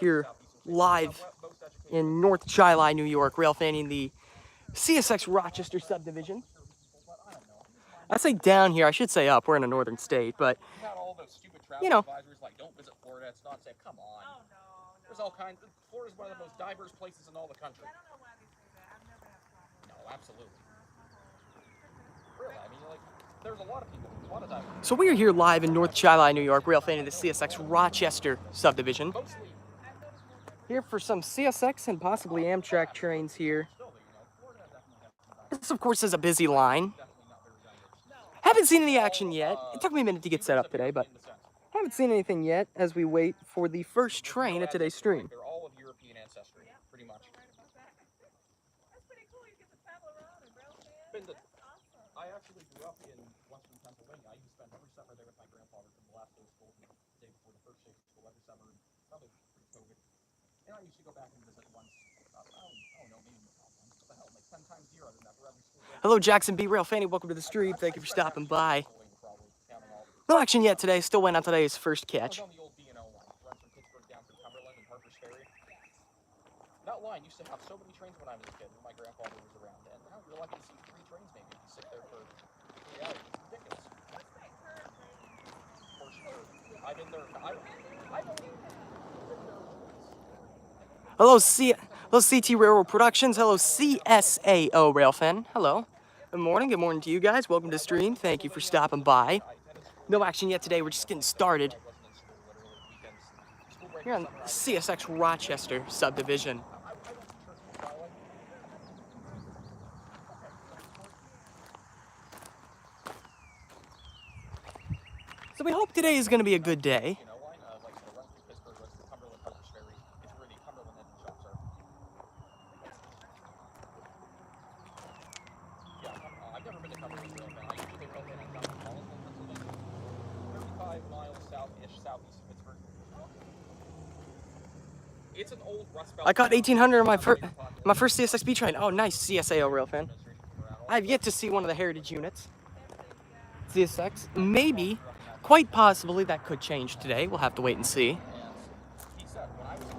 Here live in North Chi-Li, New York, railfanning the CSX Rochester subdivision. I say down here, I should say up. We're in a northern state, but you know. Like, don't visit Florida. It's not safe. Come on. Oh, no. There's all kinds. Florida's one of the most diverse places in all the country. I don't know why they say that. I've never had problems. No, absolutely. Really, I mean, like, there's a lot of people, a lot of diverse. So we are here live in North Chi-Li, New York, railfanning the CSX Rochester subdivision. Here for some CSX and possibly Amtrak trains here. This, of course, is a busy line. Haven't seen any action yet. It took me a minute to get set up today, but haven't seen anything yet as we wait for the first train of today's stream. They're all of European ancestry, pretty much. That's pretty cool. You get to travel around and railfan. That's awesome. I actually grew up in Western Pennsylvania. I used to spend every summer there with my grandfather from the last day of school to the day before the first day of school every summer, probably pre-COVID. And I used to go back and visit once, no, maybe not once. What the hell, like 10 times a year other than that for every school day. Hello, Jackson B. Railfanning. Welcome to the stream. Thank you for stopping by. No action yet today. Still waiting on today's first catch. On the old B&O line, runs from Pittsburgh down through Cumberland and Harper's Ferry. That line used to have so many trains when I was a kid, when my grandfather was around. And now you're lucky to see 3 trains maybe. You sit there for 3 hours. It's ridiculous. What's that current rating? I've been there. I believe. Hello, CT Railroad Productions. Hello, CSAO Railfan. Hello. Good morning to you guys. Welcome to the stream. Thank you for stopping by. No action yet today. We're just getting started. Here on CSX Rochester subdivision. So we hope today is going to be a good day. It's an old Rust Belt. I caught 1800 on my first CSXB train. Oh, nice, CSAO Railfan. I've yet to see one of the heritage units. CSX, maybe, quite possibly, that could change today. We'll have to wait and see. He said, when I was in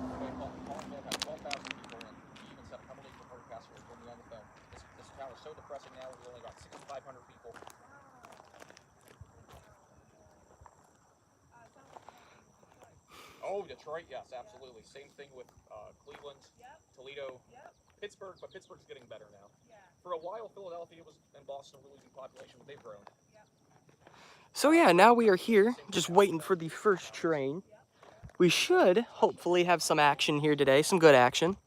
Hollandale had 12,000 people, and he even said a couple days before he passed away, he told me on the phone, this town is so depressing now, we've only got 6,500 people. Oh, Detroit, yes, absolutely. Same thing with Cleveland, Toledo, Pittsburgh, but Pittsburgh's getting better now. For a while, Philadelphia and Boston were losing population, but they've grown. So yeah, now we are here, just waiting for the first train. We should hopefully have some action here today, some good action.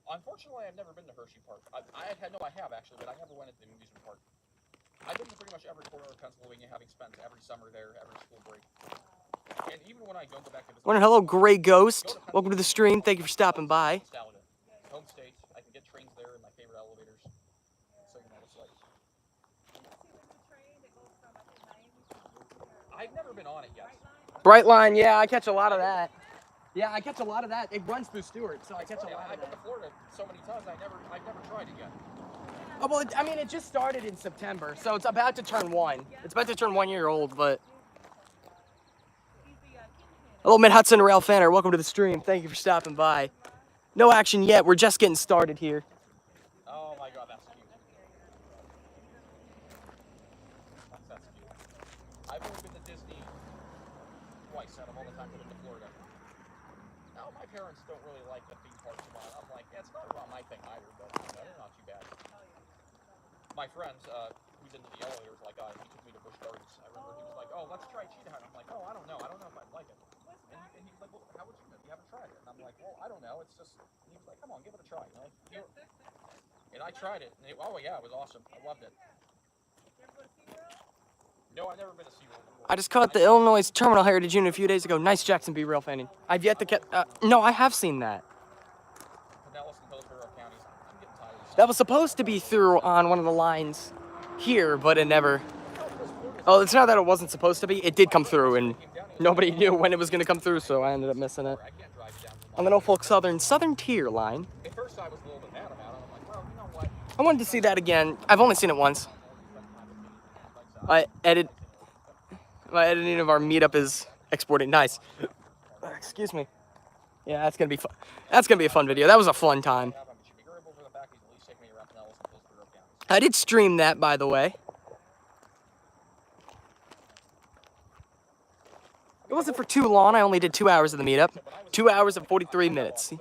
Unfortunately, I've never been to Hershey Park. I have actually, but I never went into the amusement park. I've been to pretty much every corner of Pennsylvania, having spent every summer there, every school break. And even when I don't go back to visit... Hello, Gray Ghost. Welcome to the stream. Thank you for stopping by. Home state. I can get trains there in my favorite elevators. So you know what it's like. I've never been on it yet. Brightline, yeah, I catch a lot of that. Yeah, I catch a lot of that. It runs through Stewart, so I catch a lot of that. I've been to Florida so many times, I've never tried it yet. Oh, well, I mean, it just started in September, so it's about to turn 1. It's about to turn 1 year old, but... Hello, Mid Hudson Railfanner. Welcome to the stream. Thank you for stopping by. No action yet. We're just getting started here. Oh my God, that's cute. That's cute. I've only been to Disney twice out of all the times I've been to Florida. Now, my parents don't really like the theme parks a lot. I'm like, yeah, it's not about my thing either, but they're not too bad. My friend, who's into the elevators like I, he took me to Busch Gardens. I remember he was like, oh, let's try Cheetah Hunt. I'm like, oh, I don't know if I'd like it. And he was like, well, how would you know? You haven't tried it. And I'm like, well, I don't know. It's just, and he was like, come on, give it a try. And I tried it. And oh, yeah, it was awesome. I loved it. No, I've never been to SeaWorld before. I just caught the Illinois Terminal Heritage Unit a few days ago. Nice, Jackson B. Railfanning. I've yet to catch... no, I have seen that. That was supposed to be through on one of the lines here, but it never... Oh, it's not that it wasn't supposed to be. It did come through, and nobody knew when it was going to come through, so I ended up missing it. On the Norfolk Southern tier line. At first I was a little bit mad about it. I'm like, well, you know what? I wanted to see that again. I've only seen it once. My editing of our meetup is Exporting, nice. Excuse me. Yeah, that's gonna be fun. That's gonna be a fun video. That was a fun time. I did stream that, by the way. It wasn't for too long. I only did 2 hours of the meetup. 2 hours and 43 minutes.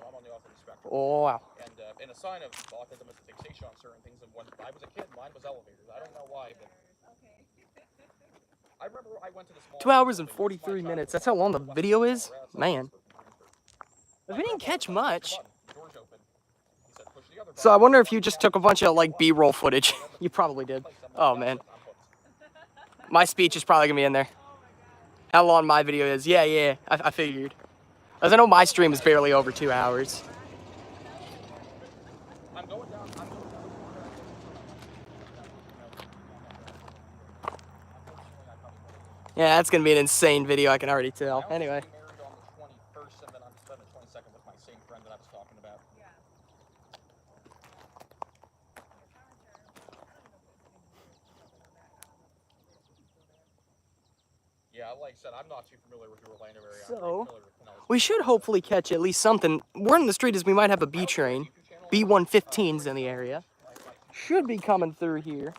Oh, wow. And a sign of autism is a fixation on certain things. And when I was a kid, mine was elevators. I don't know why, but I remember I went to the small 2 hours and 43 minutes. That's how long the video is? Man. We didn't catch much. So I wonder if you just took a bunch of like B-roll footage. You probably did. Oh man. My speech is probably gonna be in there. How long my video is. Yeah. I figured. As I know my stream is barely over 2 hours. Yeah, that's gonna be an insane video, I can already tell. Anyway. Yeah, like I said, I'm not too familiar with the Orlando area. So, we should hopefully catch at least something. Word on the street is we might have a B train. B115's in the area. Should be coming through here.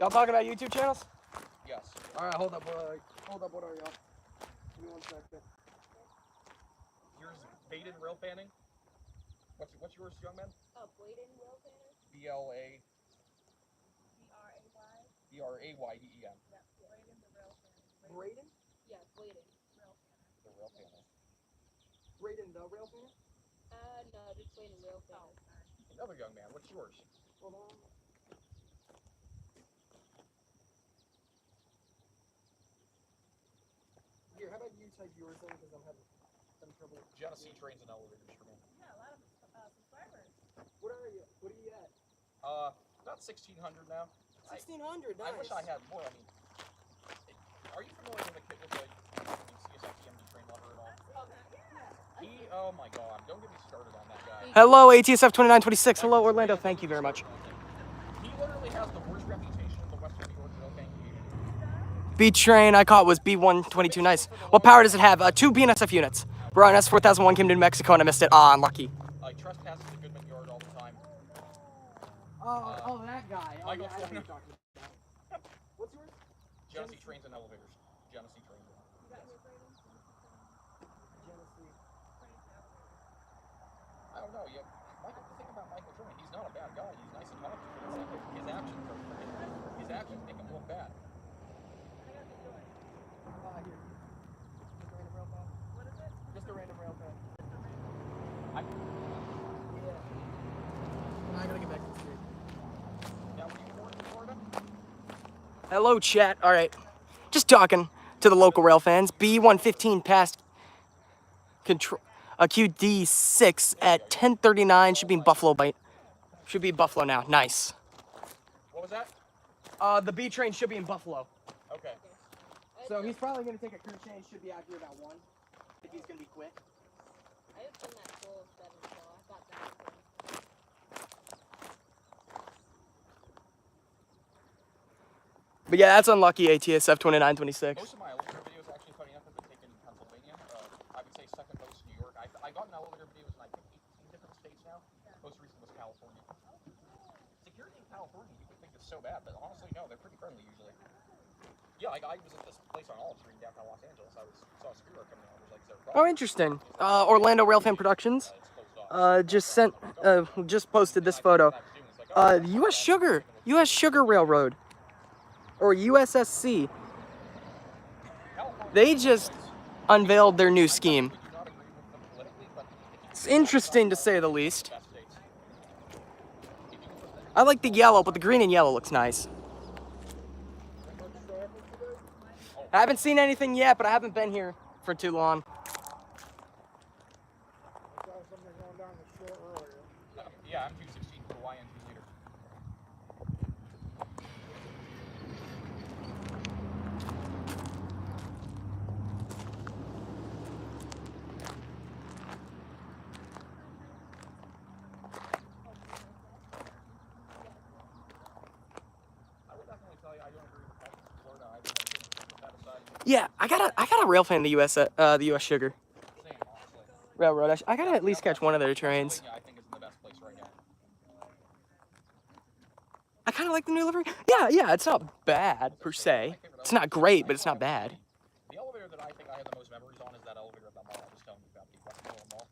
Y'all talking about YouTube channels? Yes. All right, hold up. What are y'all? Give me 1 second. Here's Baden Railfanning. What's yours, young man? Bladen Railfanning. B-L-A. B-R-A-Y. B-R-A-Y-D-E-N. Yeah, Bladen the Railfanning. Braden? Yeah, Bladen Railfanning. The Railfanning. Braden the Railfanning? No, just Bladen Railfanning. Another young man. What's yours? Hold on. Here, how about you type yours in because I'm having trouble. Genesee trains and elevators for me. Yeah, a lot of subscribers. What are you? What are you at? About 1,600 now. 1,600. Nice. I wish I had more. I mean, are you familiar with the CSX train lover at all? Oh my God! Don't get me started on that guy. Hello, ATSF 2926. Hello, Orlando. Thank you very much. He literally has the worst reputation in the Western New York railway community. B train I caught was B122. Nice. What power does it have? 2 BNSF units. We're on S4001, came to New Mexico, and I missed it. Ah, unlucky. Trespasses the Goodman Yard all the time. That guy. Michael I know who you're talking about. What's yours? Genesee trains and elevators. Genesee trains. I don't know. Yeah, Michael. The thing about Michael Jordan, he's not a bad guy. He's nice to talk to. But it's like his actions are his actions make him look bad. What is it? Just a random rail fan. I gotta get back to the street. Now, were you born in Florida? Hello, chat. All right. Just talking to the local rail fans. B115 passed control. QD6 at 10:39. Should be in Buffalo by. Should be Buffalo now. Nice. What was that? The B train should be in Buffalo. Okay. So he's probably gonna take a crew change. Should be out here about 1. If he's gonna be quick. I have done that goal 7, so I thought that was good. But yeah, that's unlucky. ATSF 2926. Most of my elevator videos, actually, funny enough, have been taken in Pennsylvania. I would say second most New York. I've gotten elevator videos in I think 18 different states now. Most recent was California. Security in California, you would think it's so bad, but honestly, no, they're pretty friendly usually. Yeah, I was at this place on Olive Street downtown Los Angeles. I saw a scooter coming out. I was like, is there a problem? Oh, interesting. Orlando Railfan Productions just posted this photo. U.S. Sugar Railroad, or USSC. They just unveiled their new scheme. It's interesting to say the least. I like the yellow, but the green and yellow looks nice. I haven't seen anything yet, but I haven't been here for too long. Yeah, I'm 216 for the YN 2-liter. Yeah, I gotta rail fan the US Sugar Same, honestly. Railroad. I gotta at least catch one of their trains. Pennsylvania, I think, is in the best place right now. I kind of like the new livery. Yeah, it's not bad per se. It's not great, but it's not bad. The elevator that I think I have the most memories on is that elevator at the mall I was telling you about, the Westmoreland Mall.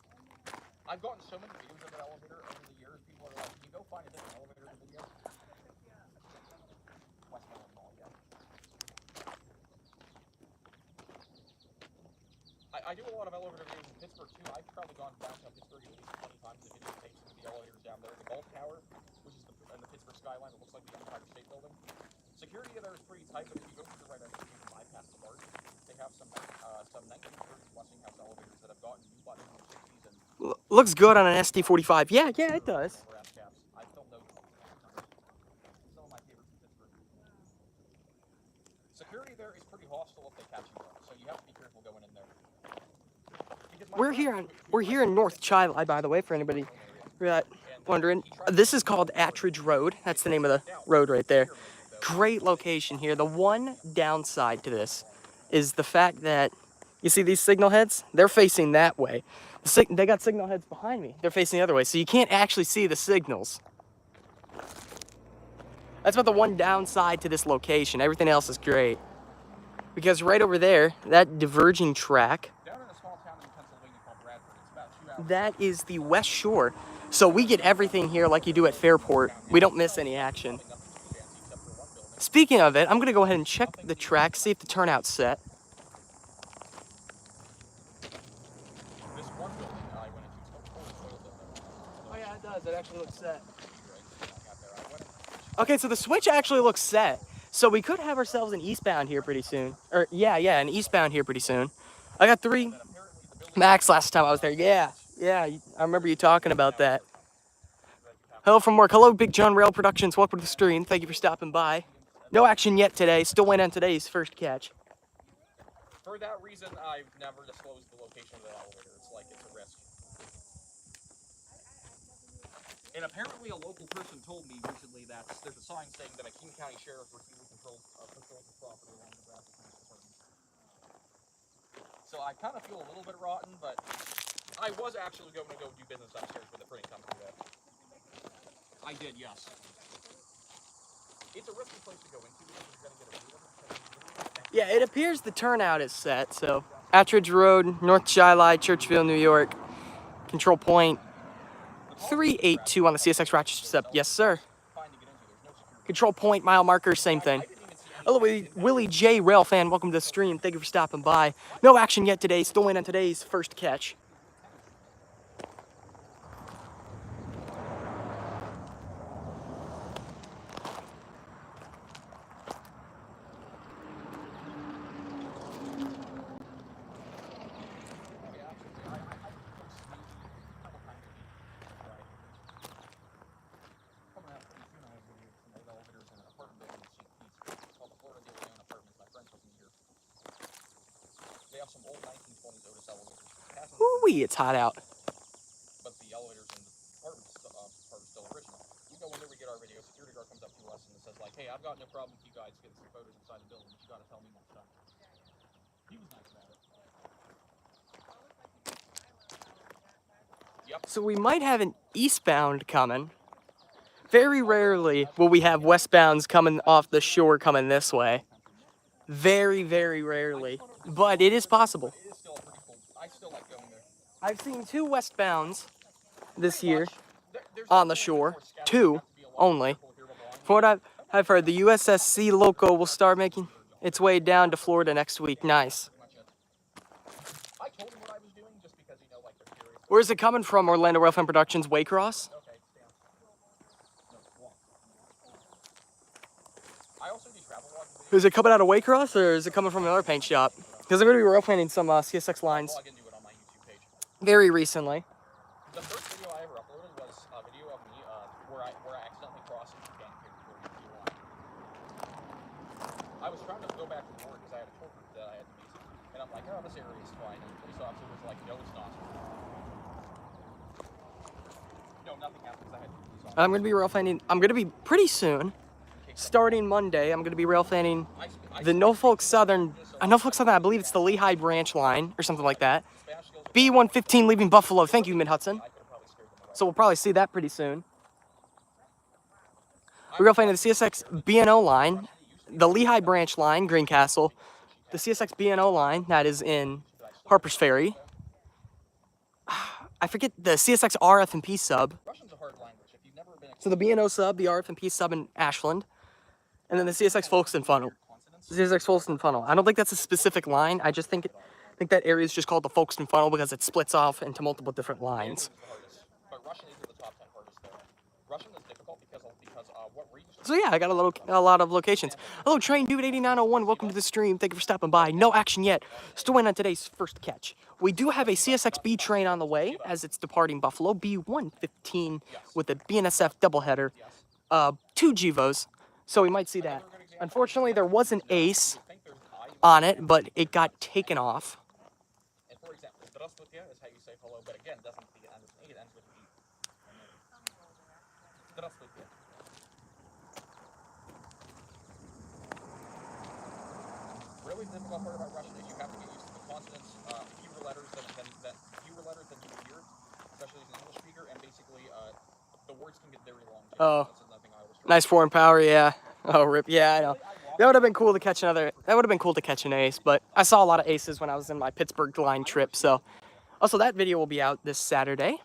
I've gotten so many videos of that elevator over the years. People are like, can you go find a different elevator in the video? Westmoreland Mall, yeah. I do a lot of elevator videos in Pittsburgh too. I've probably gone downtown Pittsburgh at least 20 times to videotape some of the elevators down there. The Gulf Tower, which is in the Pittsburgh skyline, it looks like the Empire State Building. Security there is pretty tight, but if you go to the right exit, you can bypass the bars. They have some 1930s Westinghouse elevators that have gotten new buttons in the 60s and Looks good on an SD45. Yeah, it does. brass caps. I filmed those a couple times. Some of my favorites in Pittsburgh. Security there is pretty hostile if they catch you though, so you have to be careful going in there. We're here in North Chili, by the way, for anybody wondering. This is called Attridge Road. That's the name of the road right there. Great location here. The one downside to this is the fact that you see these signal heads? They're facing that way. They got signal heads behind me. They're facing the other way, so you can't actually see the signals. That's about the one downside to this location. Everything else is great. Because right over there, that diverging track, Down in a small town in Pennsylvania called Bradford, it's about 2 hours. that is the West Shore. So we get everything here like you do at Fairport. We don't miss any action. Speaking of it, I'm gonna go ahead and check the track, see if the turnout's set. This one building I went into, it's called Ford Oil Building. Oh yeah, it does. It actually looks set. I went in. Okay, so the switch actually looks set. So we could have ourselves an eastbound here pretty soon. Or yeah, an eastbound here pretty soon. I got 3 max last time I was there. Yeah, I remember you talking about that. Hello from work. Hello, Big John Rail Productions. Welcome to the stream. Thank you for stopping by. No action yet today. Still waiting on today's first catch. For that reason, I've never disclosed the location of the elevator. It's like, it's a risk. And apparently a local person told me recently that there's a sign saying that a King County Sheriff routinely patrols the property along the Bradford Police Department. So I kind of feel a little bit rotten, but I was actually going to go do business upstairs with the printing company today. I did, yes. It's a risky place to go into because you're going to get a Yeah, it appears the turnout is set. So Attridge Road, North Chili, Churchville, New York. Control point 382 on the CSX Rochester step. Yes, sir. Control point, mile marker, same thing. Hello, Willie J. Railfan. Welcome to the stream. Thank you for stopping by. No action yet today. Still waiting on today's first catch. Ooh-wee, it's hot out. But the elevators in the apartment part is still original. We go in there, we get our video. Security guard comes up to us and says like, "Hey, I've got no problem with you guys getting some photos inside the building, but you got to tell me next time." He was nice about it. Yep. So we might have an eastbound coming. Very rarely will we have westbounds coming off the shore coming this way. Very, very rarely. But it is possible. It is still pretty cool. I still like going there. I've seen 2 westbounds this year on the shore. 2 only. From what I've heard, the USSC Loco will start making its way down to Florida next week. Nice. I told him what I was doing just because, you know, like they're curious. Where's it coming from? Orlando Railfan Productions, Waycross? Okay, stand. No, walk. I also do travel vlogs. Is it coming out of Waycross or is it coming from another paint shop? Because I'm going to be railfanning some CSX lines Log into it on my YouTube page. very recently. The first video I ever uploaded was a video of me where I accidentally crossed into bank territory in July. I was trying to go back to work because I had a tour group that I had to meet, and I'm like, "Oh, this area is fine." And the police officer was like, "No, it's not." No, nothing happened because I had two police officers. I'm going to be railfanning. I'm going to be pretty soon. Starting Monday, I'm going to be railfanning the Norfolk Southern enough looks on that. I believe it's the Lehigh branch line or something like that. B115 leaving Buffalo. Thank you, Mid-Hudson. So we'll probably see that pretty soon. We're going to find the CSX BNO line, the Lehigh branch line, Greencastle, the CSX BNO line that is in Harper's Ferry. I forget the CSX RF&P sub. So the BNO sub, the RF&P sub in Ashland, and then the CSX Folkestone funnel. CSX Folkestone funnel. I don't think that's a specific line. I just think that area is just called the Folkestone funnel because it splits off into multiple different lines. But Russian isn't the top 10 hardest there. Russian is difficult because what region? So yeah, I got a lot of locations. Hello, Train Dude 8901. Welcome to the stream. Thank you for stopping by. No action yet. Still waiting on today's first catch. We do have a CSX-B train on the way as it's departing Buffalo. B115 with a BNSF doubleheader. 2 GVOs. So we might see that. Unfortunately, there was an ace on it, but it got taken off. And for example, Здравствуйте is how you say hello, but again, doesn't end with E, it ends with E. Здравствуйте. Really difficult part about Russian is you have to get used to the consonants, fewer letters than you hear, especially as an English speaker, and basically the words can get very long too. Oh, That's another thing I always nice foreign power, yeah. Oh, rip, yeah, I know. That would have been cool to catch another. That would have been cool to catch an ace, but I saw a lot of aces when I was in my Pittsburgh line trip. So, also that video will be out this Saturday.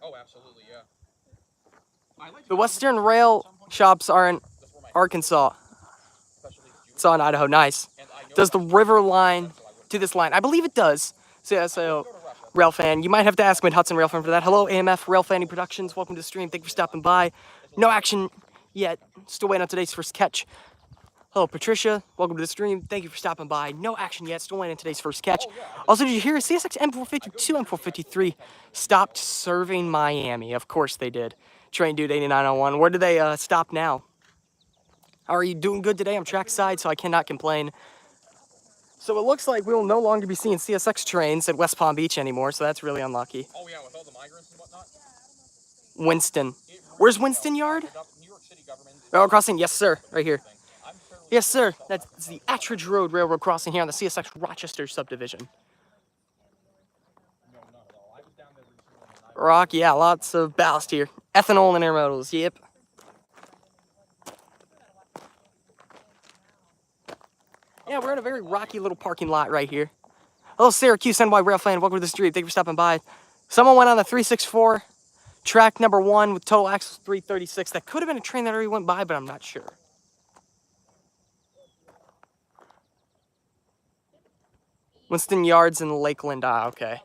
Oh, absolutely, yeah. The Western Rail shops are in Arkansas. It's on Idaho. Nice. Does the river line to this line? I believe it does. So Railfan. You might have to ask Mid-Hudson Railfan for that. Hello, AMF Railfanning Productions. Welcome to the stream. Thank you for stopping by. No action yet. Still waiting on today's first catch. Hello, Patricia. Welcome to the stream. Thank you for stopping by. No action yet. Still waiting on today's first catch. Also, did you hear CSX M452, M453 stopped serving Miami? Of course they did. Train Dude 8901. Where do they stop now? How are you doing good today? I'm trackside, so I cannot complain. So it looks like we will no longer be seeing CSX trains at West Palm Beach anymore, so that's really unlucky. Oh yeah, with all the migrants and whatnot. Winston. Where's Winston Yard? New York City government. Railroad crossing, yes sir, right here. Yes sir, that's the Attridge Road Railroad crossing here on the CSX Rochester subdivision. Rock, yeah, lots of ballast here. Ethanol and intermodals, yep. Yeah, we're in a very rocky little parking lot right here. Hello, Syracuse NY Railfan. Welcome to the stream. Thank you for stopping by. Someone went on the 364 track number 1 with total axles 336. That could have been a train that already went by, but I'm not sure. Winston Yards in Lakeland. Ah, okay.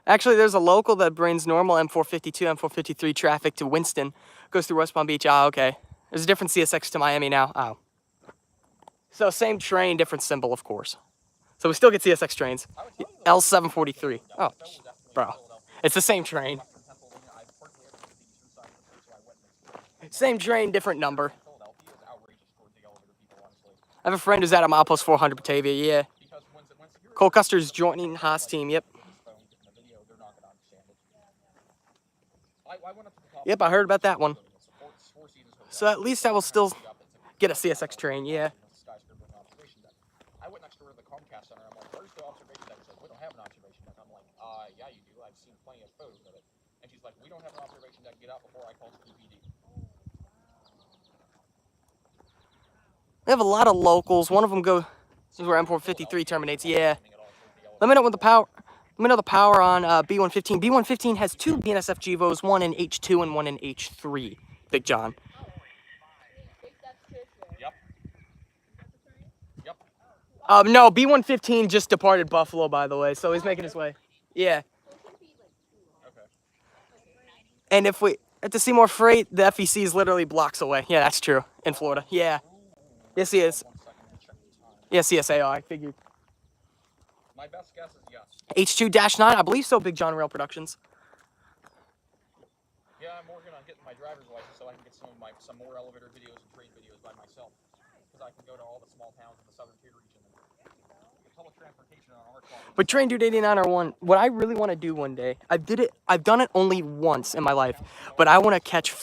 Actually, there's a local that brings normal M452, M453 traffic to Winston. Goes through West Palm Beach. Ah, okay. There's a different CSX to Miami now. Oh. So same train, different symbol, of course. So we still get CSX trains. L743. Oh, bro. It's the same train. Same train, different number. I have a friend who's at a milepost 400 Batavia, yeah. Cole Custer's joining Haas team, yep. Yep, I heard about that one. So at least I will still get a CSX train, yeah. I went next to her to the Comcast Center. I'm like, where's the observation deck? She's like, we don't have an observation deck. I'm like, yeah, you do. I've seen plenty of photos of it. And she's like, we don't have an observation deck. Get out before I call TPD. We have a lot of locals. One of them goes where M453 terminates, yeah. Let me know when the power. Let me know the power on B115. B115 has 2 BNSF GVOs, one in H2 and one in H3. Big John. No, B115 just departed Buffalo, by the way, so he's making his way. Yeah. And if we have to see more freight, the FEC is literally blocks away. Yeah, that's true. In Florida. Yeah. Yes, he is. Yeah, CSAO, I figured. My best guess is yes. H2-9, I believe so, Big John Rail Productions. Yeah, I'm working on getting my driver's license so I can get some more elevator videos and train videos by myself. Because I can go to all the small towns in the southern tier region and public transportation on our car. But Train Dude 89R1, what I really want to do one day, I've done it only once in my life, but I want to catch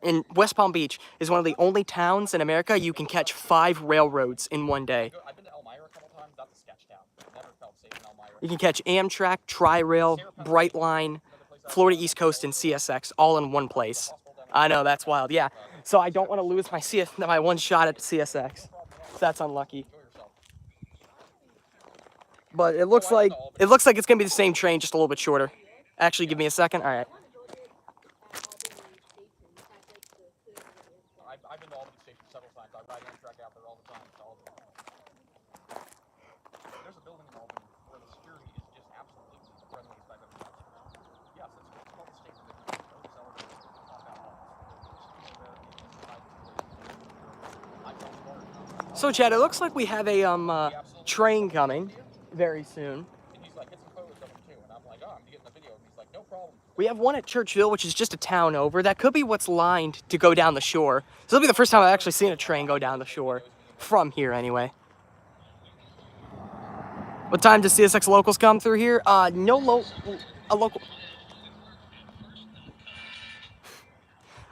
in West Palm Beach is one of the only towns in America you can catch 5 railroads in one day. I've been to Elmira a couple times. That's a sketch town. Never felt safe in Elmira. You can catch Amtrak, Tri-Rail, Brightline, Florida East Coast, and CSX all in one place. I know, that's wild, yeah. So I don't want to lose my one shot at CSX. That's unlucky. But it looks like it's gonna be the same train, just a little bit shorter. Actually, give me a second. All right. I've been to Albany Station several times. I ride Amtrak out there all the time. There's a building in Albany where the security is just absolutely the friendliest I've ever seen. Yes, it's called the State Division. Those elevators pop out. So, Chad, it looks like we have a train coming very soon. And he's like, get some photos of him too. And I'm like, oh, I'm getting the video. And he's like, no problem. We have one at Churchville, which is just a town over. That could be what's lined to go down the shore. So it'll be the first time I've actually seen a train go down the shore. From here, anyway. What time does CSX locals come through here? No local.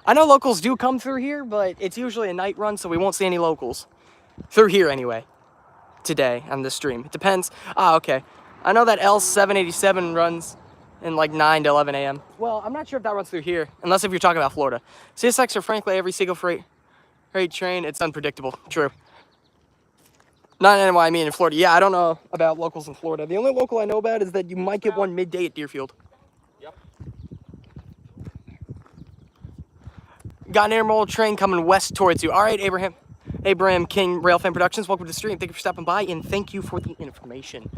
I know locals do come through here, but it's usually a night run, so we won't see any locals. Through here, anyway. Today, on this stream. It depends. Okay. I know that L787 runs in like 9 to 11 a.m. Well, I'm not sure if that runs through here, unless if you're talking about Florida. CSX are frankly every single freight train. It's unpredictable. True. Not in I mean in Florida. Yeah, I don't know about locals in Florida. The only local I know about is that you might get one midday at Deerfield. Yep. Got an intermodal train coming west towards you. All right, Abraham King, Railfan Productions. Welcome to the stream. Thank you for stopping by, and thank you for the information.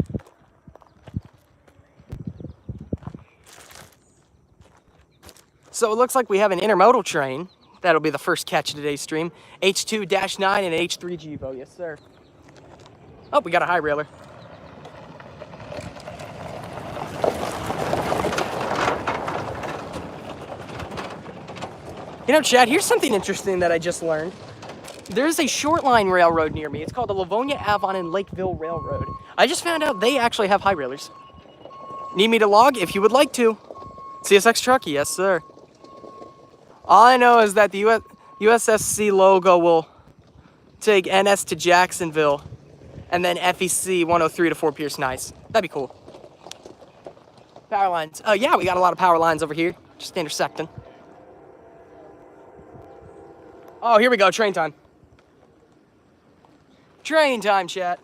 So it looks like we have an intermodal train. That'll be the first catch of today's stream. H2-9 and H3 GVO. Yes, sir. Oh, we got a high railer. You know, Chad, here's something interesting that I just learned. There's a short line railroad near me. It's called the Livonia, Avon, and Lakeville Railroad. I just found out they actually have high railers. Need me to log? If you would like to. CSX truck? Yes, sir. All I know is that the USSC logo will take NS to Jacksonville and then FEC 103 to Fort Pierce. Nice. That'd be cool. Power lines. Oh, yeah, we got a lot of power lines over here. Just intersecting. Oh, here we go. Train time. Train time, chat.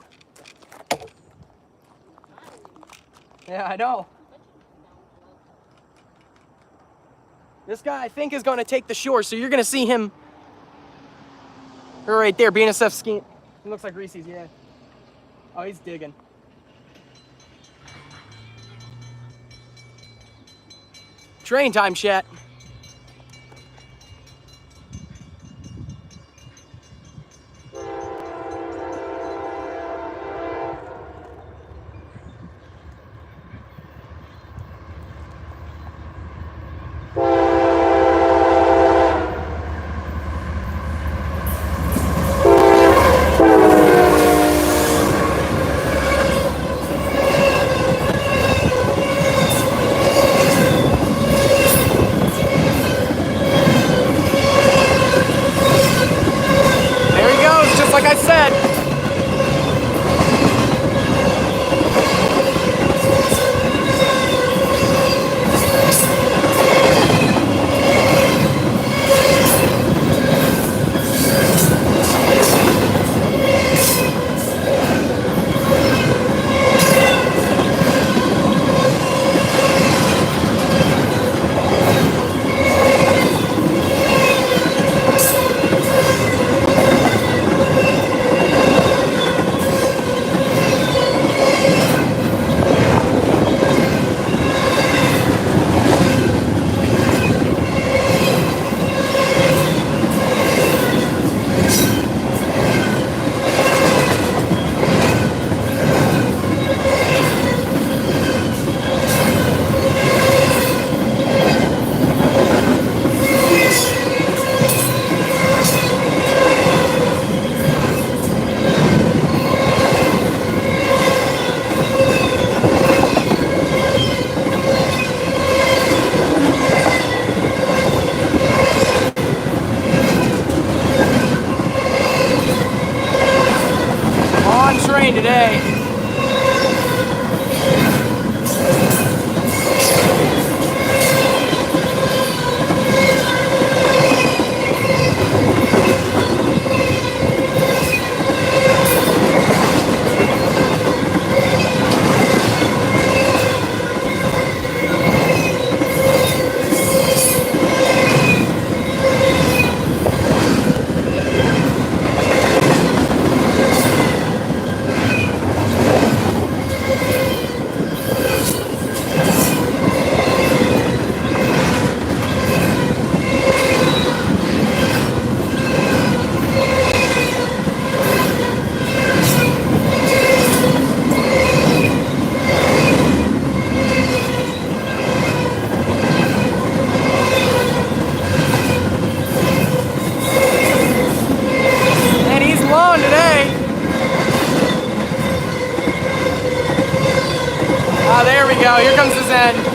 Yeah, I know. This guy, I think, is going to take the shore, so you're going to see him right there, BNSF skiing. It looks like Reese's, yeah. Oh, he's digging. Train time, chat. train today. And he's long today. Ah, there we go. Here comes his end.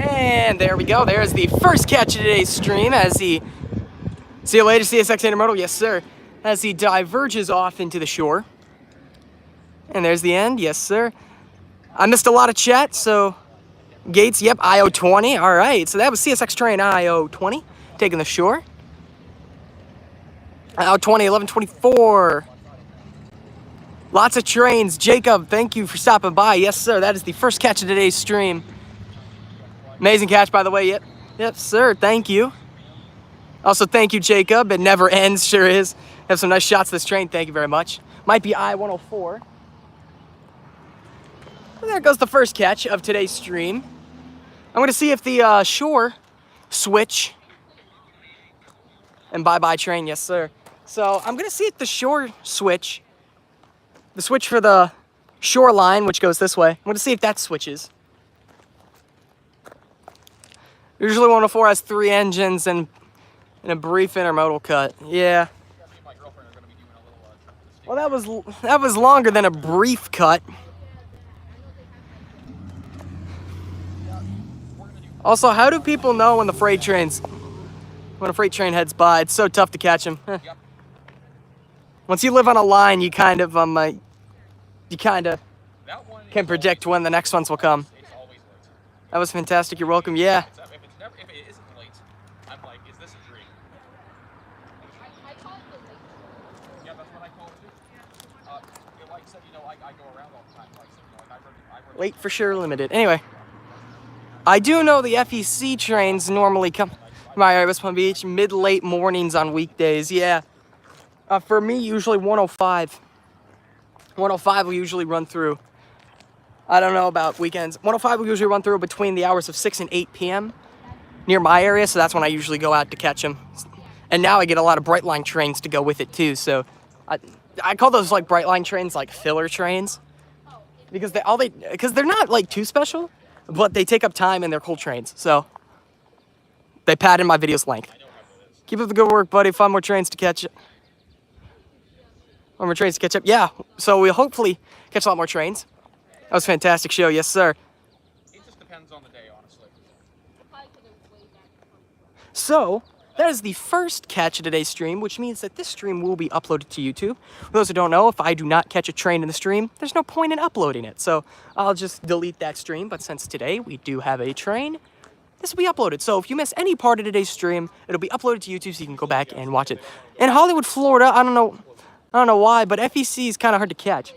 And there we go. There's the first catch of today's stream as he... See you later, CSX Intermodal. Yes, sir. As he diverges off into the shore. And there's the end. Yes, sir. I missed a lot of chat, so... Gates, yep, IO20. All right, so that was CSX train IO20 taking the shore. IO20, 1124. Lots of trains. Jacob, thank you for stopping by. Yes, sir. That is the first catch of today's stream. Amazing catch, by the way. Yep. Yep, sir. Thank you. Also, thank you, Jacob. It never ends. Sure is. Have some nice shots of this train. Thank you very much. Might be I-104. And there goes the first catch of today's stream. I'm going to see if the shore switch. And bye-bye train. Yes, sir. So I'm going to see if the shore switch, the switch for the shoreline, which goes this way, I'm going to see if that switches. Usually 104 has 3 engines and a brief intermodal cut. Yeah. Well, that was longer than a brief cut. Also, how do people know when a freight train heads by? It's so tough to catch them. Once you live on a line, you kind of can predict when the next ones will come. That was fantastic. You're welcome. Yeah. If it isn't late, I'm like, is this a dream? I call it the late. Yeah, that's what I call it too. Like I said, you know, I go around all the time. Like I said, you know, I run Late for sure, limited. Anyway, I do know the FEC trains normally come by West Palm Beach mid-late mornings on weekdays. Yeah. For me, usually 105. 105 will usually run through. I don't know about weekends. 105 will usually run through between the hours of 6 and 8 p.m. near my area, so that's when I usually go out to catch them. And now I get a lot of Brightline trains to go with it too, so I call those like Brightline trains like filler trains because they're not like too special, but they take up time and they're cool trains, so they pad in my video's length. Keep up the good work, buddy. 5 more trains to catch. 5 more trains to catch up. Yeah, so we'll hopefully catch a lot more trains. That was a fantastic show, yes, sir. It just depends on the day, honestly. So, that is the first catch of today's stream, which means that this stream will be uploaded to YouTube. For those who don't know, if I do not catch a train in the stream, there's no point in uploading it. So, I'll just delete that stream. But since today we do have a train, this will be uploaded. So, if you miss any part of today's stream, it'll be uploaded to YouTube so you can go back and watch it. In Hollywood, Florida, I don't know why, but FEC is kind of hard to catch.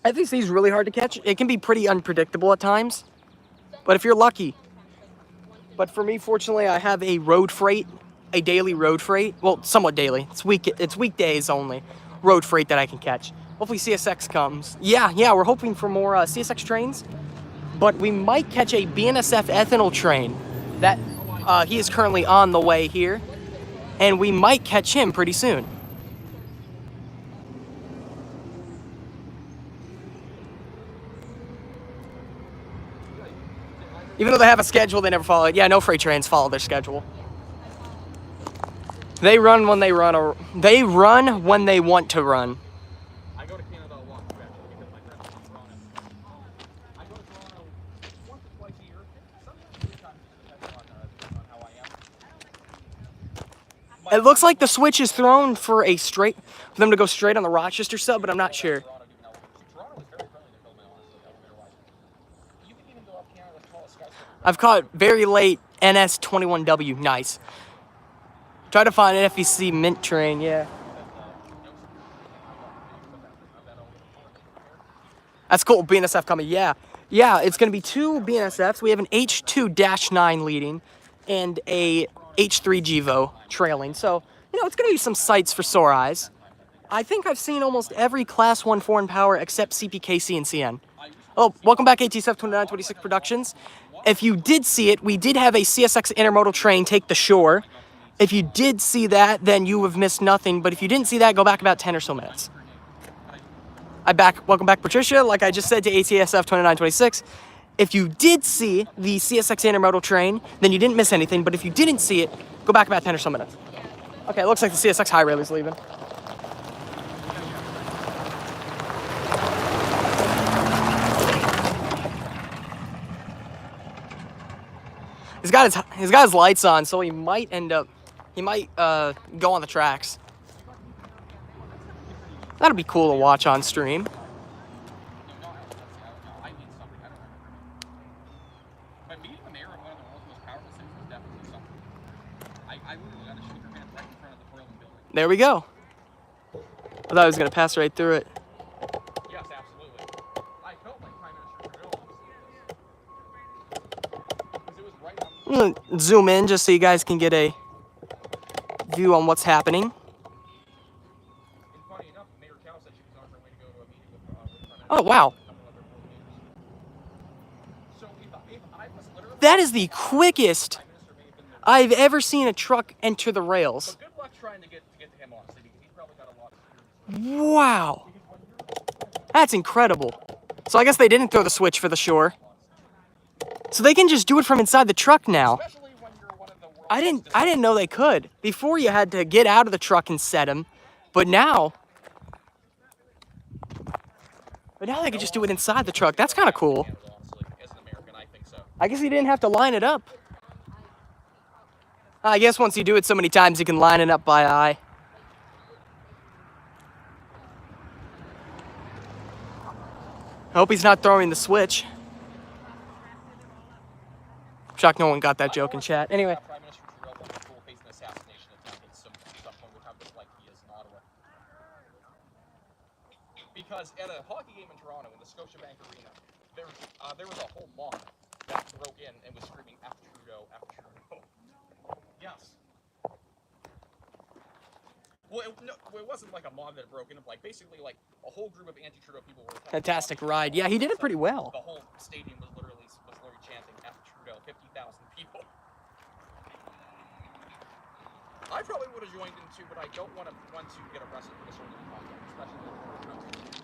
FEC is really hard to catch. It can be pretty unpredictable at times, but if you're lucky. But for me, fortunately, I have a road freight, a daily road freight. Well, somewhat daily. It's weekdays only. Road freight that I can catch. Hopefully CSX comes. Yeah, we're hoping for more CSX trains, but we might catch a BNSF ethanol train. That he is currently on the way here, and we might catch him pretty soon. Even though they have a schedule, they never follow it. Yeah, no freight trains follow their schedule. They run when they run, or they run when they want to run. I go to Canada a lot too, actually, because my friends live in Toronto. I go to Toronto once or twice a year, sometimes 3 times, just depending on how I am. It looks like the switch is thrown for them to go straight on the Rochester sub, but I'm not sure. Toronto is very friendly to Philly, honestly, elevator-wise. You can even go up Canada's tallest skyscraper. I've caught very late NS21W. Nice. Try to find an FEC mint train, yeah. That's cool, BNSF coming, yeah. Yeah, it's gonna be 2 BNSFs. We have an H2-9 leading and a H3 GEVO trailing. So, it's gonna be some sights for sore eyes. I think I've seen almost every Class 1 foreign power except CPKC and CN. Oh, welcome back, ATSF 2926 Productions. If you did see it, we did have a CSX Intermodal train take the shore. If you did see that, then you have missed nothing. But if you didn't see that, go back about 10 or so minutes. Welcome back, Patricia. Like I just said to ATSF 2926, if you did see the CSX Intermodal train, then you didn't miss anything. But if you didn't see it, go back about 10 or so minutes. Okay, it looks like the CSX High Rail is leaving. He's got his lights on, so he might go on the tracks. That'll be cool to watch on stream. But meeting the mayor of one of the world's most powerful cities was definitely something. I literally got to shake her hand right in front of the Parliament building. There we go. I thought I was gonna pass right through it. Yes, absolutely. I felt like Prime Minister Trudeau because it was right up. I'm gonna zoom in just so you guys can get a view on what's happening. And funny enough, Mayor Chow said she was on her way to go to a meeting with Prime Minister. Oh, wow. So if I was literally That is the quickest Prime Minister may have been there. I've ever seen a truck enter the rails. But good luck trying to get to him, honestly, because he's probably got a lot of experience. Wow. That's incredible. So I guess they didn't throw the switch for the shore. So they can just do it from inside the truck now. Especially when you're one of the world's I didn't know they could. Before you had to get out of the truck and set them, but now they could just do it inside the truck. That's kind of cool. honestly, as an American, I think so. I guess he didn't have to line it up. I guess once you do it so many times, you can line it up by eye. I hope he's not throwing the switch. I'm shocked no one got that joke in chat. Anyway. Prime Minister Trudeau went to school facing an assassination attempt at some point with how like he is in Ottawa. Because at a hockey game in Toronto, in the Scotiabank Arena, there was a whole mob that broke in and was screaming "F Trudeau, F Trudeau." Yes. Well, it wasn't like a mob that broke in. Like basically, like a whole group of anti-Trudeau people were. Fantastic ride. Yeah, he did it pretty well. The whole stadium was literally chanting "F Trudeau." 50,000 people. I probably would have joined in too, but I don't want to get arrested for disorderly conduct, especially in foreign countries.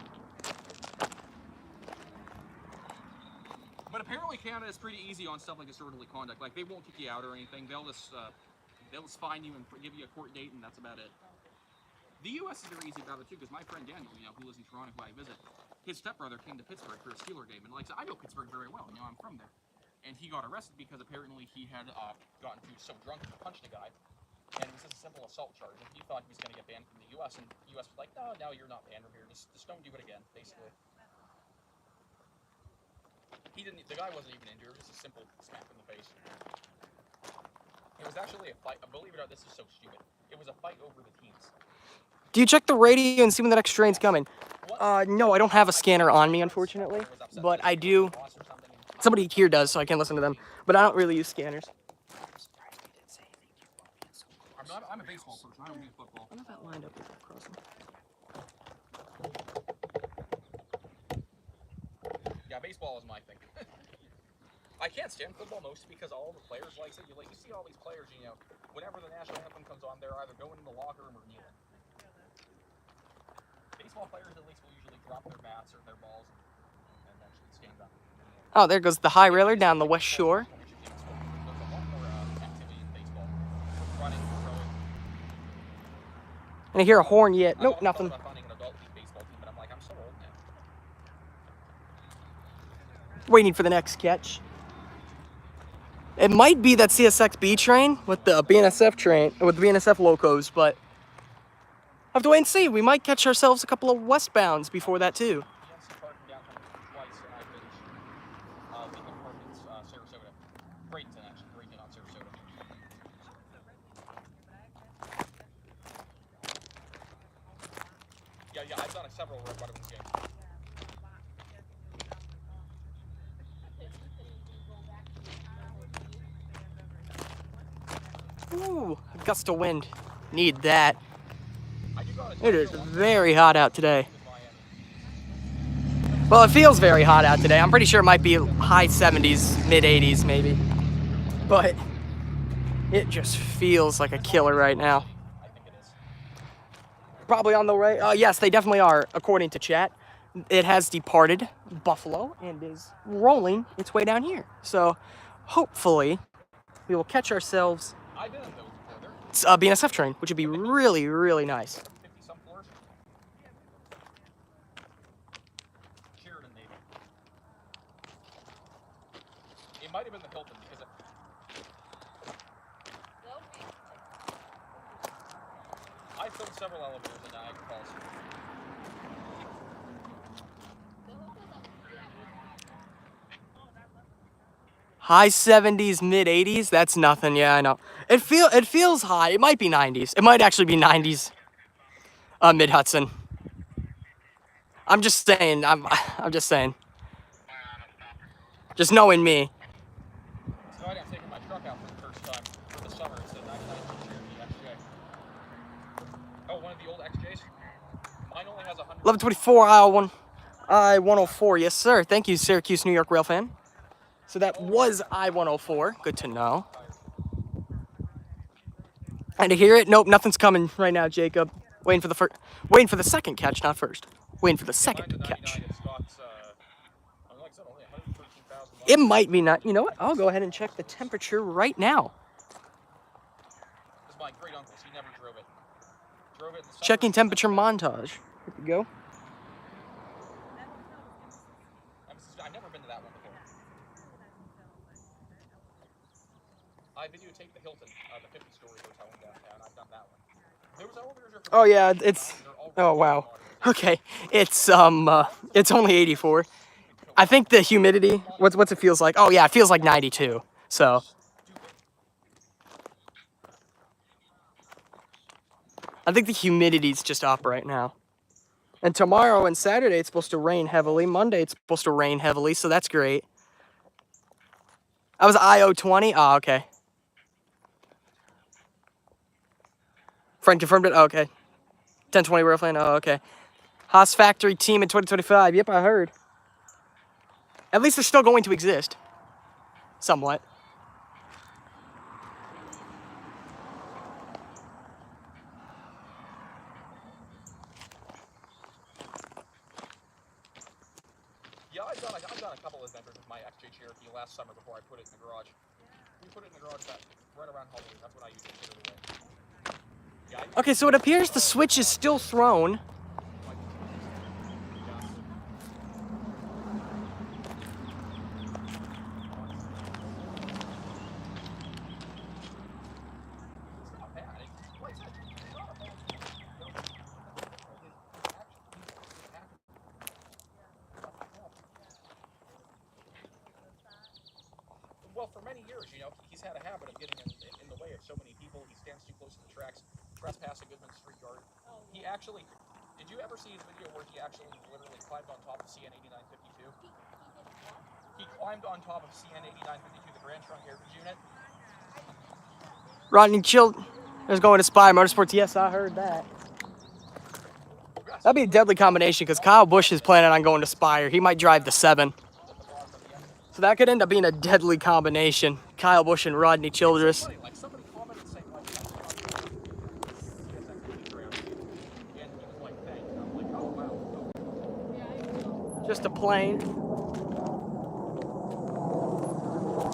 But apparently Canada is pretty easy on stuff like disorderly conduct. Like they won't kick you out or anything. They'll just fine you and give you a court date, and that's about it. The U.S. is very easy about it too, because my friend Daniel, who lives in Toronto, who I visit, his stepbrother came to Pittsburgh for a Steeler game, and like I know Pittsburgh very well. I'm from there, and he got arrested because apparently he had gotten so drunk he punched a guy, and it was just a simple assault charge, and he thought he was going to get banned from the U.S., and the U.S. was like, no, you're not banned from here. Just don't do it again, basically. The guy wasn't even injured. It was just a simple smack in the face. It was actually a fight. Believe it or not, this is so stupid. It was a fight over the teams. Do you check the radio and see when the next train's coming? No, I don't have a scanner on me, unfortunately. But I do. Somebody here does, so I can listen to them. But I don't really use scanners. I'm a baseball person. I don't do football. I don't know if that lined up with that crossing. Yeah, baseball is my thing. I can't stand football mostly because all the players, like I said, you see all these players, whenever the national anthem comes on, they're either going in the locker room or kneeling. Baseball players at least will usually drop their bats or their balls and actually stand up. Oh, there goes the high railer down the west shore. And I hear a horn yet. Nope, nothing. Waiting for the next catch. It might be that CSX B train with the BNSF train, with the BNSF locos, but have to wait and see. We might catch ourselves a couple of westbounds before that too. Yeah, I've done several Red Buttermans games. Ooh, a gust of wind. Need that. It is very hot out today. Well, it feels very hot out today. I'm pretty sure it might be high 70s, mid 80s maybe. But it just feels like a killer right now. Probably on the way. Yes, they definitely are, according to chat. It has departed Buffalo and is rolling its way down here. So hopefully we will catch ourselves a BNSF train, which would be really, really nice. It might have been the Hilton because I filmed several elevators in Niagara Falls. High 70s, mid 80s. That's nothing. Yeah, I know. It feels high. It might be 90s. It might actually be 90s. Mid Hudson. I'm just saying. I'm just saying. Just knowing me. Tonight I'm taking my truck out for the first time for the summer. It's a 99 Cherokee XJ. Oh, one of the old XJs. Mine only has 100. 1124 I-104. Yes, sir. Thank you, Syracuse, New York Railfan. So that was I-104. Good to know. And to hear it, nope, nothing's coming right now, Jacob. Waiting for the second catch, not first. Waiting for the second catch. It might be not. You know what? I'll go ahead and check the temperature right now. This is my great uncle's. He never drove it. Checking temperature montage. Here we go. I've never been to that one before. I videotaped the Hilton, the 50-story hotel in downtown. I've done that one. There was elevators. Oh yeah, it's. Oh wow. Okay, it's only 84. I think the humidity. What's it feels like? Oh yeah, it feels like 92. So. I think the humidity's just up right now. And tomorrow and Saturday it's supposed to rain heavily. Monday it's supposed to rain heavily, so that's great. That was IO20. Oh, okay. Frank confirmed it. Oh, okay. 1020 Railfan. Oh, okay. Haas Factory team in 2025. Yep, I heard. At least they're still going to exist. Somewhat. Yeah, I've done a couple of adventures with my XJ Cherokee last summer before I put it in the garage. We put it in the garage right around Halloween. That's when I usually put it away. Yeah, Okay, so it appears the switch is still thrown. Well, for many years, you know, he's had a habit of getting in the way of so many people. He stands too close to the tracks, trespassing Goodman Street Yard. He actually, did you ever see his video where he actually literally climbed on top of CN 8952? He climbed on top of CN 8952, the Grand Trunk Heritage Unit. Rodney Childress is going to Spire Motorsports. Yes, I heard that. That'd be a deadly combination because Kyle Busch is planning on going to Spire. He might drive the 7. So that could end up being a deadly combination. Kyle Busch and Rodney Childress. Just a plane.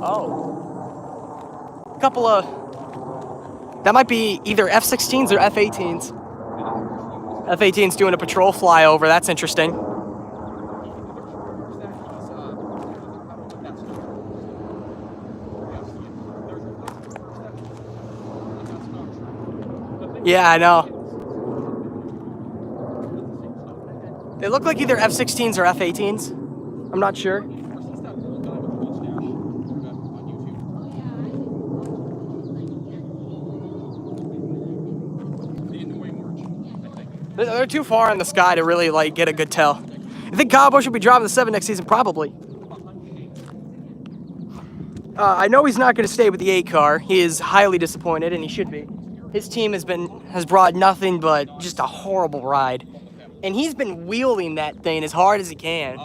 Oh. Couple of... That might be either F-16s or F-18s. F-18's doing a patrol flyover. That's interesting. Yeah, I know. They look like either F-16s or F-18s. I'm not sure. They're too far in the sky to really like get a good tell. You think Kyle Busch will be driving the 7 next season? Probably. I know he's not going to stay with the 8 car. He is highly disappointed, and he should be. His team has brought nothing but just a horrible ride, and he's been wheeling that thing as hard as he can.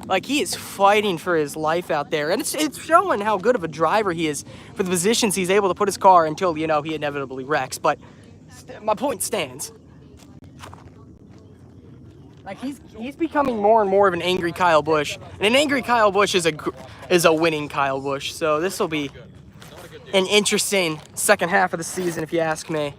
Like, he is fighting for his life out there, and it's showing how good of a driver he is for the positions he's able to put his car until, you know, he inevitably wrecks. But my point stands. Like, he's becoming more and more of an angry Kyle Busch, and an angry Kyle Busch is a winning Kyle Busch. So this will be an interesting second half of the season, if you ask me.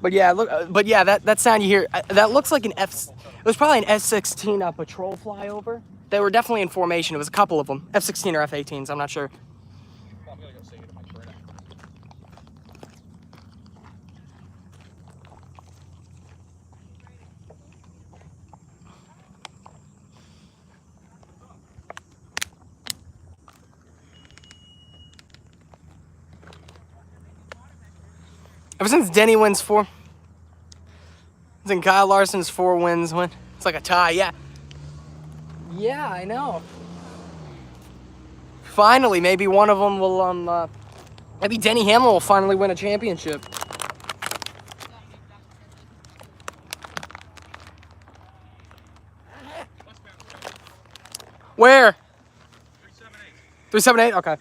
But yeah, look. But yeah, that sound you hear, that looks like an F. It was probably an F-16 patrol flyover. They were definitely in formation. It was a couple of them, F-16 or F-18s. I'm not sure. Ever since Denny wins 4, since Kyle Larson's 4 wins, it's like a tie. Yeah. Yeah, I know. Finally, maybe one of them will, maybe Denny Hamlin will finally win a championship. Where? 378? Okay.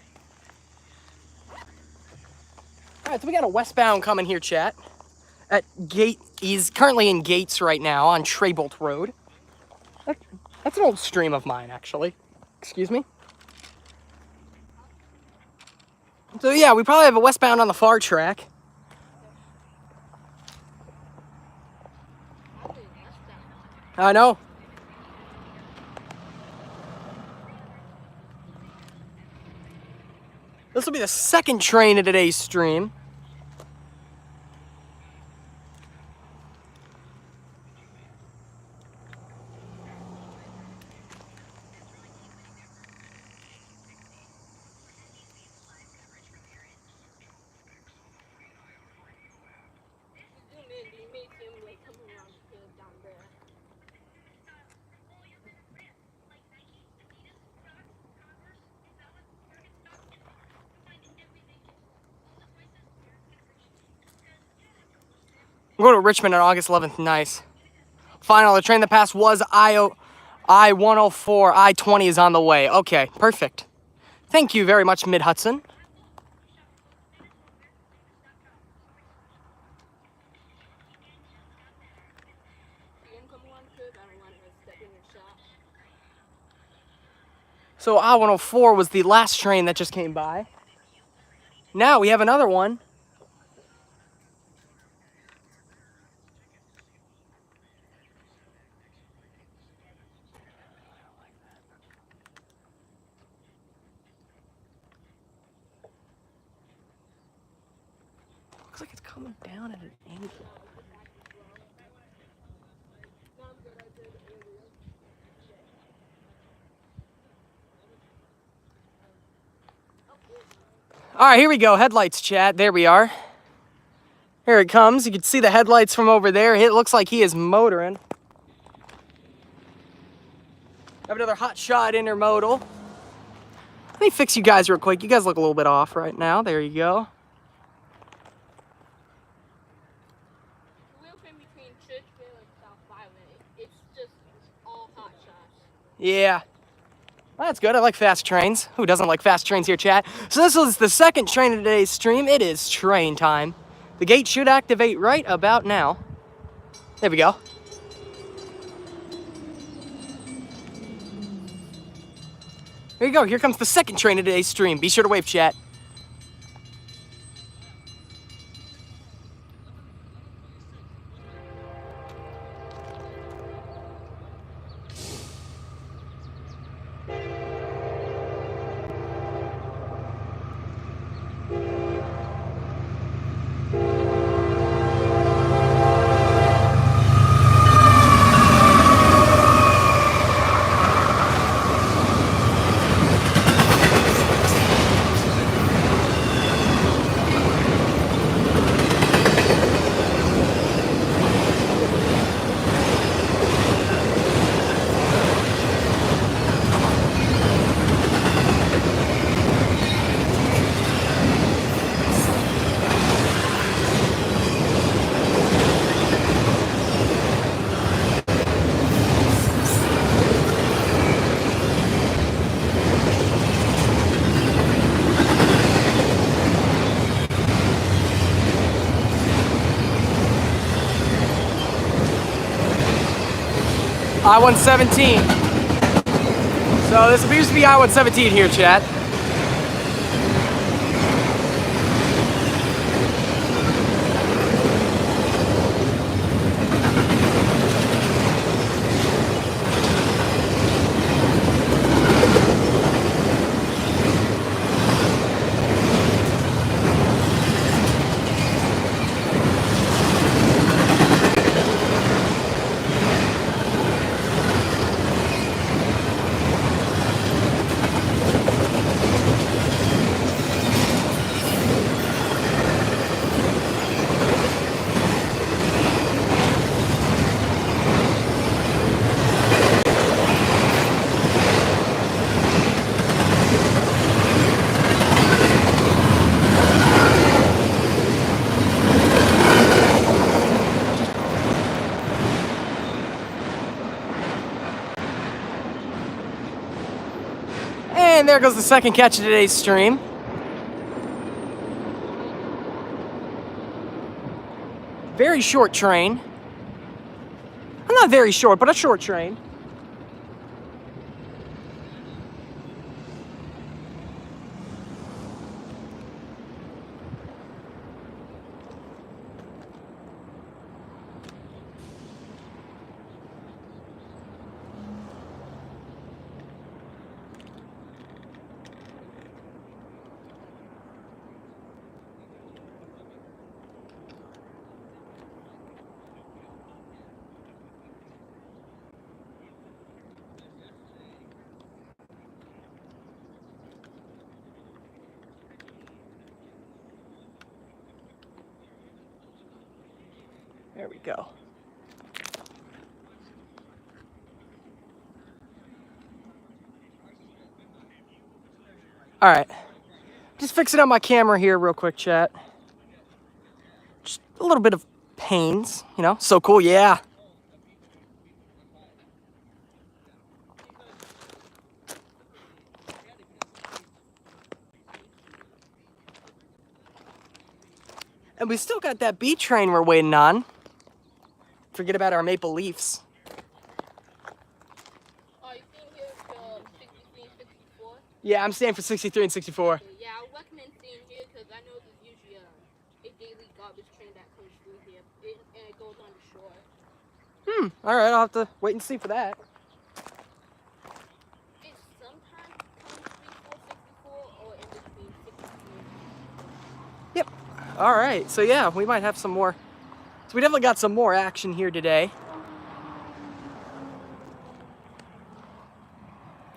All right, so we got a westbound coming here, chat. At Gate, he's currently in Gates right now on Traybolt Road. That's an old stream of mine, actually. Excuse me. So yeah, we probably have a westbound on the far track. I know. This will be the second train of today's stream. We're going to Richmond on August 11th. Nice. Final, the train that passed was I-104. I-20 is on the way. Okay, perfect. Thank you very much, Mid-Hudson. So I-104 was the last train that just came by. Now we have another one. Looks like it's coming down at an angle. All right, here we go. Headlights, chat. There we are. Here it comes. You can see the headlights from over there. It looks like he is motoring. Have another hot shot intermodal. Let me fix you guys real quick. You guys look a little bit off right now. There you go. Yeah. That's good. I like fast trains. Who doesn't like fast trains here, chat? So this was the second train of today's stream. It is train time. The gate should activate right about now. There we go. Here you go. Here comes the second train of today's stream. Be sure to wave, chat. I-117. So this appears to be I-117 here, chat. And there goes the second catch of today's stream. Very short train. Well, not very short, but a short train. There we go. All right, just fixing up my camera here real quick, chat. Just a little bit of pains, you know, so cool, yeah. And we still got that B train we're waiting on. Forget about our Maple Leafs. Are you staying here for 63 and 64? Yeah, I'm staying for 63 and 64. Okay, yeah, I would recommend staying here because I know there's usually a daily garbage train that comes through here, and it goes on the shore. All right, I'll have to wait and see for that. It sometimes comes 34, 64, or in between 63. Yep. All right, so yeah, we might have some more. So we definitely got some more action here today.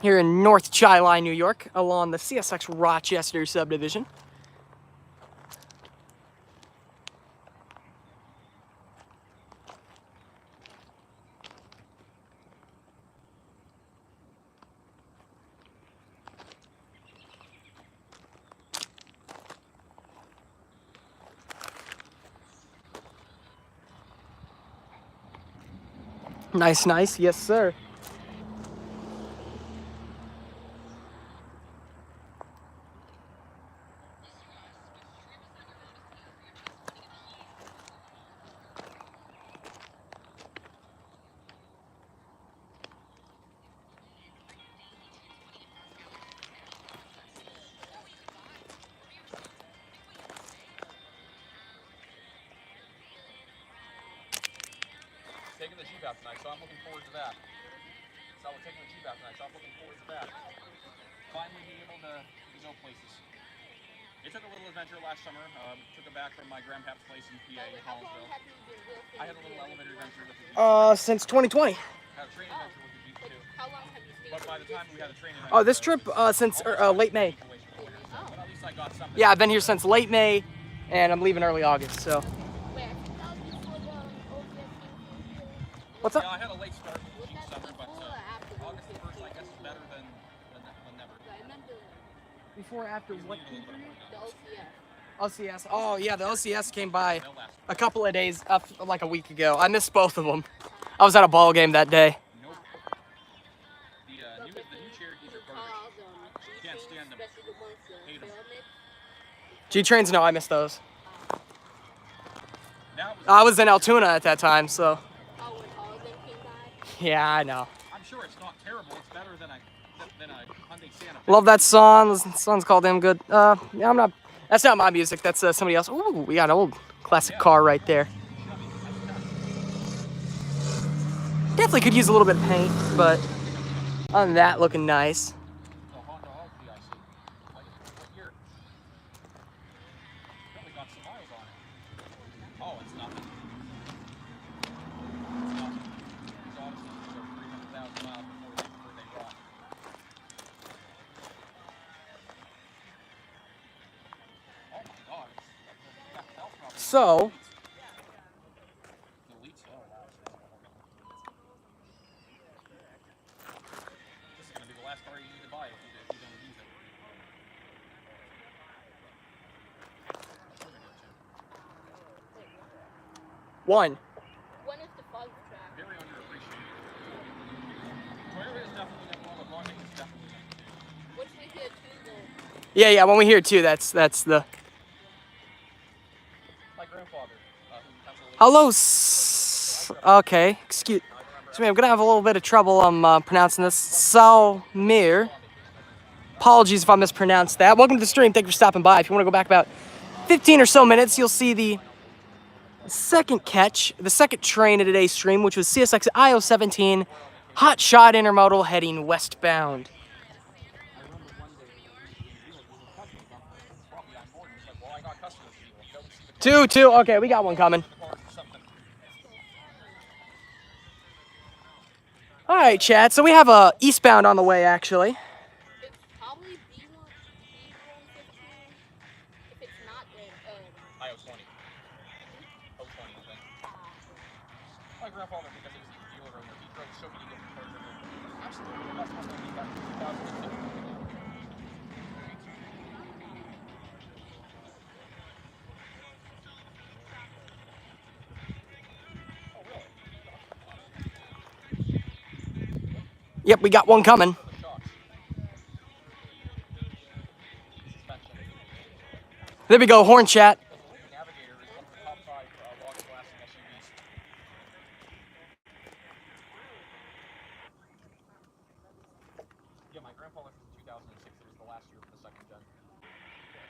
Here in North Chi-Line, New York, along the CSX Rochester subdivision. Nice, nice. Yes, sir. taking the Jeep out tonight, so I'm looking forward to that. So we're taking the Jeep out tonight, so I'm looking forward to that. Finally being able to go places. It took a little adventure last summer. Took it back from my grandpa's place in PA, in How long Collinsville. have you been Railfanning I had a little here? elevator adventure with the Jeep. Since 2020. Had a train adventure with the Jeep too. How long have you stayed But by the here? time we had a train Oh, adventure, this trip since late May. But at least I got something. Yeah, I've been here since late May, and I'm leaving early August. So. Where? That was before the OCS came through here. What's Yeah, up? I had a late start with Was Jeep that summer, but before or after the August the OCS 1st, I came guess, is through? better than never. I remember Before, after what? the OCS. OCS. Oh yeah, the OCS came by They'll last. a couple of days, like a week ago. I missed both of them. I was at a ball game that day. Nope. The new Cherokees are garbage. Can't stand them. Especially the ones the Hate 'em. pyramids. G trains, no, I missed those. Now it was, I was in Altoona at that time, so Oh, when all of them came by. yeah, I know. I'm sure it's not terrible. It's better than a Hyundai Santa Fe. Love that song. The song's called "Damn Good." Yeah, I'm not. That's not my music. That's somebody else. Ooh, we got an old classic car right there. Definitely could use a little bit of paint, but other than that, looking nice. The Honda Odyssey, I see. Like, what year? Probably got some miles on it. Oh, it's nothing. It's nothing. These Odysseys are 300,000 miles before they rot. Oh my God! That fell from So, the leaks. Oh wow! This is gonna be the last car you need to buy if you don't use it. one. When is the fog track? Very underappreciated. Toyota is definitely number one, but Honda is definitely number two. Which we hear too then. Yeah. When we hear two, that's the. My grandfather, who has a little Hello. Okay. Excuse me. I'm gonna have a little bit of trouble. Pronouncing this. Salmir. Apologies if I mispronounced that. Welcome to the stream. Thank you for stopping by. If you want to go back about 15 or so minutes, you'll see the second catch, the second train of today's stream, which was CSX IO17, hot shot intermodal heading westbound. I remember one day he was talking about probably on board. He's like, "Well, I got customers for you. Go see the Two. Okay, we got one coming. cars or something." All right, Chad. So we have a eastbound on the way, actually. It's probably B1, B115. If it's not, then IO20. 020, I think. My grandfather, because he was a dealer owner, he drove so many different cars. Absolutely, that's one that he got in 2006. Oh, really? Yep, we got one coming. For the shocks. Suspension. There we go, horn chat. The Navigator is one of the top 5 log blasting SUVs. Yeah, my grandfather from 2006, it was the last year for the second gen.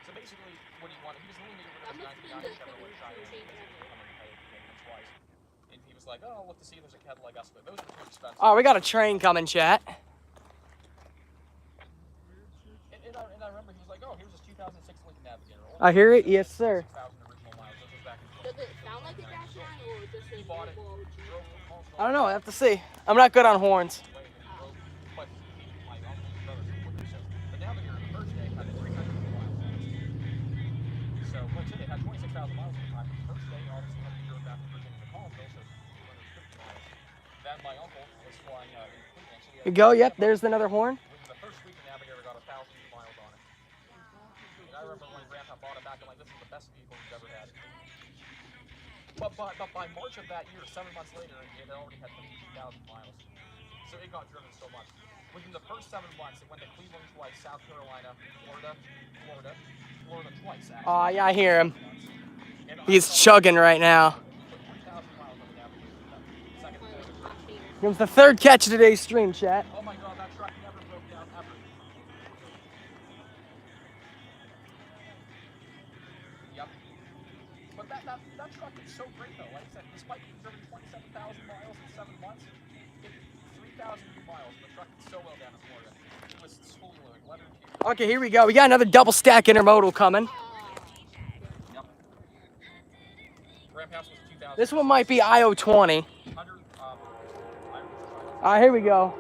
So basically, what he wanted, he was leaning over that those must be 99 the Chevrolet Cheyenne change because they were coming twice. And he was like, "Oh, I'll look to see if there's a Cadillac Escalade." Those are too expensive. Oh, we got a train coming, chat. And I remember he was like, "Oh, here's this 2006 Lincoln Navigator." I hear it. Yes, sir. 6,000 original miles. This was back in Does it sound like a dash line or just He a bought it, normal drove from Collinsville. I don't know. I have to see. I'm not good on horns. Away, and he drove quite a few feet. My uncle's brother's quicker, so the Navigator the first day had 300 miles on it. So, like I said, it had 26,000 miles on the time. The first day, obviously, had to be driven back from Virginia to Collinsville, so 250 miles. Then my uncle was flying in Cleveland, so he Here had we go. Yep, there's another horn. within the first week, the Navigator got 1,000 miles on it. And I remember when Grandpa bought it back, I'm like, "This is the best vehicle we've ever had." But by March of that year, 7 months later, it already had 52,000 miles. So it got driven so much. Within the first 7 months, it went to Cleveland twice, South Carolina, Florida twice, actually. Oh, yeah, I hear him. And He's I chugging right now. put 3,000 miles on the Navigator. Second one. day. Here comes the third catch of today's stream, chat. Oh my God, that truck never broke down ever. Yep. But that that truck is so great though. Like I said, despite serving 27,000 miles in 7 months, it 3,000 new miles. The truck is so well down in Florida. It was totally like leather interior. Okay, here we go. We got another double stack intermodal coming. Yep. Ramp House was 2,000. This one might be IO20. Here we go.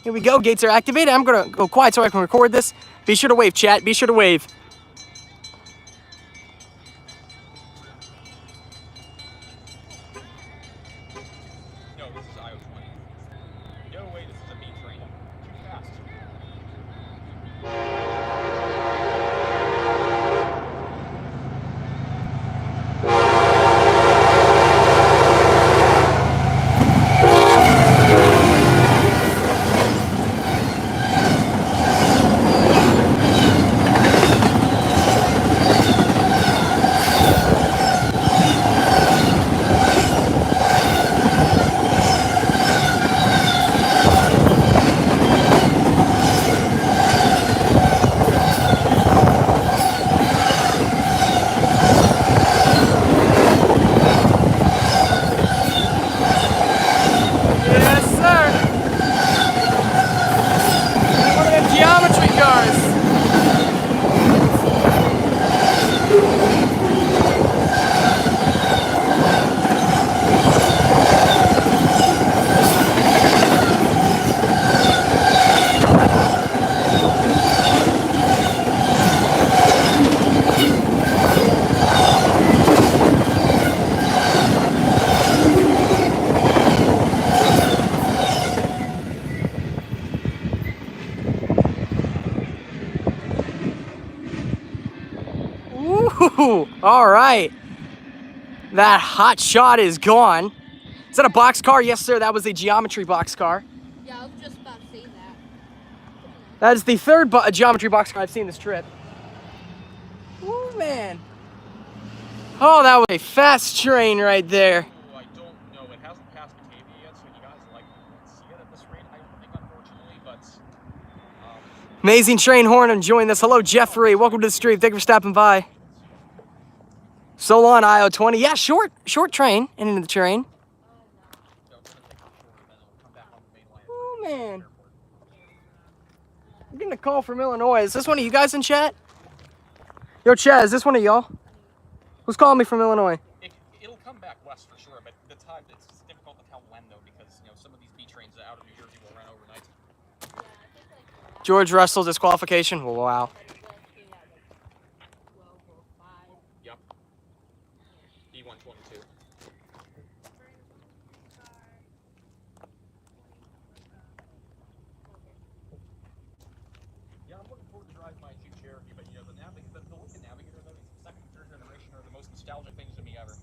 Here we go. Gates are activated. I'm going to go quiet so I can record this. Be sure to wave, chat. Be sure to wave. No, this is IO20. No way, this is a B train. Too fast. Yes, sir. One of them geometry cars. Ooh, all right. That hot shot is gone. Is that a box car? Yes, sir. That was a geometry box car. Yeah, I was just about to say that. That is the third geometry box car I've seen this trip. Ooh, man. Oh, that was a fast train right there. Oh, I don't know. It hasn't passed Batavia yet, so you guys like won't see it at this rate, I don't think, unfortunately, but Amazing train horn enjoying this. Hello, Jeffrey. Welcome to the stream. Thank you for stopping by. Solon IO20. Yeah, short train. Into the train. Oh, man. I'm getting a call from Illinois. Is this one of you guys in chat? Yo, chat, is this one of y'all? Who's calling me from Illinois? It'll come back west for sure, but the time, it's difficult to tell when, though, because, you know, some of these B trains out of New Jersey will run overnight. George Russell disqualification. Wow. Yep. B122. Yeah, I'm looking forward to driving my Jeep Cherokee, but, you know, the Lincoln Navigator, though, the second and third generation are the most nostalgic things to me ever.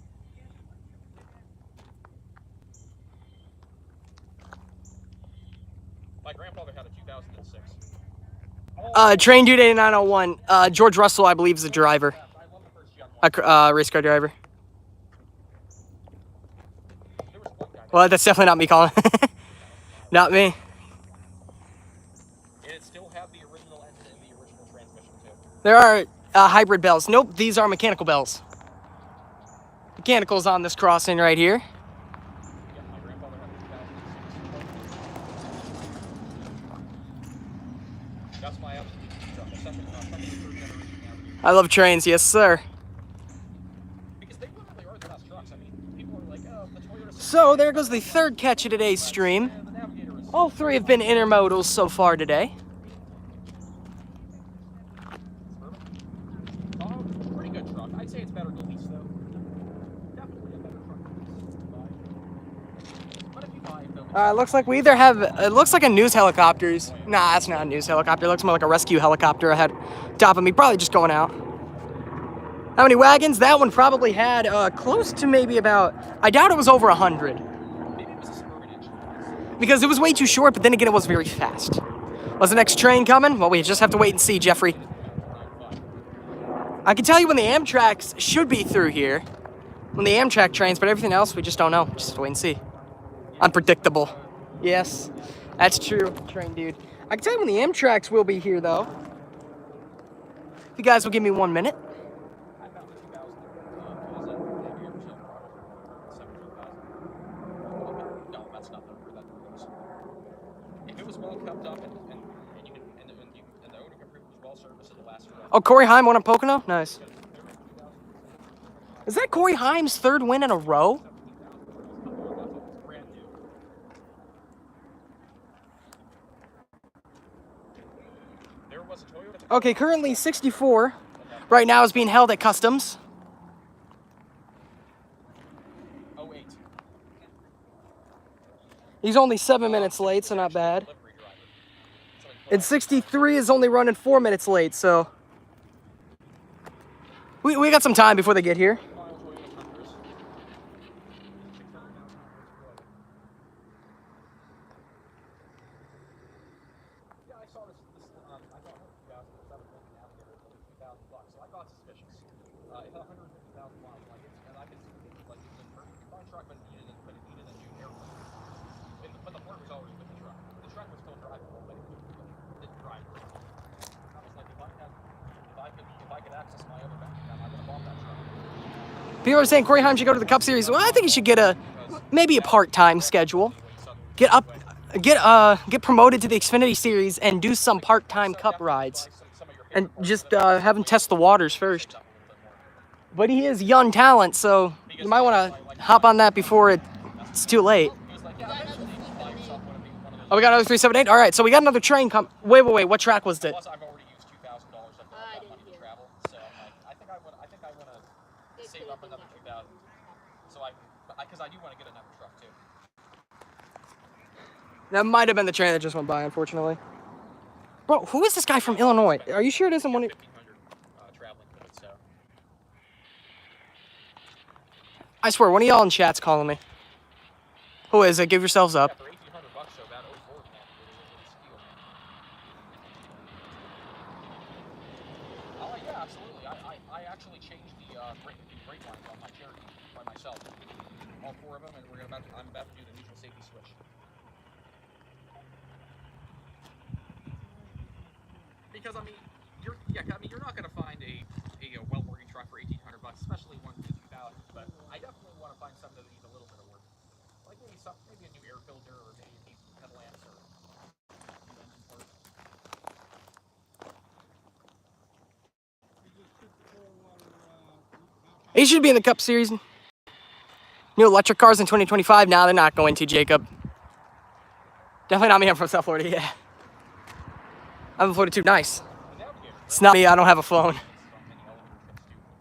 My grandfather had a 2006. Train dude 8901. George Russell, I believe, is the driver. I love the first gen one. A race car driver. There was one guy Well, that's definitely not me calling. Not me. and it still had the original engine and the original transmission, too. There are hybrid bells. Nope, these are mechanical bells. Mechanicals on this crossing right here. Yeah, my grandfather had a 2006. That's my absolute truck. A second and third generation Navigator. I love trains, yes, sir. Because they literally are the best trucks. I mean, people are like, oh, the Toyota. So there goes the third catch of today's stream. Yeah, the Navigator is. All three have been intermodals so far today. Pretty good truck. I'd say it's better than lease, though. Definitely a better truck than lease. But if you buy it, though, Looks like we either have, it looks like a news helicopter's. Nah, that's not a news helicopter. It looks more like a rescue helicopter ahead top of me. Probably just going out. How many wagons? That one probably had close to maybe about, I doubt it was over 100. maybe it was a suburban engine. Because it was way too short, but then again, it was very fast. Was the next train coming? Well, we just have to wait and see, Jeffrey. I can tell you when the Amtraks should be through here. When the Amtrak trains, but everything else, we just don't know. Just have to wait and see. Unpredictable. Yes, that's true, train dude. I can tell you when the Amtraks will be here, though. If you guys will give me 1 minute. I found the 2000 No, that's not the number that goes. If it was well kept up and you can and the Oda was well serviced, it'll last forever. Oh, Corey Heim won at Pocono? Nice. Is that Corey Heim's 3rd win in a row? Brand new. There was a Toyota. Okay, currently 64. Right now is being held at Customs. 08. He's only 7 minutes late, so not bad. Delivery driver. And 63 is only running 4 minutes late, so we got some time before they get here. Yeah, I saw this I thought Navigator for $2,000, so I got suspicious. It had 150,000 miles, and I could see it was like it was a perfect fine truck, but it needed a new air filter. But the port was already with the truck. The truck was still drivable, but it didn't drive. I was like, if I could access my other bank account, I would have bought that truck. People are saying Corey Heim should go to the Cup Series. Well, I think he should get maybe a part-time schedule. Get promoted to the Xfinity Series and do some part-time Cup rides, and just have him test the waters first. But he is young talent, so you might want to hop on that before it's too late. Oh, we got another 378. All right, so we got another train come. Wait. What track was it? Plus, I've already used $2,000 of that money to travel, so I think I want to save up another 2,000. So because I do want to get another truck too. That might have been the train that just went by, unfortunately. Bro, who is this guy from Illinois? Are you sure it isn't one of... 1,500 traveling with it, so. I swear, one of y'all in chat's calling me. Who is it? Give yourselves up. Yeah, for $1,800 though, that 04 man is a steal, man. Oh yeah, absolutely. I actually changed the brake lines on my Cherokee by myself. All 4 of them, and I'm about to do the neutral safety switch. Because you're not gonna find a well-working truck for $1,800, especially one in the 2000s. But I definitely want to find something that needs a little bit of work, like maybe a new air filter or maybe some headlamps or new engine parts. He should be in the Cup Series. New electric cars in 2025? Nah, they're not going to, Jacob. Definitely not me. I'm from South Florida, yeah. I'm in Florida too. Nice. It's not me. I don't have a phone.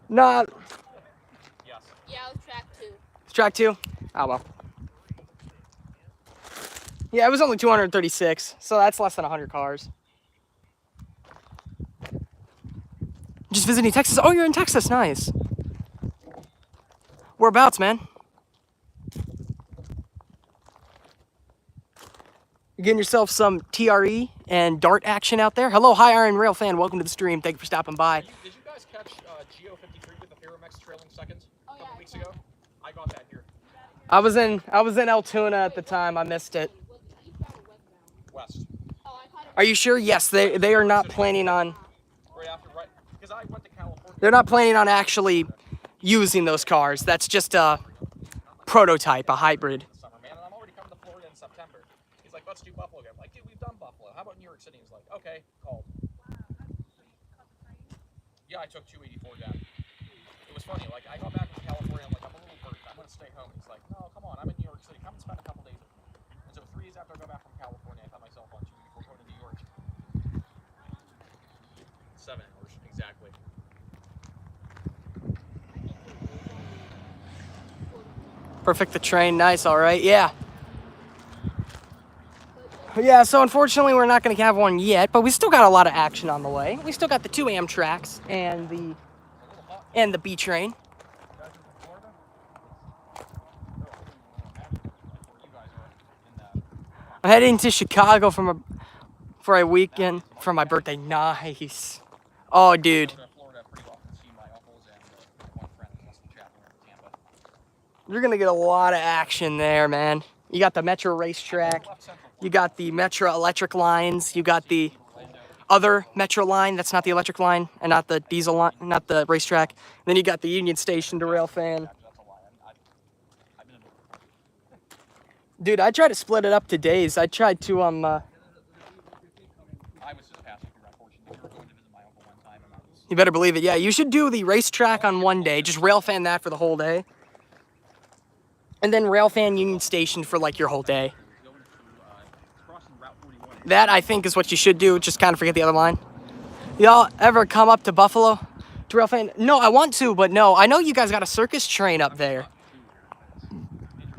Nah. Yes. Yeah, it was track 2. It's track 2? Oh, well. Yeah, it was only 236, so that's less than 100 cars. Just visiting Texas. Oh, you're in Texas. Nice. Whereabouts, man? You're getting yourself some TRE and dart action out there. Hello, High Iron Rail fan. Welcome to the stream. Thank you for stopping by. Did you guys catch Geo 53 with the Ferromex trailing seconds a couple weeks ago? I got that here. I was in Altoona at the time. I missed it. West. Are you sure? Yes, they are not planning on. Right, because I went to California. They're not planning on actually using those cars. That's just a prototype, a hybrid. Summer, man, and I'm already coming to Florida in September. He's like, let's do Buffalo again. I'm like, dude, we've done Buffalo. How about New York City? He's like, okay, called. Yeah, I took 284 down. It was funny. Like, I got back to California. I'm like, I'm a little burnt. I'm gonna stay home. He's like, no, come on. I'm in New York City. Come and spend a couple days with me. And so 3 days after I got back from California, I found myself on 284 going to New York. 7 hours exactly. Perfect the train. Nice. All right. Yeah. Yeah, so unfortunately we're not going to have one yet, but we still got a lot of action on the way. We still got the 2 Amtraks and the B train. I'm heading to Chicago for a weekend for my birthday. Nice. Oh, dude. You're going to get a lot of action there, man. You got the Metro racetrack. You got the Metro electric lines. You got the other Metro line that's not the electric line and not the diesel line, not the racetrack. And then you got the Union Station to Railfan. Dude, I tried to split it up to days. I tried to I was just passing through, unfortunately. We were going to visit my uncle one time, and I was... You better believe it. Yeah, you should do the racetrack on one day. Just Railfan that for the whole day. And then Railfan Union Station for like your whole day. That, I think, is what you should do. Just kind of forget the other line. Y'all ever come up to Buffalo to Railfan? No, I want to, but no. I know you guys got a circus train up there.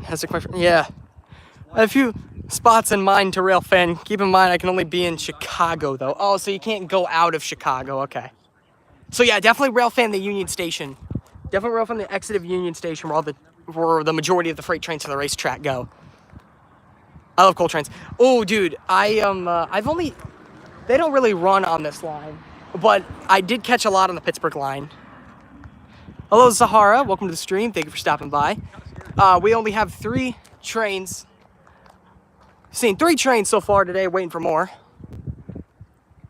Has a question? Yeah. I have a few spots in mind to Railfan. Keep in mind, I can only be in Chicago, though. Oh, so you can't go out of Chicago. Okay. So, yeah, definitely Railfan the Union Station. Definitely Railfan the exit of Union Station where the majority of the freight trains to the racetrack go. I love coal trains. Oh, dude, they don't really run on this line, but I did catch a lot on the Pittsburgh line. Hello, Sahara. Welcome to the stream. Thank you for stopping by. We only have 3 trains. Seen 3 trains so far today, waiting for more.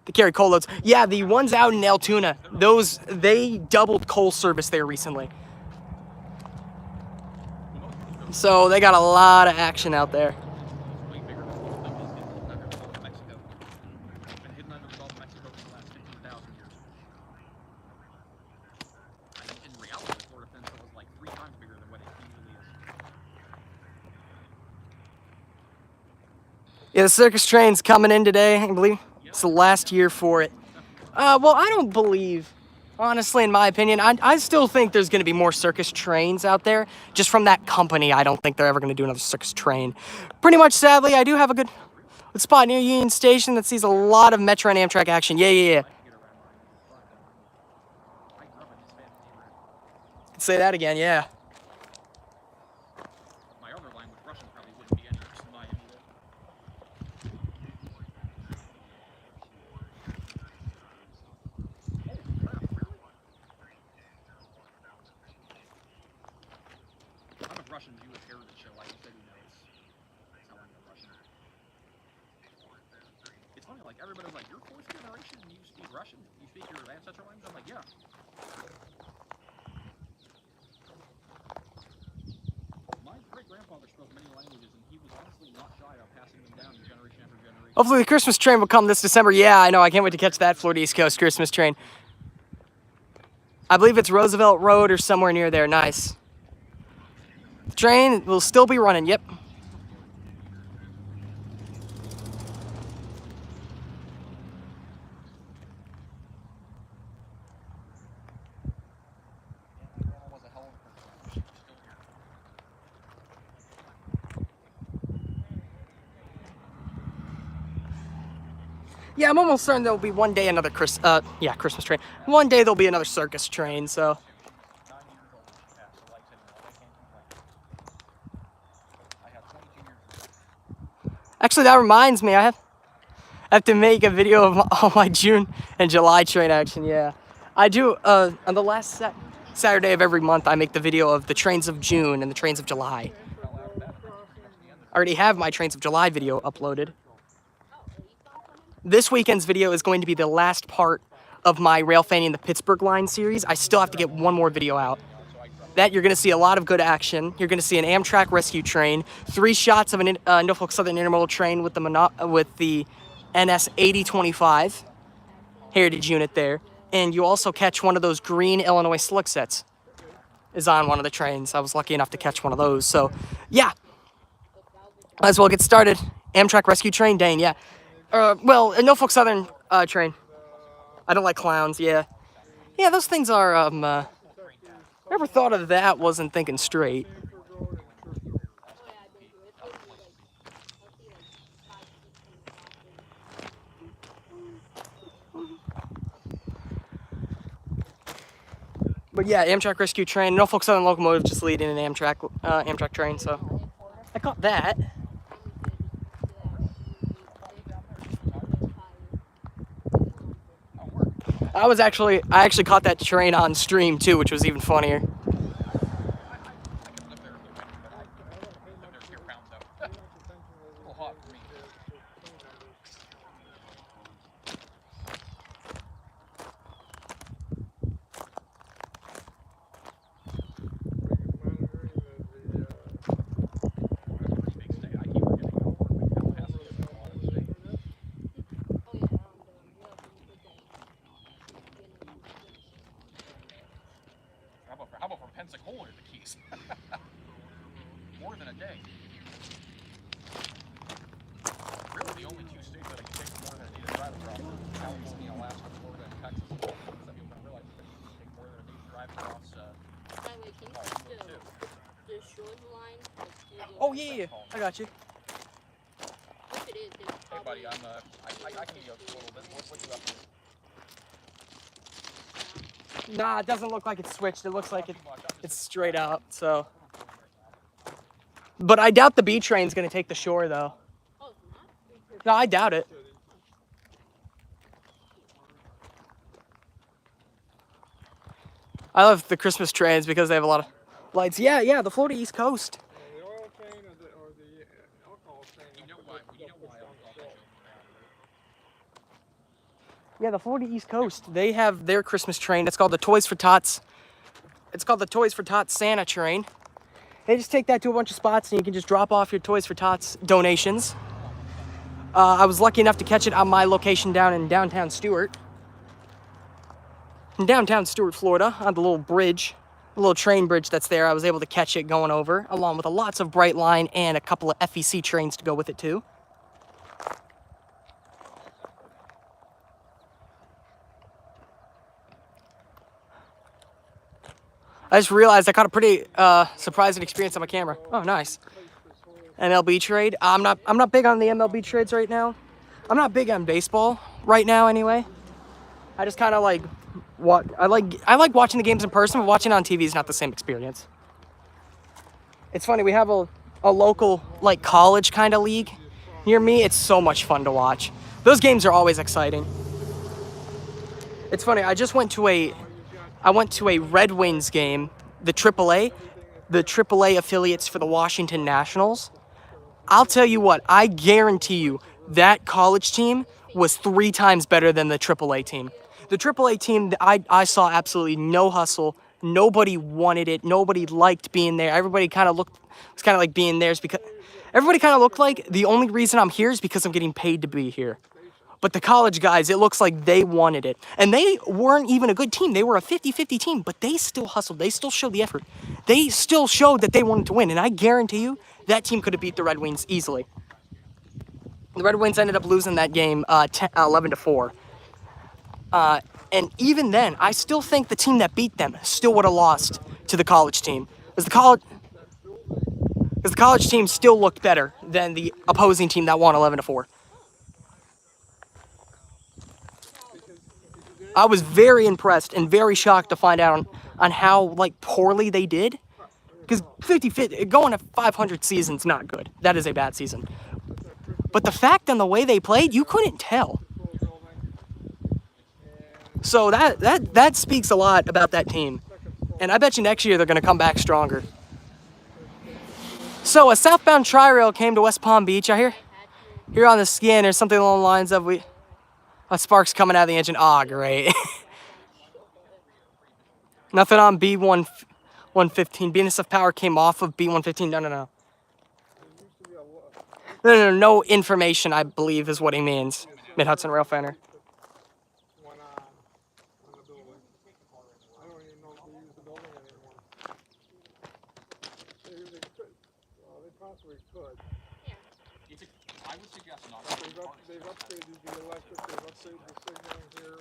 To carry coal loads. Yeah, the ones out in Altoona, they doubled coal service there recently. So they got a lot of action out there. Yeah, the circus train's coming in today, I believe. It's the last year for it. Well, I don't believe, honestly, in my opinion, I still think there's going to be more circus trains out there. Just from that company, I don't think they're ever going to do another circus train. Pretty much, sadly, I do have a good spot near Union Station that sees a lot of Metro and Amtrak action. Yeah. Say that again, yeah. Everybody's like, you're 4th generation and you speak Russian? You speak your ancestral language? I'm like, yeah. My great-grandfather spoke many languages, and he was honestly not shy of passing them down generation after generation. Hopefully the Christmas train will come this December. Yeah, I know. I can't wait to catch that Florida East Coast Christmas train. I believe it's Roosevelt Road or somewhere near there. Nice. The train will still be running. Yep. Yeah, I'm almost certain there'll be one day another Christmas train. One day there'll be another circus train, so. Actually, that reminds me, I have to make a video of all my June and July train action, yeah. I do, on the last Saturday of every month, I make the video of the trains of June and the trains of July. I already have my trains of July video uploaded. This weekend's video is going to be the last part of my Railfanning the Pittsburgh line series. I still have to get one more video out. That you're going to see a lot of good action. You're going to see an Amtrak rescue train, 3 shots of a Norfolk Southern Intermodal train with the NS 8025 heritage unit there, and you also catch one of those green Illinois slick sets is on one of the trains. I was lucky enough to catch one of those. So yeah, might as well get started. Amtrak rescue train, dang, yeah. Well, a Norfolk Southern train. I don't like clowns, yeah. Yeah, those things are, never thought of that, wasn't thinking straight. But yeah, Amtrak rescue train, Norfolk Southern locomotive just leading an Amtrak train, so I caught that. I actually caught that train on stream too, which was even funnier. Oh, yeah. I got you. If it is, it's Hey, probably buddy, I can give you a little bit. What you up to? Nah, it doesn't look like it's switched. It looks like Too much. it's straight out, so. But I doubt the B train's gonna take the shore, though. Oh, it's not? No, I doubt it. I love the Christmas trains because they have a lot of lights. Yeah, the Florida East Coast. The oil train or the alcohol train? You know why? Yeah, the Florida East Coast. They have their Christmas train. It's called the Toys for Tots. It's called the Toys for Tots Santa train. They just take that to a bunch of spots and you can just drop off your Toys for Tots donations. I was lucky enough to catch it on my location down in downtown Stuart. In downtown Stuart, Florida, on the little bridge, the little train bridge that's there. I was able to catch it going over, along with lots of Bright Line and a couple of FEC trains to go with it too. I just realized I caught a pretty surprising experience on my camera. Oh, nice. MLB trade. I'm not big on the MLB trades right now. I'm not big on baseball right now anyway. I just kind of like I like watching the games in person, but watching on TV is not the same experience. It's funny, we have a local like college kind of league near me. It's so much fun to watch. Those games are always exciting. It's funny, I went to a Red Wings game, the AAA affiliates for the Washington Nationals. I'll tell you what, I guarantee you that college team was 3 times better than the AAA team. The AAA team, I saw absolutely no hustle. Nobody wanted it. Nobody liked being there. Everybody kind of looked, it's kind of like being there is because, everybody kind of looked like the only reason I'm here is because I'm getting paid to be here. But the college guys, it looks like they wanted it. And they weren't even a good team. They were a 50-50 team, but they still hustled. They still showed the effort. They still showed that they wanted to win. And I guarantee you, that team could have beat the Red Wings easily. The Red Wings ended up losing that game 11-4. And even then, I still think the team that beat them still would have lost to the college team. Because the college team still looked better than the opposing team that won 11-4. I was very impressed and very shocked to find out on how like poorly they did. Because 50-50, going to 500 season's not good. That is a bad season. But the fact and the way they played, you couldn't tell. So that speaks a lot about that team. And I bet you next year they're going to come back stronger. So a southbound tri-rail came to West Palm Beach. I hear on the skin or something along the lines of sparks coming out of the engine. Ah, great. Nothing on B115. BNSF power came off of B115. No. No information, I believe, is what he means. Mid-Hudson Railfanner. I would suggest not. They've upgraded the electric, they've upgraded the signaling here.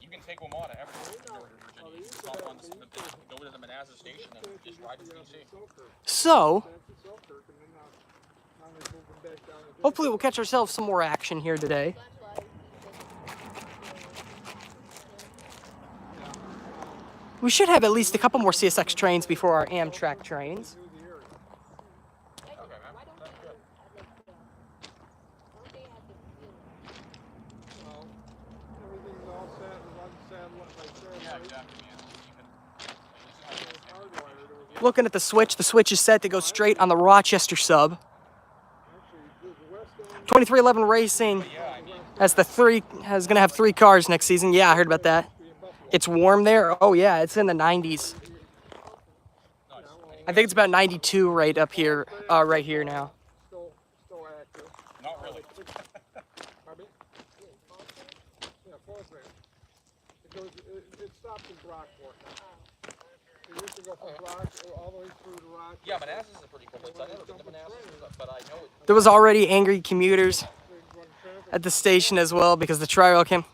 You can take Wamata everywhere in Northern Virginia. You can hop on go to the Manassas station and just ride to DC. So, hopefully we'll catch ourselves some more action here today. We should have at least a couple more CSX trains before our Amtrak trains. Looking at the switch is set to go straight on the Rochester sub. 2311 Racing has gonna have 3 cars next season. Yeah, I heard about that. It's warm there. Oh yeah, it's in the 90s. I think it's about 92 right up here, right here now. Still active. Not really. Yeah, Fallsville. It stops in Brockport now. It used to go from Brock all the way through to Rock. Yeah, Manassas is a pretty cool place. I've never been to Manassas, but I know it. There was already angry commuters at the station as well because the tri-rail came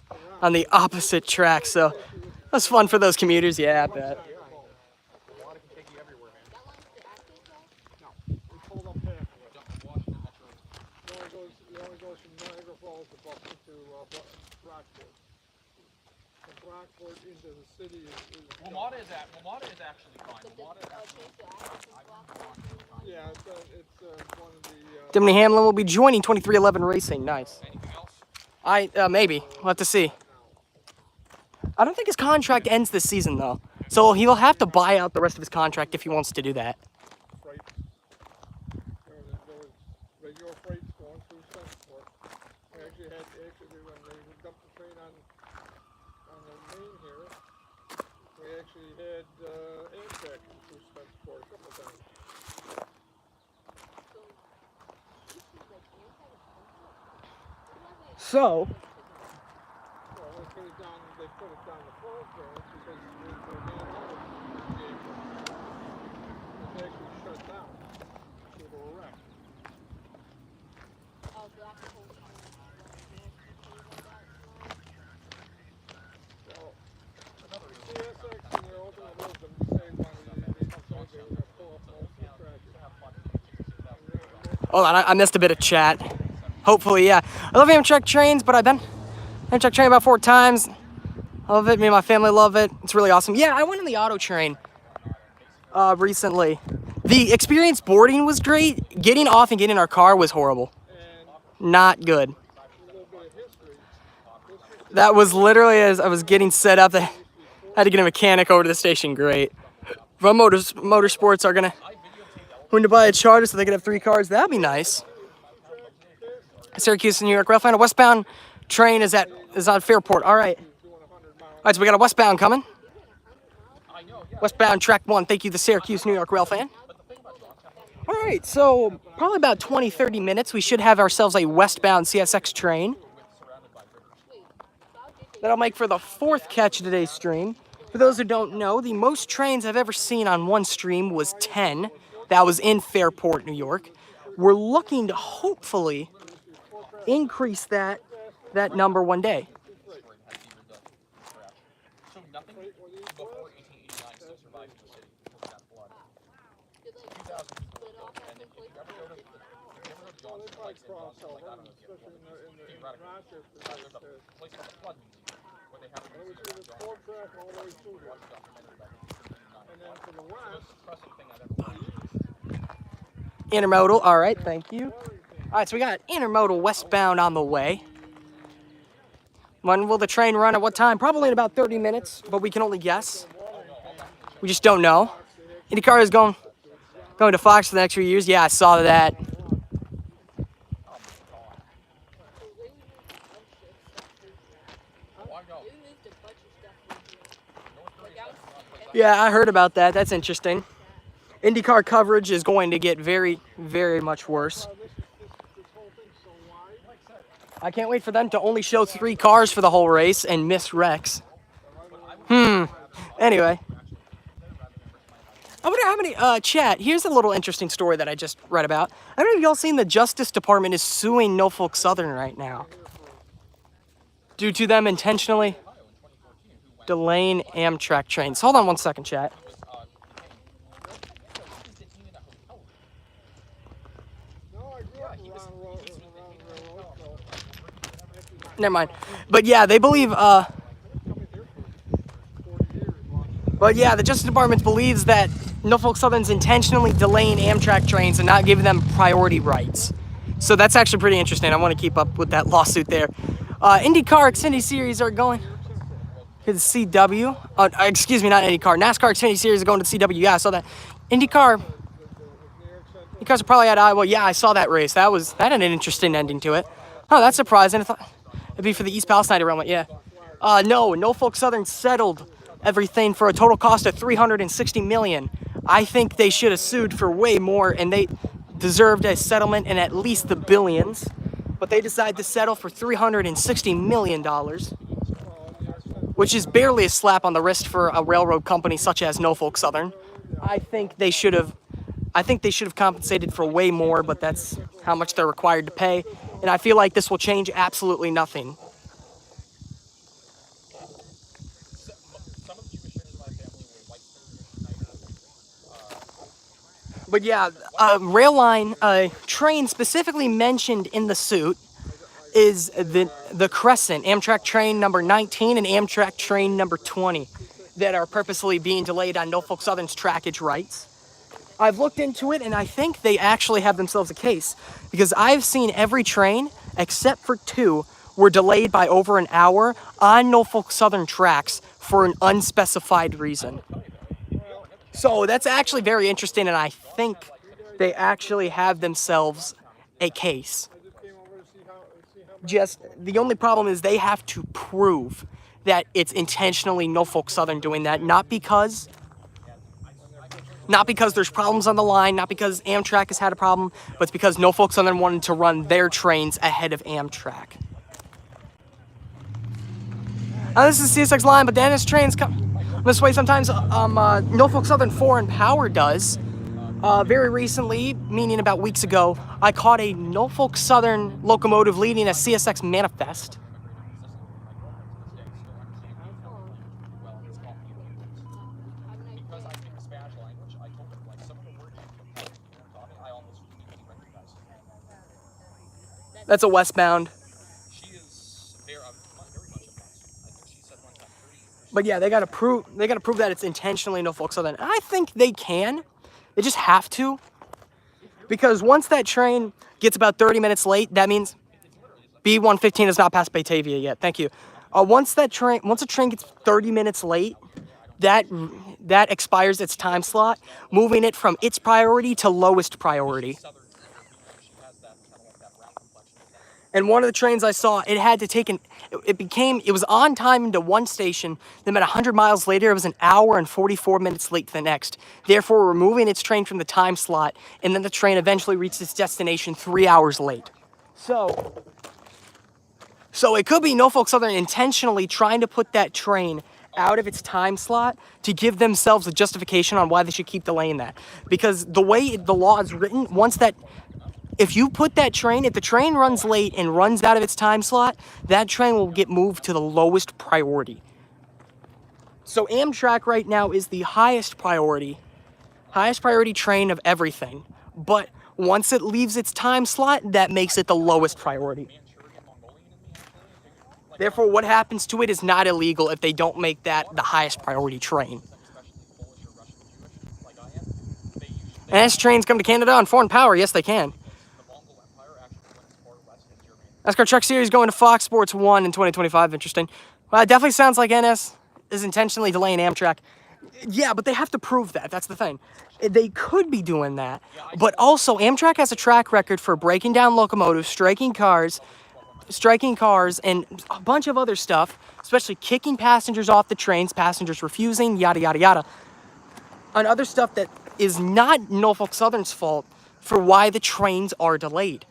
on the opposite track. So it was fun for those commuters. Yeah, I bet. Falls above into Brockport. From Brockport into the city is WMATA is actually fine. WMATA is yeah, it's one of the Dimney Hamlin will be joining 2311 Racing. Nice. anything else? Maybe. We'll have to see. I don't think his contract ends this season, though. So he'll have to buy out the rest of his contract if he wants to do that. freight. There was regular freights going through Centerport. We actually when they dumped the train on the main here, we actually had Amtrak through Centerport a couple of times. So, Well, they put it down the Falls Road because the main gate was actually shut down due to a wreck. So, CSX and their ultimate wisdom decided they were going to pull up most of the tracks. hold on, I missed a bit of chat. Hopefully, yeah. I love Amtrak trains, but I've been Amtrak train about 4 times. I love it. Me and my family love it. It's really awesome. Yeah, I went on the auto train recently. The experience boarding was great. Getting off and getting in our car was horrible. Not good. That was literally as I was getting set up. I had to get a mechanic over to the station. Great. Run Motorsports are going to buy a charter so they can have 3 cars. That'd be nice. Syracuse, New York, Railfanning. A westbound train is on Fairport. All right. All right, so we got a westbound coming. Westbound track 1. Thank you, the Syracuse, New York Railfan. All right, so probably about 20, 30 minutes, we should have ourselves a westbound CSX train. That'll make for the 4th catch of today's stream. For those who don't know, the most trains I've ever seen on one stream was 10. That was in Fairport, New York. We're looking to hopefully increase that number one day. So nothing before 1889 still survived in the city before that flood. 2,000 people were killed. And if you ever go to Johnson, like in Johnson, like I don't know if you ever been, there's a place called the Flood Museum where they have a museum of Johnson. track all the way through there. Watch documentary about And then to the the most west, depressing thing I've ever watched. Intermodal, all right, thank you. All right, so we got intermodal westbound on the way. When will the train run at what time? Probably in about 30 minutes, but we can only guess. We just don't know. IndyCar is going to Fox for the next few years. Yeah, I saw that. Yeah, I heard about that. That's interesting. IndyCar coverage is going to get very, very much worse. I can't wait for them to only show 3 cars for the whole race and miss wrecks. Anyway. I wonder how many, chat, here's a little interesting story that I just read about. I don't know if y'all seen the Justice Department is suing Norfolk Southern right now. Due to them intentionally delaying Amtrak trains. Hold on one second, chat. Never mind. But yeah, they believe, but yeah, the Justice Department believes that Norfolk Southern's intentionally delaying Amtrak trains and not giving them priority rights. So that's actually pretty interesting. I want to keep up with that lawsuit there. IndyCar Xfinity Series are going to the CW. Excuse me, not IndyCar. NASCAR Xfinity Series are going to CW. Yeah, I saw that. IndyCars are probably at Iowa. Yeah, I saw that race. That had an interesting ending to it. Oh, that's surprising. I thought it'd be for the East Palestine derailment. Yeah. No, Norfolk Southern settled everything for a total cost of $360 million. I think they should have sued for way more, and they deserved a settlement in at least the billions. But they decided to settle for $360 million, which is barely a slap on the wrist for a railroad company such as Norfolk Southern. I think they should have compensated for way more, but that's how much they're required to pay. And I feel like this will change absolutely nothing. But yeah, rail line, train specifically mentioned in the suit is the Crescent, Amtrak train number 19 and Amtrak train number 20 that are purposely being delayed on Norfolk Southern's trackage rights. I've looked into it, and I think they actually have themselves a case, because I've seen every train, except for 2, were delayed by over an hour on Norfolk Southern tracks for an unspecified reason. So that's actually very interesting, and I think they actually have themselves a case. I just came over to see how Just the only problem is they have to prove that it's intentionally Norfolk Southern doing that, not because there's problems on the line, not because Amtrak has had a problem, but it's because Norfolk Southern wanted to run their trains ahead of Amtrak. Now this is the CSX line, but the NS trains come this way sometimes. Norfolk Southern Foreign Power does. Very recently, meaning about weeks ago, I caught a Norfolk Southern locomotive leading a CSX manifest. Because I speak the Spanish language, I told them, like, some of the words you put, I almost didn't recognize. That's a westbound. She is very much a bus. I think she said one time 30. But yeah, they gotta prove that it's intentionally Norfolk Southern. And I think they can. They just have to. Because once that train gets about 30 minutes late, that means B115 has not passed Batavia yet. Thank you. Once a train gets 30 minutes late, that expires its time slot, moving it from its priority to lowest priority. And one of the trains I saw, it had to take it was on time into one station, then about 100 miles later, it was an hour and 44 minutes late to the next, therefore removing its train from the time slot, and then the train eventually reached its destination 3 hours late. So it could be Norfolk Southern intentionally trying to put that train out of its time slot to give themselves a justification on why they should keep delaying that. Because the way the law is written, if the train runs late and runs out of its time slot, that train will get moved to the lowest priority. So Amtrak right now is the highest priority train of everything. But once it leaves its time slot, that makes it the lowest priority. Therefore, what happens to it is not illegal if they don't make that the highest priority train. NS trains come to Canada on foreign power. Yes, they can. NASCAR Truck Series going to Fox Sports 1 in 2025. Interesting. Well, it definitely sounds like NS is intentionally delaying Amtrak. Yeah, but they have to prove that. That's the thing. They could be doing that. But also, Amtrak has a track record for breaking down locomotives, striking cars, and a bunch of other stuff, especially kicking passengers off the trains, passengers refusing, yada, yada, yada. And other stuff that is not Norfolk Southern's fault for why the trains are delayed.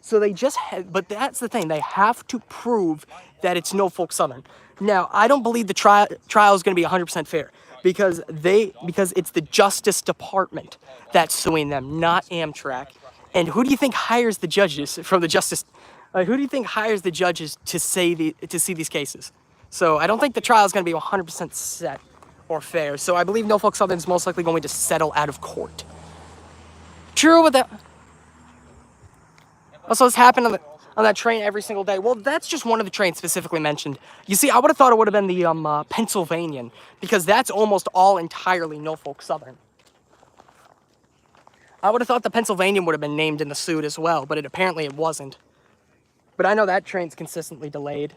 So but that's the thing, they have to prove that it's Norfolk Southern. Now, I don't believe the trial is going to be 100% fair because it's the Justice Department that's suing them, not Amtrak. And who do you think hires the judges from the Justice? Who do you think hires the judges to see these cases? So I don't think the trial is going to be 100% set or fair. So I believe Norfolk Southern is most likely going to settle out of court. True with that. Also, this happened on that train every single day. Well, that's just one of the trains specifically mentioned. You see, I would have thought it would have been the Pennsylvanian, because that's almost all entirely Norfolk Southern. I would have thought the Pennsylvanian would have been named in the suit as well, but apparently it wasn't. But I know that train's consistently delayed.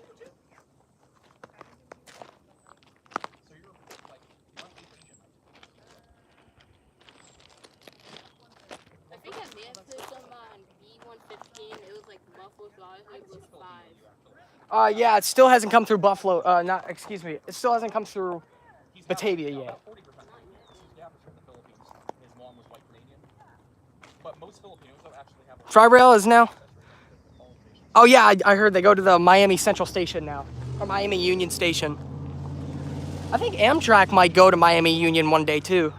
I think I may have put some on B115. It was like Buffalo, so I think it was 5. Yeah, it still hasn't come through Buffalo. It still hasn't come through Batavia yet. Tri-Rail is now. Oh yeah, I heard they go to the Miami Central Station now, or Miami Union Station. I think Amtrak might go to Miami Union one day too.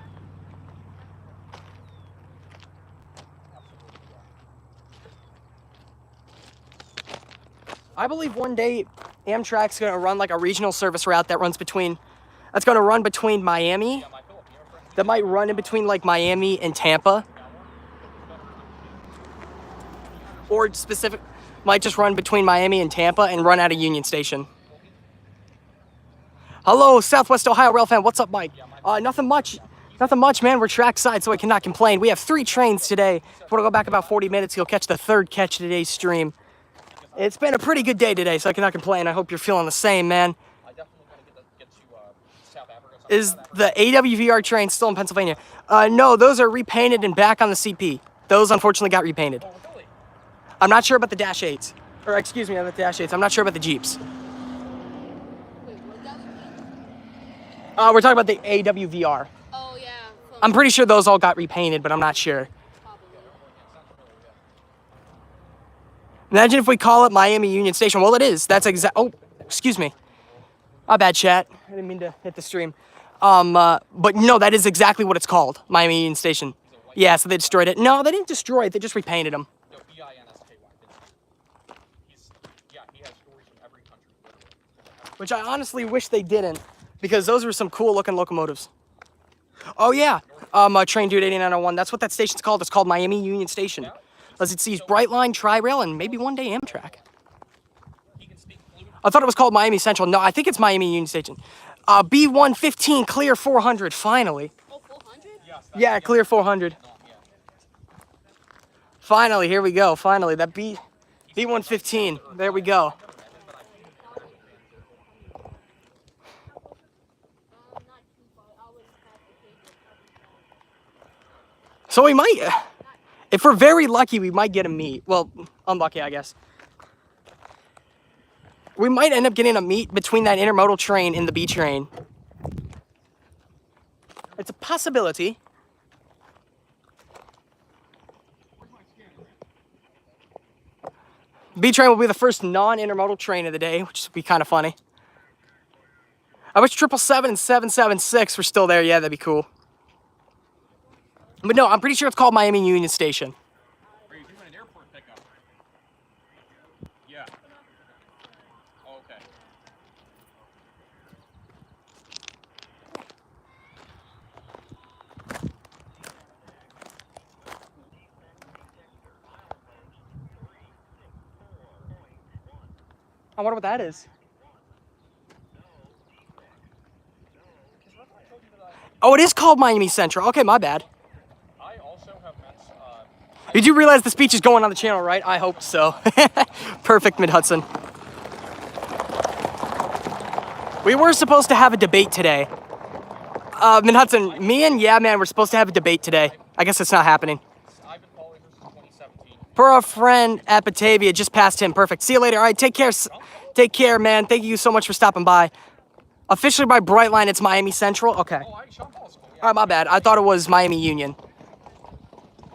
I believe one day Amtrak's gonna run like a regional service route that's gonna run between Miami. That might run in between like Miami and Tampa. Or Might just run between Miami and Tampa and run out of Union Station. Hello, Southwest Ohio Railfan. What's up, Mike? Nothing much. Nothing much, man. We're trackside, so I cannot complain. We have 3 trains today. If we're to go back about 40 minutes, you'll catch the 3rd catch of today's stream. It's been a pretty good day today, so I cannot complain. I hope you're feeling the same, man. I definitely want to get to South Africa. Is the AWVR train still in Pennsylvania? No, those are repainted and back on the CP. Those unfortunately got repainted. Oh, really? I'm not sure about the Dash 8s. Or excuse me, not the Dash 8s. I'm not sure about the Jeeps. Wait, what does it mean? We're talking about the AWVR. Oh, yeah. I'm pretty sure those all got repainted, but I'm not sure. Probably. Imagine if we call it Miami Union Station. Well, it is. That's exact. Oh, excuse me. My bad, chat. I didn't mean to hit the stream. But no, that is exactly what it's called, Miami Union Station. Yeah, so they destroyed it. No, they didn't destroy it. They just repainted them. No, B-I-N-S-K-Y. He has stories from every country, literally. Which I honestly wish they didn't, because those were some cool looking locomotives. Oh yeah, Train Dude 8901. That's what that station's called. It's called Miami Union Station. As it sees Brightline, Tri-Rail, and maybe one day Amtrak. I thought it was called Miami Central. No, I think it's Miami Union Station. B115 clear 400. Finally. Oh, 400? Yeah, clear 400. Finally, here we go. Finally, that B115. There we go. So we might, if we're very lucky, we might get a meet. Well, unlucky, I guess. We might end up getting a meet between that intermodal train and the B train. It's a possibility. B train will be the first non-intermodal train of the day, which would be kind of funny. I wish 777 and 776 were still there. Yeah, that'd be cool. But no, I'm pretty sure it's called Miami Union Station. Are you doing an airport pickup? Yeah. Oh, okay. I wonder what that is. Oh, it is called Miami Central. Okay, my bad. I also have met, Did you realize the speech is going on the channel, right? I hope so. Perfect, Mid-Hudson. We were supposed to have a debate today. Mid-Hudson, me and Yeah Man, we're supposed to have a debate today. I guess it's not happening. I've been following her since 2017. For our friend at Batavia, just passed him. Perfect. See you later. All right, take care. Take care, man. Thank you so much for stopping by. Officially by Brightline, it's Miami Central. Okay. Oh, Sean Paul's cool. Yeah. All right, my bad. I thought it was Miami Union.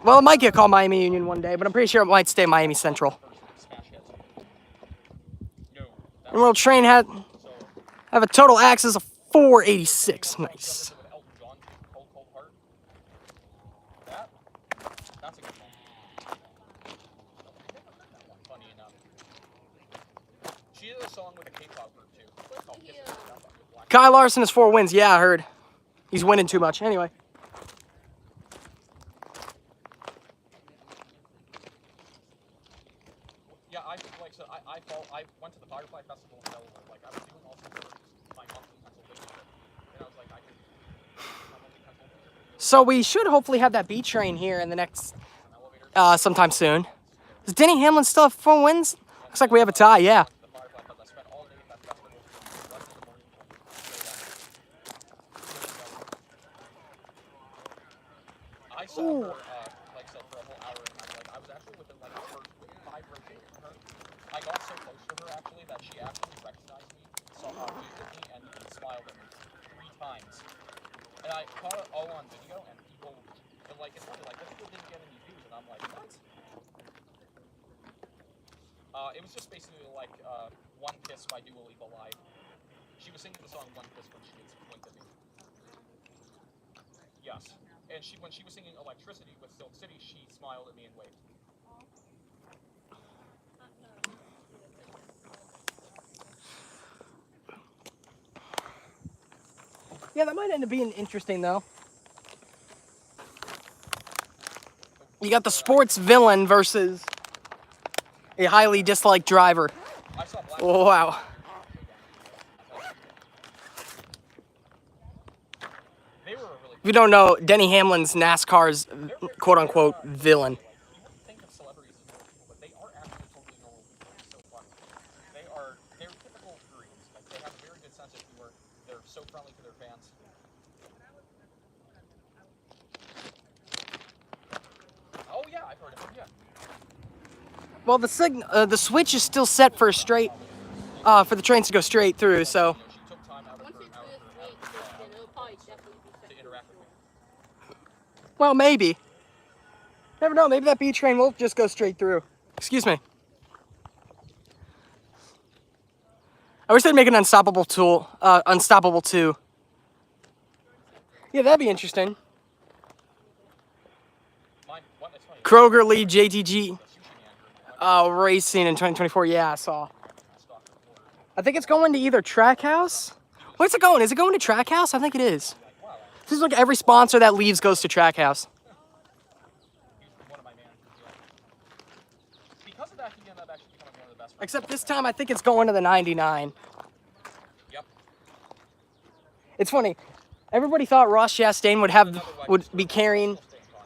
Well, it might get called Miami Union one day, but I'm pretty sure it might stay Miami Central. Emerald train have a total axis of 486. Nice. That's a good one. Funny enough. She did a song with a K-pop group too. Called Kiss It Up. Kyle Larson has 4 wins. Yeah, I heard. He's winning too much. Anyway. Yeah, I went to the Firefly Festival in Delaware. Like, I was doing all sorts of my monthly Pennsylvania trip. And I was like, I could come up to Pennsylvania. So we should hopefully have that B train here in the next, sometime soon. Does Denny Hamlin still have 4 wins? Looks like we have a tie, yeah. The Firefly Festival. I spent all day at that festival. Left in the morning. I saw her, like I said, for a whole hour and a half. Like, I was actually within like the first 5 rotations of her. I got so close to her actually that she actually recognized me, saw looked at me, and smiled at me 3 times. And I caught it all on video, and people, and like, it's funny, like, this people didn't get any views, and I'm like, what? It was just basically like One Kiss by Dua Lipa live. She was singing the song One Kiss when she winked at me. Yes. And when she was singing Electricity with Silk City, she smiled at me and waved. Yeah, that might end up being interesting, though. You got the sports villain versus A highly disliked driver. I saw black. Oh, wow. They were a really. If you don't know, Denny Hamlin's NASCAR's quote-unquote villain. You wouldn't think of celebrities as normal people, but they are actually totally normal people. It's so funny. They're typical Koreans. Like they have a very good sense of humor. They're so friendly to their fans. Oh yeah, I've heard of him. Yeah. Well, the switch is still set for a straight, for the trains to go straight through. So She took time out of Once her it's this week, then it'll probably definitely be set to interact with me. well, maybe. Never know. Maybe that B train will just go straight through. Excuse me. I wish they'd make an unstoppable tool. Unstoppable 2. Yeah, that'd be interesting. It's funny. Kroger lead JTG Sushi man here racing in 2024. Yeah, I saw. I think it's going to either Trackhouse. Where's it going? Is it going to Trackhouse? I think it is. This is like every sponsor that leaves goes to Trackhouse. He's one of my managers. Yeah. Because of that, he ended up actually becoming one of the best. Except this time, I think it's going to the 99. Yep. It's funny. Everybody thought Ross Chastain would be carrying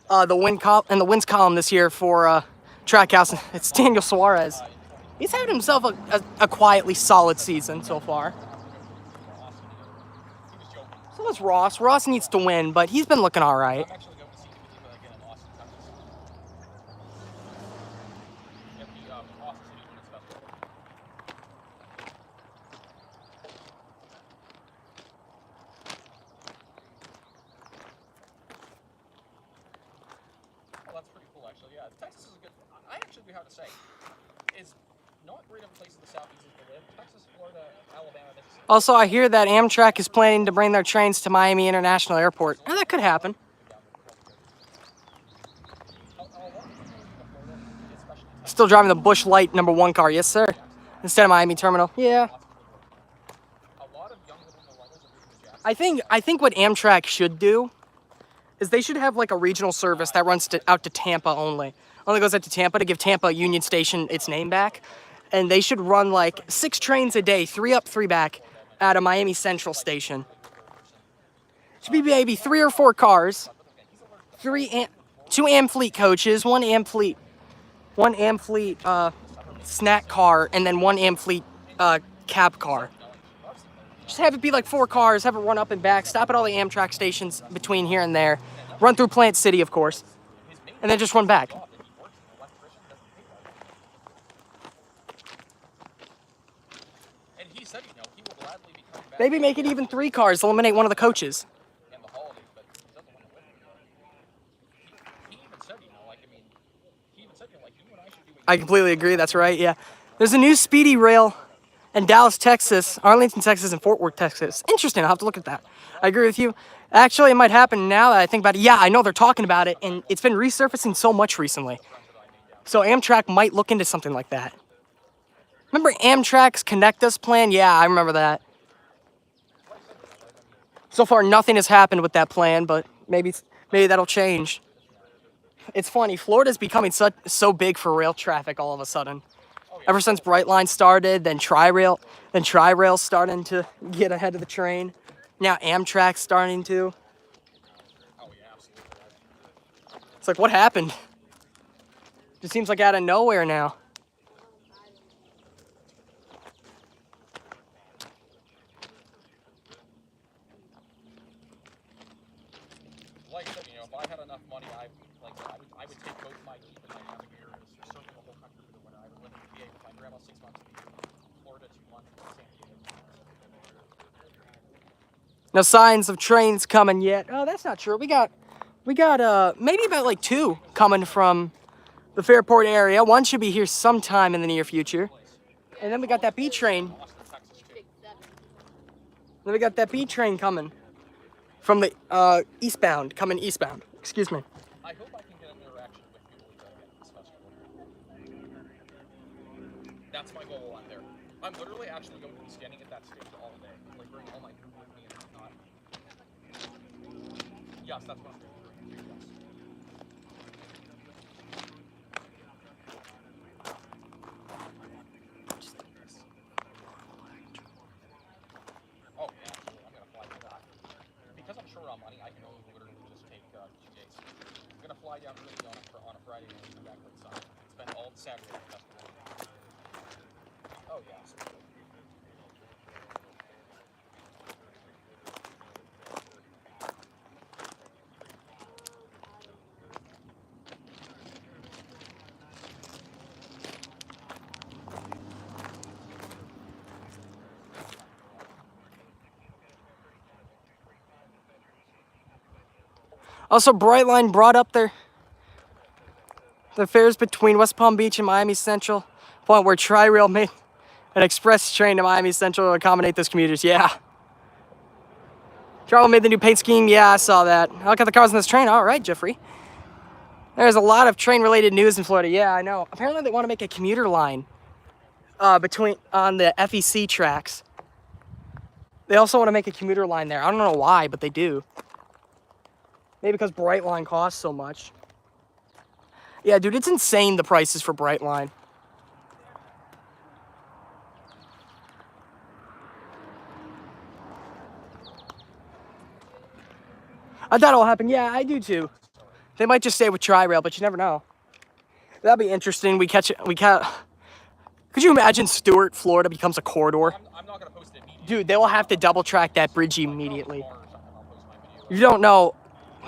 the wins column this year for Trackhouse. It's Daniel Suarez. He's had himself a quietly solid season so far. He was joking. So was Ross. Ross needs to win, but he's been looking all right. I'm actually going to see him again in Austin, Texas. At the Austin City Women's Festival. Well, that's pretty cool, actually. Yeah, Texas is a good. I actually do have to say, is not great of a place in the southeast to live. Texas, Florida, Alabama, Mississippi. Also, I hear that Amtrak is planning to bring their trains to Miami International Airport. Oh, that could happen. Still driving the Busch Light #1 car, yes sir. Instead of Miami Terminal. Yeah. I think what Amtrak should do is they should have like a regional service that runs out to Tampa only. Only goes out to Tampa to give Tampa Union Station its name back. And they should run like 6 trains a day, 3 up, 3 back, out of Miami Central Station. Should be maybe 3 or 4 cars, 2 Amfleet coaches, 1 Amfleet snack car, and then 1 Amfleet cab car. Just have it be like 4 cars, have it run up and back, stop at all the Amtrak stations between here and there, run through Plant City, of course, and then just run back. Maybe make it even 3 cars, eliminate one of the coaches. I completely agree, that's right, yeah. There's a new speedy rail in Dallas, Texas, Arlington, Texas, and Fort Worth, Texas. Interesting, I'll have to look at that. I agree with you. Actually, it might happen now that I think about it. Yeah, I know they're talking about it, and it's been resurfacing so much recently. So Amtrak might look into something like that. Remember Amtrak's Connect Us plan? Yeah, I remember that. So far, nothing has happened with that plan, but maybe that'll change. It's funny, Florida's becoming so big for rail traffic all of a sudden. Ever since Brightline started, then Tri-Rail's starting to get ahead of the train. Now Amtrak's starting to. It's like, what happened? Just seems like out of nowhere now. Like I said, if I had enough money, I would take both my Jeep and my Navigator and just circle the whole country for the winter. I would live in the VA with my grandma 6 months, Florida 2 months, San Diego. No signs of trains coming yet. Oh, that's not true. We got maybe about like 2 coming from the Fairport area. 1 should be here sometime in the near future. And then we got that B train. Then we got that B train coming from the eastbound, coming eastbound. Excuse me. I hope I can get an interaction with people who get this festival. That's my goal while I'm there. I'm literally actually going to be standing at that stage all day, like bringing all my food with me and whatnot. Yes, that's what I'm doing. Yes. fly down really on a Friday night and come back late Sunday. Spend all Saturday at the festival. Oh yeah. Also, Brightline brought up their fares between West Palm Beach and Miami Central, point where Tri-Rail made an express train to Miami Central to accommodate those commuters. Yeah. Tri-Rail made the new paint scheme. Yeah, I saw that. I look at the cars on this train. All right, Jeffrey. There's a lot of train-related news in Florida. Yeah, I know. Apparently, they want to make a commuter line on the FEC tracks. They also want to make a commuter line there. I don't know why, but they do. Maybe because Brightline costs so much. Yeah, dude, it's insane the prices for Brightline. I thought it will happen. Yeah, I do too. They might just stay with Tri-Rail, but you never know. That'd be interesting. Could you imagine Stewart, Florida becomes a corridor? I'm not gonna post it immediately. Dude, they will have to double track that bridge immediately. You don't know.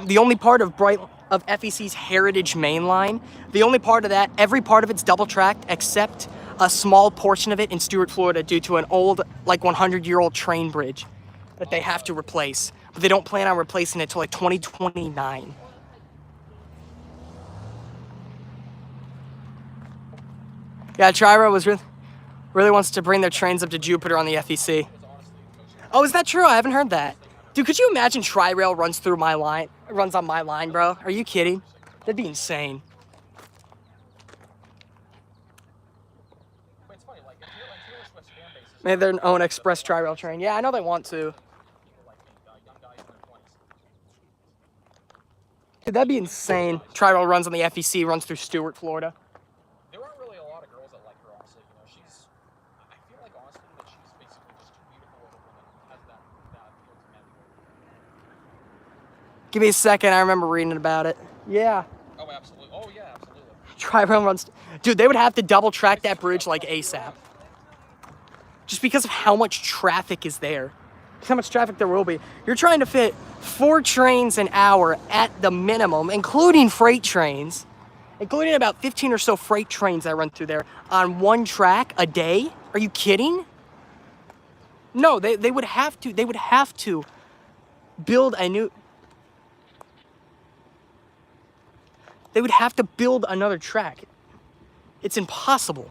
The only part of FEC's Heritage Main Line, the only part of that, every part of it's double tracked except a small portion of it in Stewart, Florida, due to an old, like 100-year-old train bridge that they have to replace. But they don't plan on replacing it till like 2029. Yeah, Tri-Rail really wants to bring their trains up to Jupiter on the FEC. Oh, is that true? I haven't heard that. Dude, could you imagine Tri-Rail runs on my line, bro? Are you kidding? That'd be insane. Maybe their own express Tri-Rail train. Yeah, I know they want to. Dude, that'd be insane. Tri-Rail runs on the FEC, runs through Stewart, Florida. There aren't really a lot of girls that like her, honestly. You know, I feel like, honestly, that she's basically just too beautiful of a woman. Has that appeal to men. Give me a second, I remember reading about it. Yeah. Oh, absolutely. Oh, yeah, absolutely. Tri-Rail runs... Dude, they would have to double track that bridge like ASAP. Just because of how much traffic is there. How much traffic there will be. You're trying to fit 4 trains an hour at the minimum, including freight trains, including about 15 or so freight trains that run through there on one track a day. Are you kidding? No, they would have to build a new... They would have to build another track. It's impossible.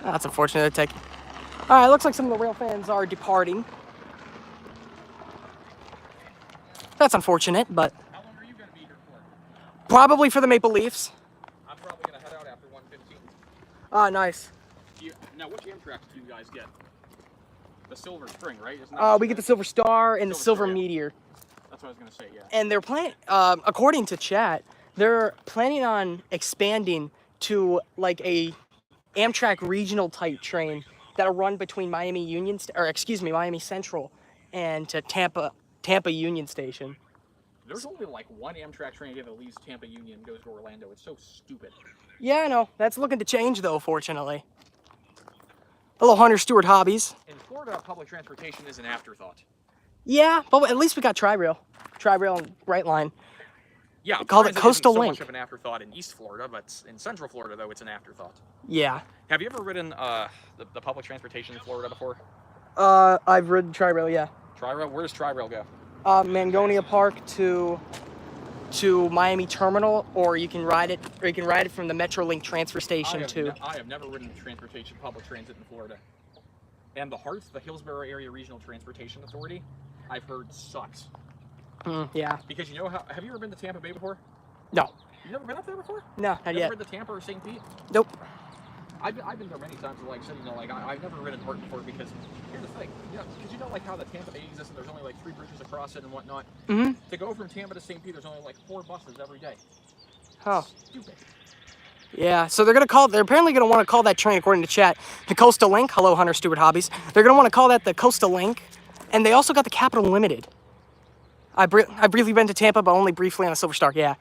That's unfortunate. All right, looks like some of the rail fans are departing. That's unfortunate, but How long are you going to be here for? probably for the Maple Leafs. I'm probably going to head out after 1:15. Ah, nice. Now, which Amtrak do you guys get? The Silver Spring, right? Isn't that We get the Silver Star and the Silver Star, yeah. Meteor. That's what I was going to say, yeah. And they're planning, according to chat, they're planning on expanding to like a Amtrak regional type train that'll run between Miami Central and to Tampa Union Station. There's only like one Amtrak train that leaves Tampa Union and goes to Orlando. It's so stupid. Yeah, I know. That's looking to change though, fortunately. Hello, Hunter Stewart Hobbies. In Florida, public transportation is an afterthought. Yeah, but at least we got Tri-Rail and Brightline. Yeah, Called it transit Coastal isn't so Link. much of an afterthought in East Florida, but in Central Florida, though, it's an afterthought. Yeah. Have you ever ridden the public transportation in Florida before? I've ridden Tri-Rail, yeah. Tri-Rail? Where does Tri-Rail go? Mangonia Park to Miami Terminal, or you can ride it from the MetroLink transfer station to... I have never ridden public transit in Florida. And the HART, the Hillsborough Area Regional Transportation Authority, I've heard sucks. Yeah. Because have you ever been to Tampa Bay before? No. You've never been up there before? No, not yet. Never been to Tampa or St. Pete? Nope. I've been there many times. Like I said, like I've never ridden Norton before because here's the thing, because like how the Tampa A exists and there's only like 3 bridges across it and whatnot. Mm-hmm. To go from Tampa to St. Pete, there's only like 4 buses every day. Oh. Stupid. Yeah, so they're apparently gonna want to call that train, according to chat, the Coastal Link. Hello, Hunter Stewart Hobbies. They're gonna want to call that the Coastal Link, and they also got the Capital Limited. I've briefly been to Tampa, but only briefly on a Silver Star. Yeah.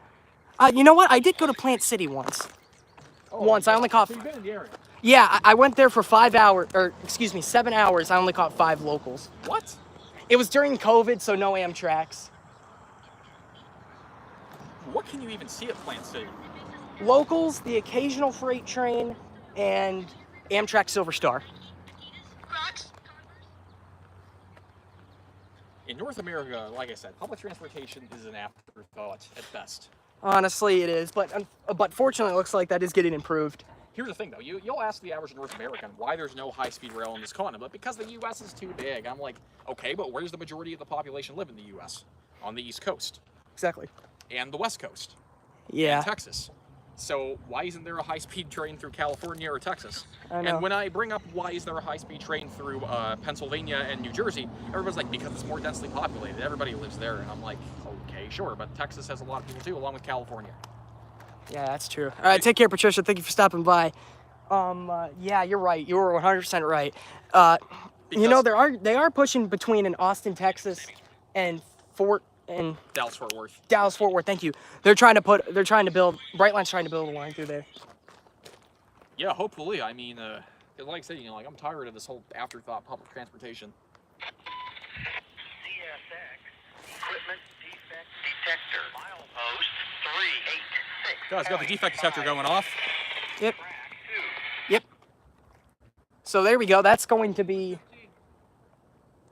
You know what? I did go to Plant City once. I only caught. So you've been in the area. Yeah, I went there for 7 hours. I only caught 5 locals. What? It was during COVID, so no Amtraks. What can you even see at Plant City? Locals, the occasional freight train, and Amtrak Silver Star. In North America, like I said, public transportation is an afterthought at best. Honestly, it is, but fortunately, it looks like that is getting improved. Here's the thing, though. You'll ask the average North American why there's no high-speed rail in this continent, but because the U.S. is too big. I'm like, okay, but where's the majority of the population live in the U.S.? On the East Coast. Exactly. And the West Coast. Yeah. And Texas. So why isn't there a high-speed train through California or Texas? I know. And when I bring up why is there a high-speed train through Pennsylvania and New Jersey, everybody's like, because it's more densely populated. Everybody lives there. And I'm like, okay, sure, but Texas has a lot of people too, along with California. Yeah, that's true. All right, take care, Patricia. Thank you for stopping by. Yeah, you're right. You were 100% right. They are pushing between in Austin, Texas, and Dallas Fort Worth. Dallas Fort Worth. Thank you. They're trying to build. Brightline's trying to build a line through there. Yeah, hopefully. I mean, like I said, like I'm tired of this whole afterthought public transportation. CSX Equipment Defect Detector. Milepost 386. Guys, got the defect detector going off. Yep. Yep. So there we go. That's going to be.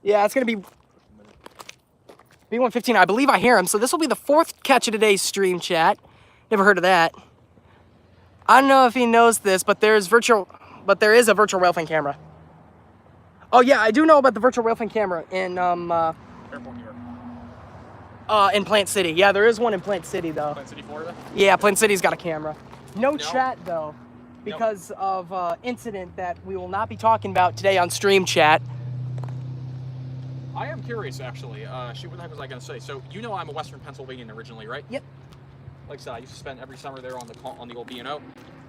Yeah, it's going to be B115. I believe I hear him. So this will be the 4th catch of today's stream, chat. Never heard of that. I don't know if he knows this, but there is a virtual railfan camera. Oh yeah, I do know about the virtual railfan camera in in Plant City. Yeah, there is one in Plant City though. Plant City, Florida? Yeah, Plant City's got a camera. No chat though, because of incident that we will not be talking about today on stream, chat. I am curious, actually. Shoot, what the heck was I going to say? So, I'm a Western Pennsylvanian originally, right? Yep. Like I said, I used to spend every summer there on the old B&O.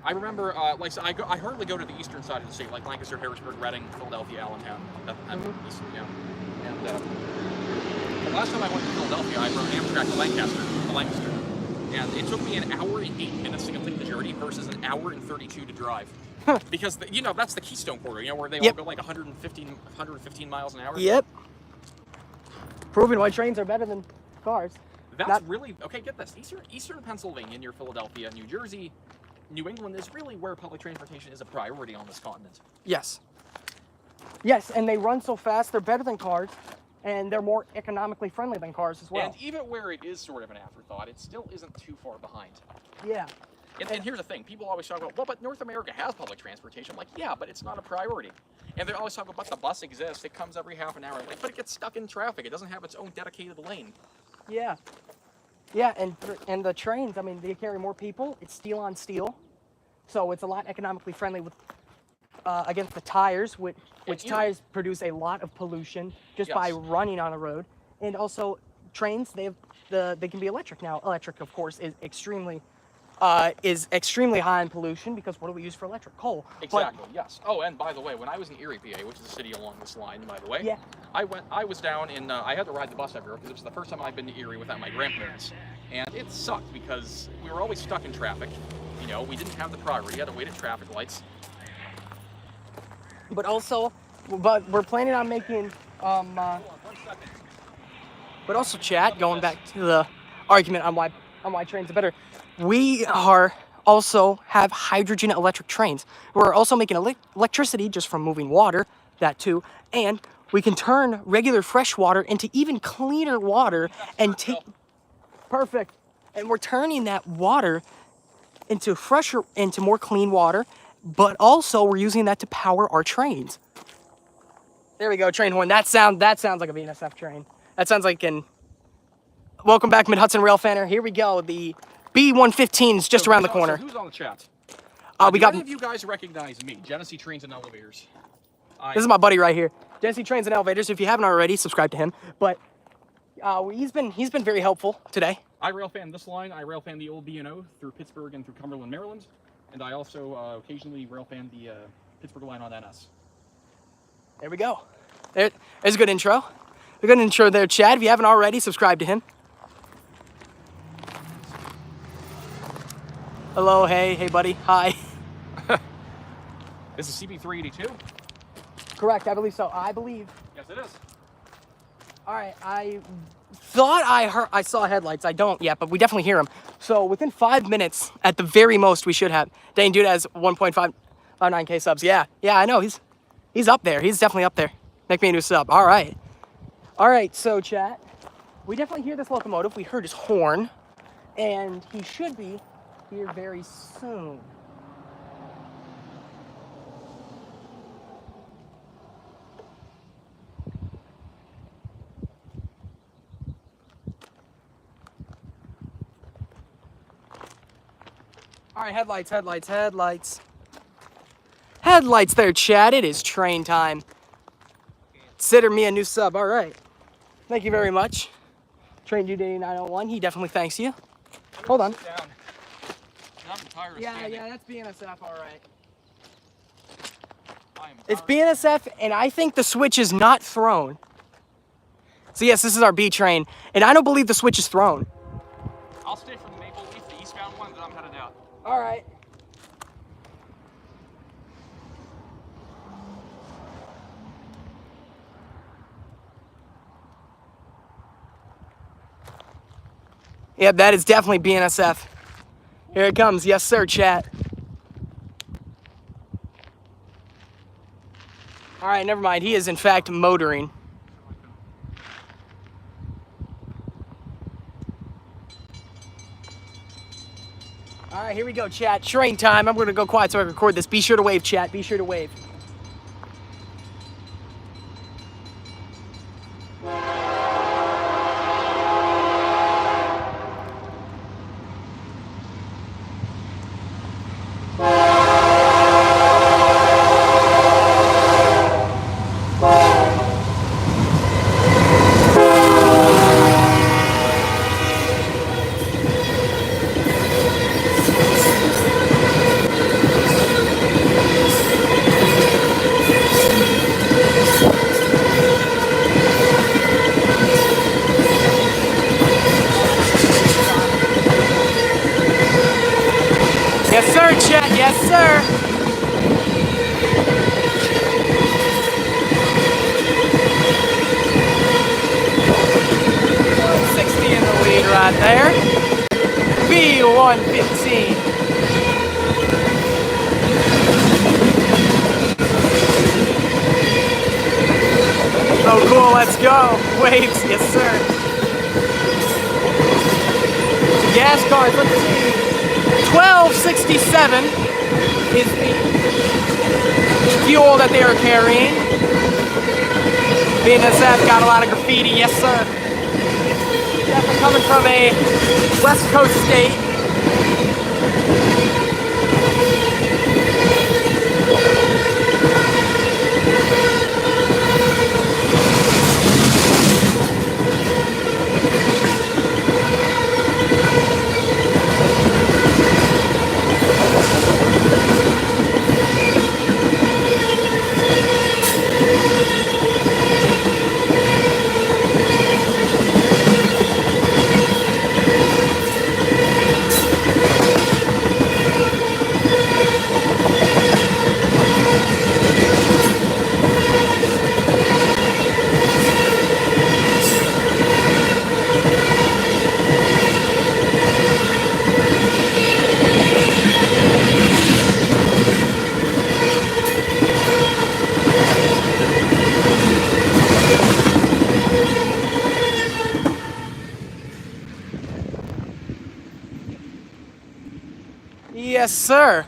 I remember, like I said, I hardly go to the eastern side of the state, like Lancaster, Harrisburg, Reading, Philadelphia, Allentown. And the last time I went to Philadelphia, I rode Amtrak to Lancaster. And it took me an hour and 8 minutes to complete the journey versus an hour and 32 to drive. Because, that's the Keystone Corridor, where they all go like 115 miles an hour. Yep. Proving why trains are better than cars. That's really, okay, get this. Eastern Pennsylvania, near Philadelphia, New Jersey, New England is really where public transportation is a priority on this continent. Yes. Yes, and they run so fast, they're better than cars, and they're more economically friendly than cars as well. And even where it is sort of an afterthought, it still isn't too far behind. Yeah. And here's the thing, people always talk about, well, but North America has public transportation. I'm like, yeah, but it's not a priority. And they always talk about, the bus exists, it comes every half an hour. I'm like, but it gets stuck in traffic, it doesn't have its own dedicated lane. Yeah. Yeah, and the trains, I mean, they carry more people, it's steel on steel, so it's a lot economically friendly with against the tires, which tires produce a lot of pollution just by running on a road. And also, trains, they can be electric now. Electric, of course, is extremely high in pollution because what do we use for electric? Coal. Exactly, yes. Oh, and by the way, when I was in Erie, PA, which is a city along this line, by the way, yeah. I was down in, I had to ride the bus everywhere because it was the first time I'd been to Erie without my grandparents. And it sucked because we were always stuck in traffic. We didn't have the priority, we had to wait at traffic lights. But we're planning on making, Hold on, 1 second. But also, chat, going back to the argument on why trains are better, we are also have hydrogen electric trains. We're also making electricity just from moving water, that too, and we can turn regular fresh water into even cleaner water and take, perfect, and we're turning that water into more clean water, but also we're using that to power our trains. There we go, train horn. That sounds like a BNSF train. That sounds like welcome back, Mid-Hudson Railfanner. Here we go. The B115 is just around the corner. So who's on the chat? We Do got. any of you guys recognize me? Genesee Trains and Elevators. This is my buddy right here, Genesee Trains and Elevators. If you haven't already, subscribe to him. But he's been very helpful today. I railfan this line. I railfan the old B&O through Pittsburgh and through Cumberland, Maryland, and I also occasionally railfan the Pittsburgh line on NS. There we go. There's a good intro. A good intro there, Chad. If you haven't already, subscribe to him. Hello, hey, buddy, hi. This is CB382. Correct, I believe so. I believe. Yes, it is. All right, I thought I saw headlights. I don't yet, but we definitely hear them. So within 5 minutes, at the very most, we should have. Dang, dude has 1.59K subs. Yeah, I know. He's up there. He's definitely up there. Make me a new sub. All right. So chat, we definitely hear this locomotive. We heard his horn, and he should be here very soon. All right, headlights. Headlights there, chat. It is train time. Consider me a new sub. All right. Thank you very much. Train Dude 8901. He definitely thanks you. Hold on. Sit down. I'm tired of standing. Yeah, that's BNSF, all right. I am It's tired. BNSF, and I think the switch is not thrown. So yes, this is our B train, and I don't believe the switch is thrown. I'll stay for the Maple Leaf, the eastbound one, then I'm headed out. All right. Yep, that is definitely BNSF. Here it comes. Yes, sir, chat. All right, never mind. He is, in fact, motoring. All right, here we go, chat. Train time. I'm going to go quiet so I can record this. Be sure to wave, chat. Be sure to wave. Yes, sir, chat. Yes, sir. $160 in the lead right there. B115. Oh, cool. Let's go. Waves. Yes, sir. Gas cars. Let's see. 1267 is the fuel that they are carrying. BNSF got a lot of graffiti, yes sir. Definitely coming from a West Coast state. Yes, sir.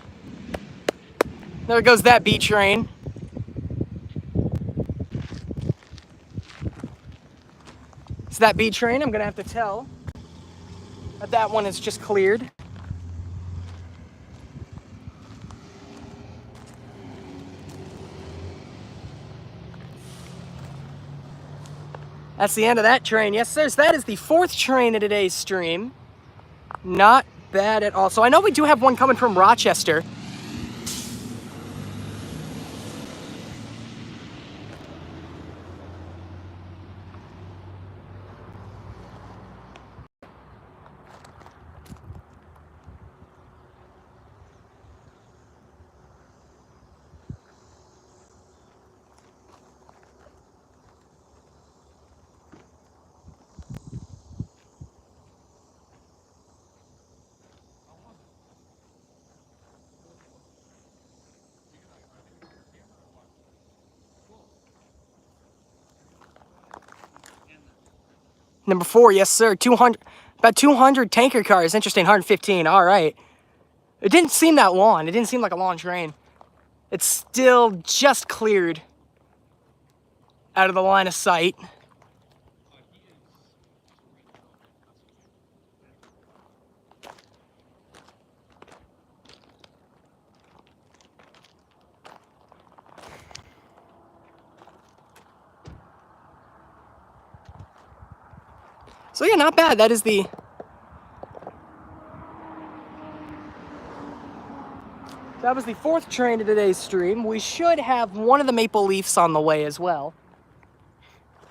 There goes that B train. So that B train, I'm gonna have to tell that one is just cleared. That's the end of that train. Yes, sir. So that is the 4th train of today's stream. Not bad at all. So I know we do have one coming from Rochester. Number 4, yes, sir. 200, about 200 tanker cars. Interesting, 115. All right. It didn't seem that long. It didn't seem like a long train. It's still just cleared out of the line of sight. So yeah, not bad. That was the 4th train of today's stream. We should have one of the Maple Leafs on the way as well.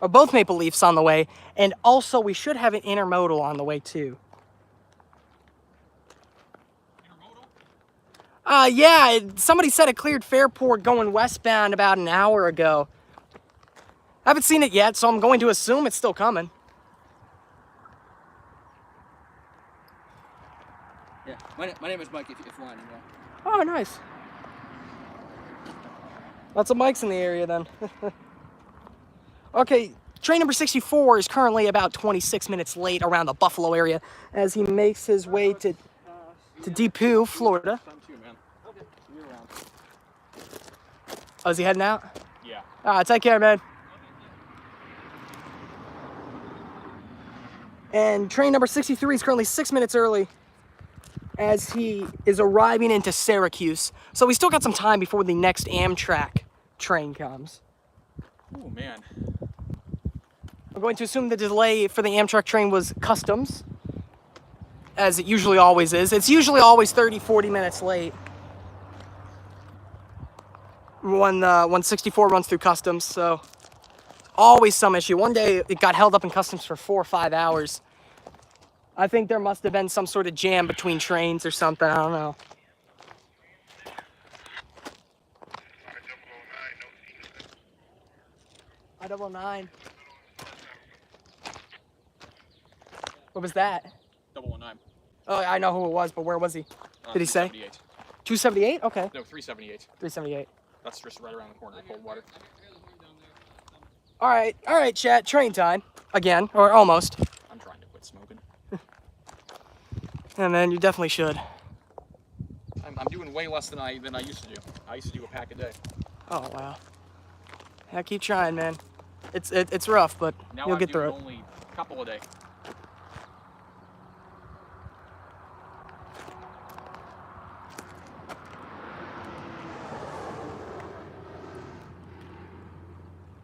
Or both Maple Leafs on the way. And also we should have an Intermodal on the way too. Yeah, somebody said it cleared Fairport going westbound about an hour ago. I haven't seen it yet, so I'm going to assume it's still coming. Yeah, my name is Mike, if you want to know. Oh, nice. Lots of mics in the area then. Okay, train number 64 is currently about 26 minutes late around the Buffalo area as he makes his way to Depew, Florida. Oh, is he heading out? Yeah. Take care, man. And train number 63 is currently 6 minutes early as he is arriving into Syracuse. So we still got some time before the next Amtrak train comes. Oh, man. I'm going to assume the delay for the Amtrak train was customs, as it usually always is. It's usually always 30, 40 minutes late when 64 runs through customs, so always some issue. One day it got held up in customs for 4 or 5 hours. I think there must have been some sort of jam between trains or something, I don't know. I-99. What was that? 019. Oh, I know who it was, but where was he? Did he say? 378. 278? Okay. No, 378. 378. That's just right around the corner of Coldwater. All right, chat. Train time. Again, or almost. I'm trying to quit smoking. And then you definitely should. I'm doing way less than I used to do. I used to do a pack a day. Oh, wow. Yeah, keep trying, man. It's rough, but Now you'll I'm get through it. doing only a couple a day.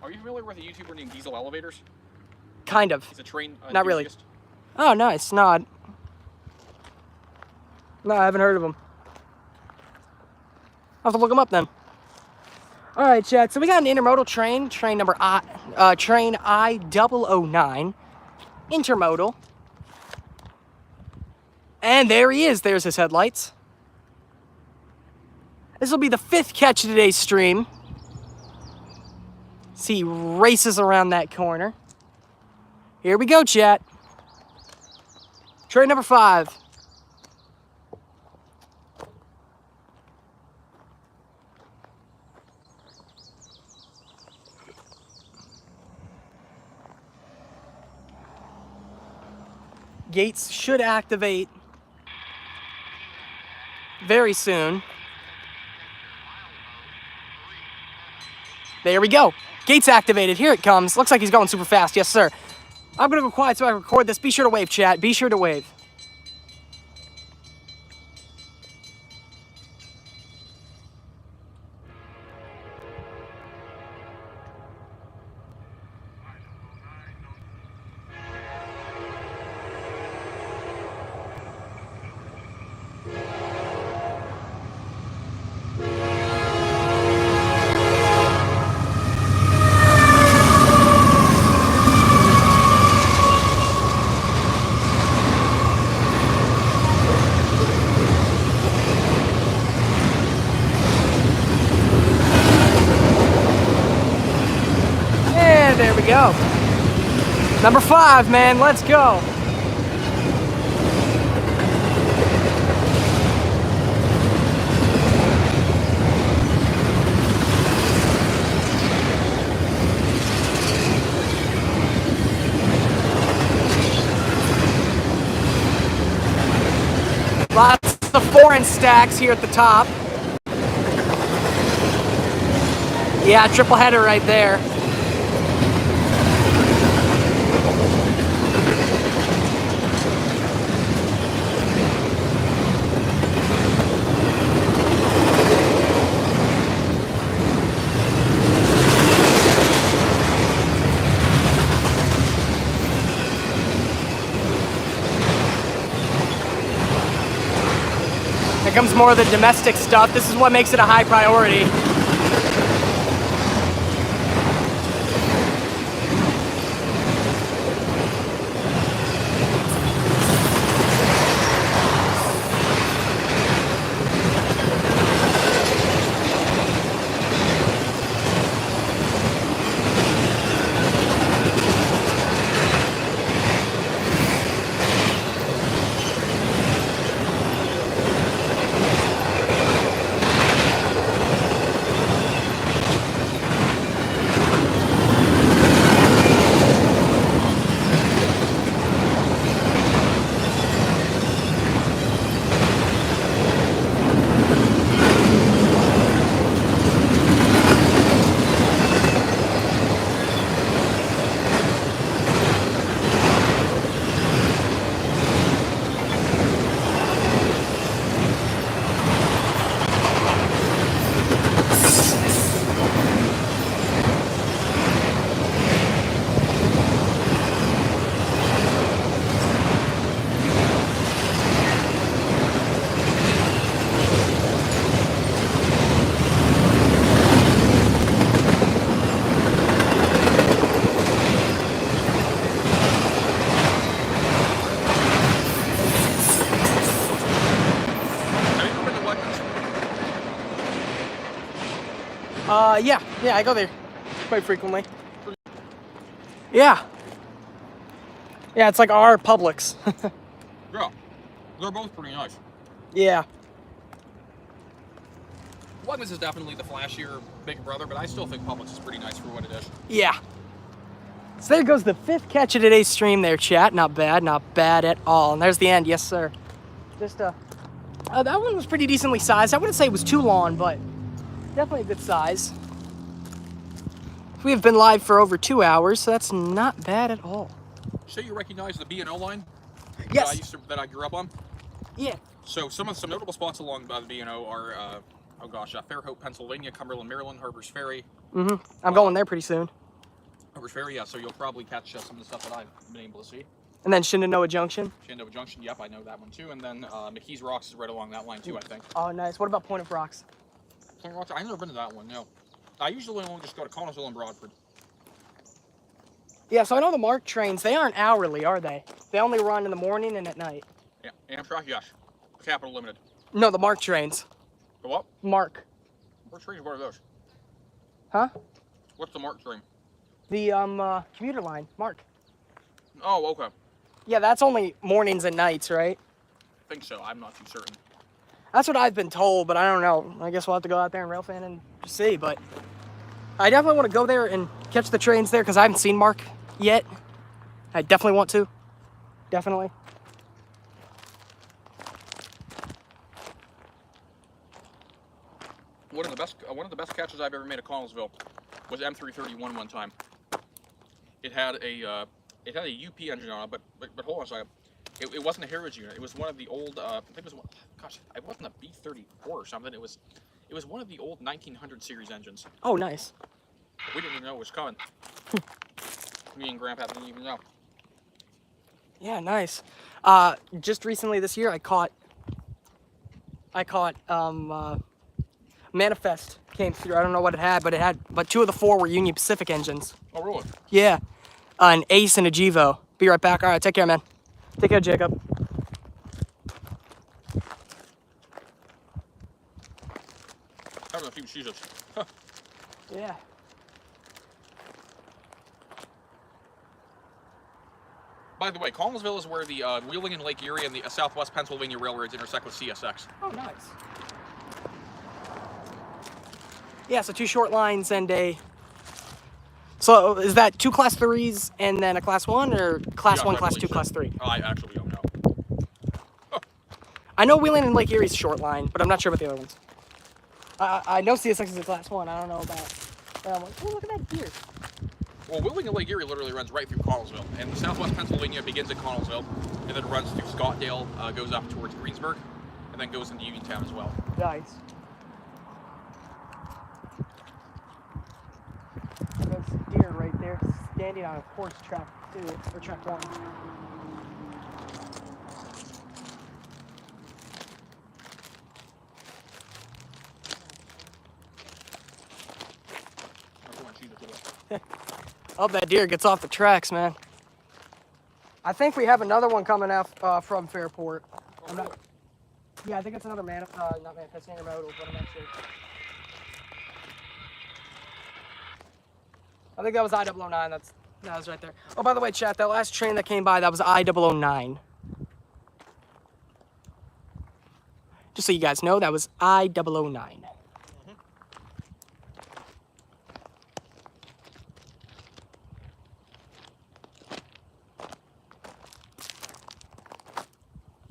Are you familiar with a YouTuber named Diesel Elevators? Kind of. He's a train Not really. enthusiast. Oh, nice. No, I haven't heard of him. I'll have to look him up then. All right, chat. So we got an intermodal train, train I-009, intermodal. And there he is. There's his headlights. This will be the 5th catch of today's stream. See, he races around that corner. Here we go, chat. Train number 5. Gates should activate very soon. There we go. Gates activated. Here it comes. Looks like he's going super fast. Yes, sir. I'm going to go quiet so I can record this. Be sure to wave, chat. Be sure to wave. right, there we go. Number 5, man, let's go. Lots of foreign stacks here at the top. Yeah, triple header right there. Here comes more of the domestic stuff. This is what makes it a high priority. Yeah, I go there quite frequently. Yeah. Yeah, it's like our Publix. Yeah, they're both pretty nice. Yeah. Wegmans is definitely the flashier big brother, but I still think Publix is pretty nice for what it is. Yeah. So there goes the 5th catch of today's stream there, chat. Not bad at all. And there's the end, yes sir. Just that one was pretty decently sized. I wouldn't say it was too long, but definitely a good size. We have been live for over 2 hours, so that's not bad at all. So you recognize the B&O line? Yes. That I grew up on? Yeah. So some notable spots along the B&O are, Fairhope, Pennsylvania, Cumberland, Maryland, Harper's Ferry. Mm-hmm. I'm going there pretty soon. Harper's Ferry, yeah, so you'll probably catch some of the stuff that I've been able to see. And then Shenandoah Junction. Shenandoah Junction, yep, I know that one too. And then McKees Rocks is right along that line too, I think. Oh, nice. What about Point of Rocks? Point of Rocks, I've never been to that one, no. I usually only just go to Connellsville and Broadford. Yeah, so I know the MARC trains, they aren't hourly, are they? They only run in the morning and at night. Yeah, Amtrak, yes. Capital Limited. No, the MARC trains. The what? MARC. What trains, what are those? Huh? What's the MARC train? The commuter line, MARC. Oh, okay. Yeah, that's only mornings and nights, right? I think so, I'm not too certain. That's what I've been told, but I don't know. I guess we'll have to go out there and Railfan and see, but I definitely want to go there and catch the trains there because I haven't seen MARC yet. I definitely want to. Definitely. One of the best catches I've ever made at Connellsville was M331 one time. It had a UP engine on it, but hold on a second. It wasn't a Heritage unit. It was one of the old. I think it was one. Gosh, it wasn't a B34 or something. It was one of the old 1900 series engines. Oh, nice. We didn't even know it was coming. Me and Grandpa didn't even know. Yeah, nice. Just recently this year, I caught Manifest came through. I don't know what it had, but 2 of the 4 were Union Pacific engines. Oh, really? Yeah, an Ace and a Gevo. Be right back. All right, take care, man. Take care, Jacob. Having a few seasons. Yeah. By the way, Collinsville is where the Wheeling and Lake Erie and the Southwest Pennsylvania Railroads intersect with CSX. Oh, nice. Yeah, so 2 short lines and a... So is that 2 class 3s and then a class 1, or class Yes, 1, I class believe 2, so. class 3? I actually don't know. I know Wheeling and Lake Erie's a short line, but I'm not sure about the other ones. I know CSX is a class 1. I don't know about... I'm like, oh, look at that deer. Well, Wheeling and Lake Erie literally runs right through Connellsville, and the Southwest Pennsylvania begins at Connellsville, and then runs through Scottdale, goes up towards Greensburg, and then goes into Uniontown as well. Nice. And there's deer right there, standing on a horse track 2, or track 1. Oh, that deer gets off the tracks, man. I think we have another one coming out from Fairport. I'm not. Yeah, I think it's another not manifest intermodal, but I'm not sure. I think that was I-009. That was right there. Oh, by the way, chat, that last train that came by, that was I-009. Just so you guys know, that was I-009.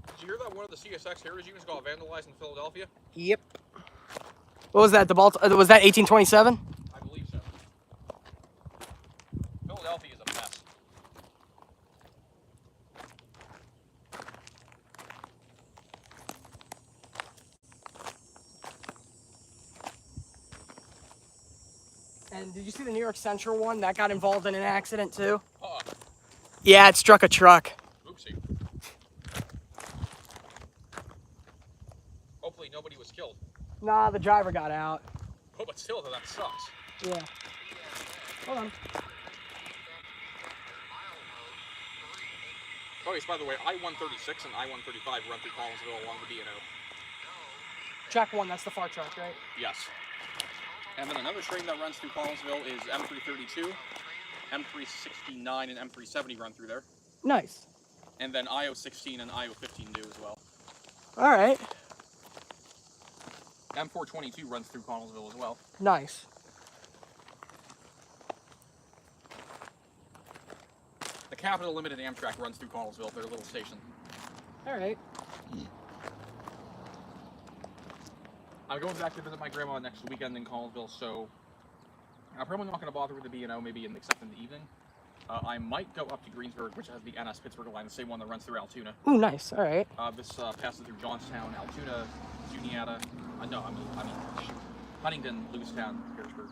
Did you hear that one of the CSX heritage units got vandalized in Philadelphia? Yep. What was that? Was that 1827? I believe so. Philadelphia is a mess. And did you see the New York Central one? That got involved in an accident too? Yeah, it struck a truck. Oopsie. Hopefully nobody was killed. Nah, the driver got out. Oh, but still, that sucks. Yeah. Hold on. Oh, yes, by the way, I-136 and I-135 run through Collinsville along the B&O. Track 1, that's the far track, right? Yes. And then another train that runs through Collinsville is M332, M369, and M370 run through there. Nice. And then IO16 and IO15 do as well. All right. M422 runs through Connellsville as well. Nice. The Capital Limited Amtrak runs through Connellsville, their little station. All right. I'm going back to visit my grandma next weekend in Connellsville, so I'm probably not going to bother with the B&O, maybe except in the evening. I might go up to Greensburg, which has the NS Pittsburgh line, the same one that runs through Altoona. Ooh, nice. All right. This passes through Johnstown, Altoona, Juniata. Huntington, Lewistown, Harrisburg.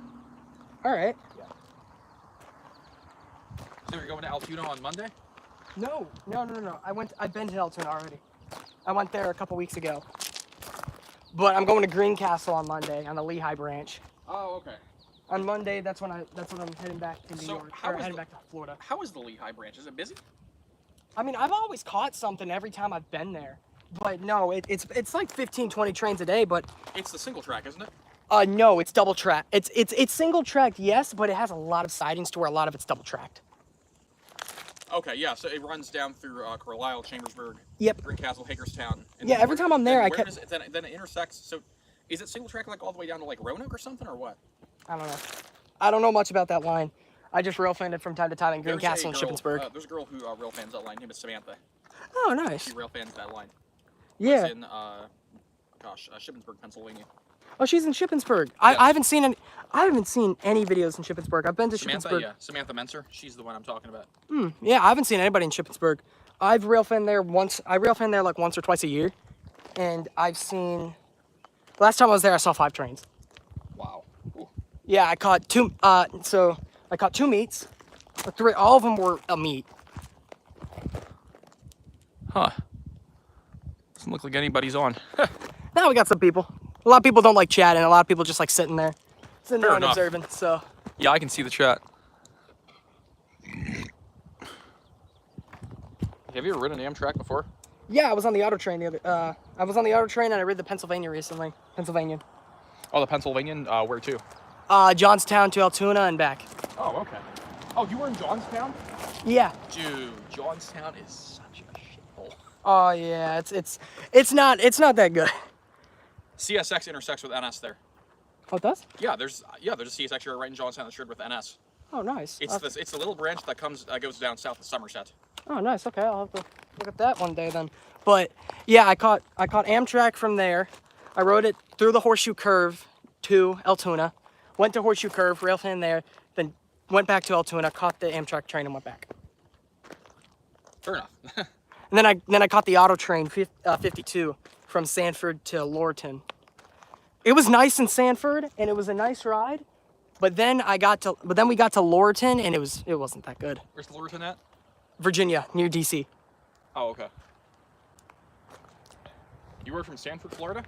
All right. Yeah. So you're going to Altoona on Monday? No. I've been to Altoona already. I went there a couple weeks ago. But I'm going to Greencastle on Monday on the Lehigh branch. Oh, okay. On Monday, that's when I'm heading back to New York. Or heading back to Florida. How is the Lehigh branch? Is it busy? I mean, I've always caught something every time I've been there. But no, it's like 15, 20 trains a day, but... It's the single track, isn't it? No, it's double track. It's single tracked, yes, but it has a lot of sidings to where a lot of it's double tracked. Okay, yeah, so it runs down through Carlisle, Chambersburg, Yep. Greencastle, Hagerstown. Yeah, every time I'm there, I kept... Then it intersects, so is it single track like all the way down to like Roanoke or something, or what? I don't know. I don't know much about that line. I just railfanned it from time to time in Greencastle and Shippensburg. There's a girl who railfans that line. Her name is Samantha. Oh, nice. She railfans that line. Yeah. It's in, Shippensburg, Pennsylvania. Oh, she's in Shippensburg. Yes. I haven't seen any videos in Shippensburg. I've been to Samantha, Shippensburg. yeah. Samantha Menser. She's the one I'm talking about. Yeah, I haven't seen anybody in Shippensburg. I've railfanned there once. I railfan there like once or twice a year. And I've seen... Last time I was there, I saw 5 trains. Wow. Ooh. Yeah, I caught 2... So, I caught 2 meets. 3, all of them were a meet. Huh. Doesn't look like anybody's on. Now we got some people. A lot of people don't like chatting. A lot of people just like sitting there. Sitting there Fair and enough. observing, so... Yeah, I can see the chat. Have you ever ridden an Amtrak before? Yeah, I was on the auto train and I rid the Pennsylvania recently. Pennsylvanian. Oh, the Pennsylvanian? Where to? Johnstown to Altoona and back. Oh, okay. Oh, you were in Johnstown? Yeah. Dude, Johnstown is such a shithole. Oh yeah, it's not that good. CSX intersects with NS there. Oh, it does? Yeah, there's a CSX here right in Johnstown that's shared with NS. Oh, nice. It's the little branch that goes down south of Somerset. Oh, nice. Okay, I'll have to look at that one day then. But yeah, I caught Amtrak from there. I rode it through the Horseshoe Curve to Altoona, went to Horseshoe Curve, railfan there, then went back to Altoona, caught the Amtrak train, and went back. Fair enough. And then I caught the auto train 52 from Sanford to Lorton. It was nice in Sanford, and it was a nice ride. But then we got to Lorton, and it wasn't that good. Where's Lorton at? Virginia, near DC. Oh, okay. You were from Sanford, Florida?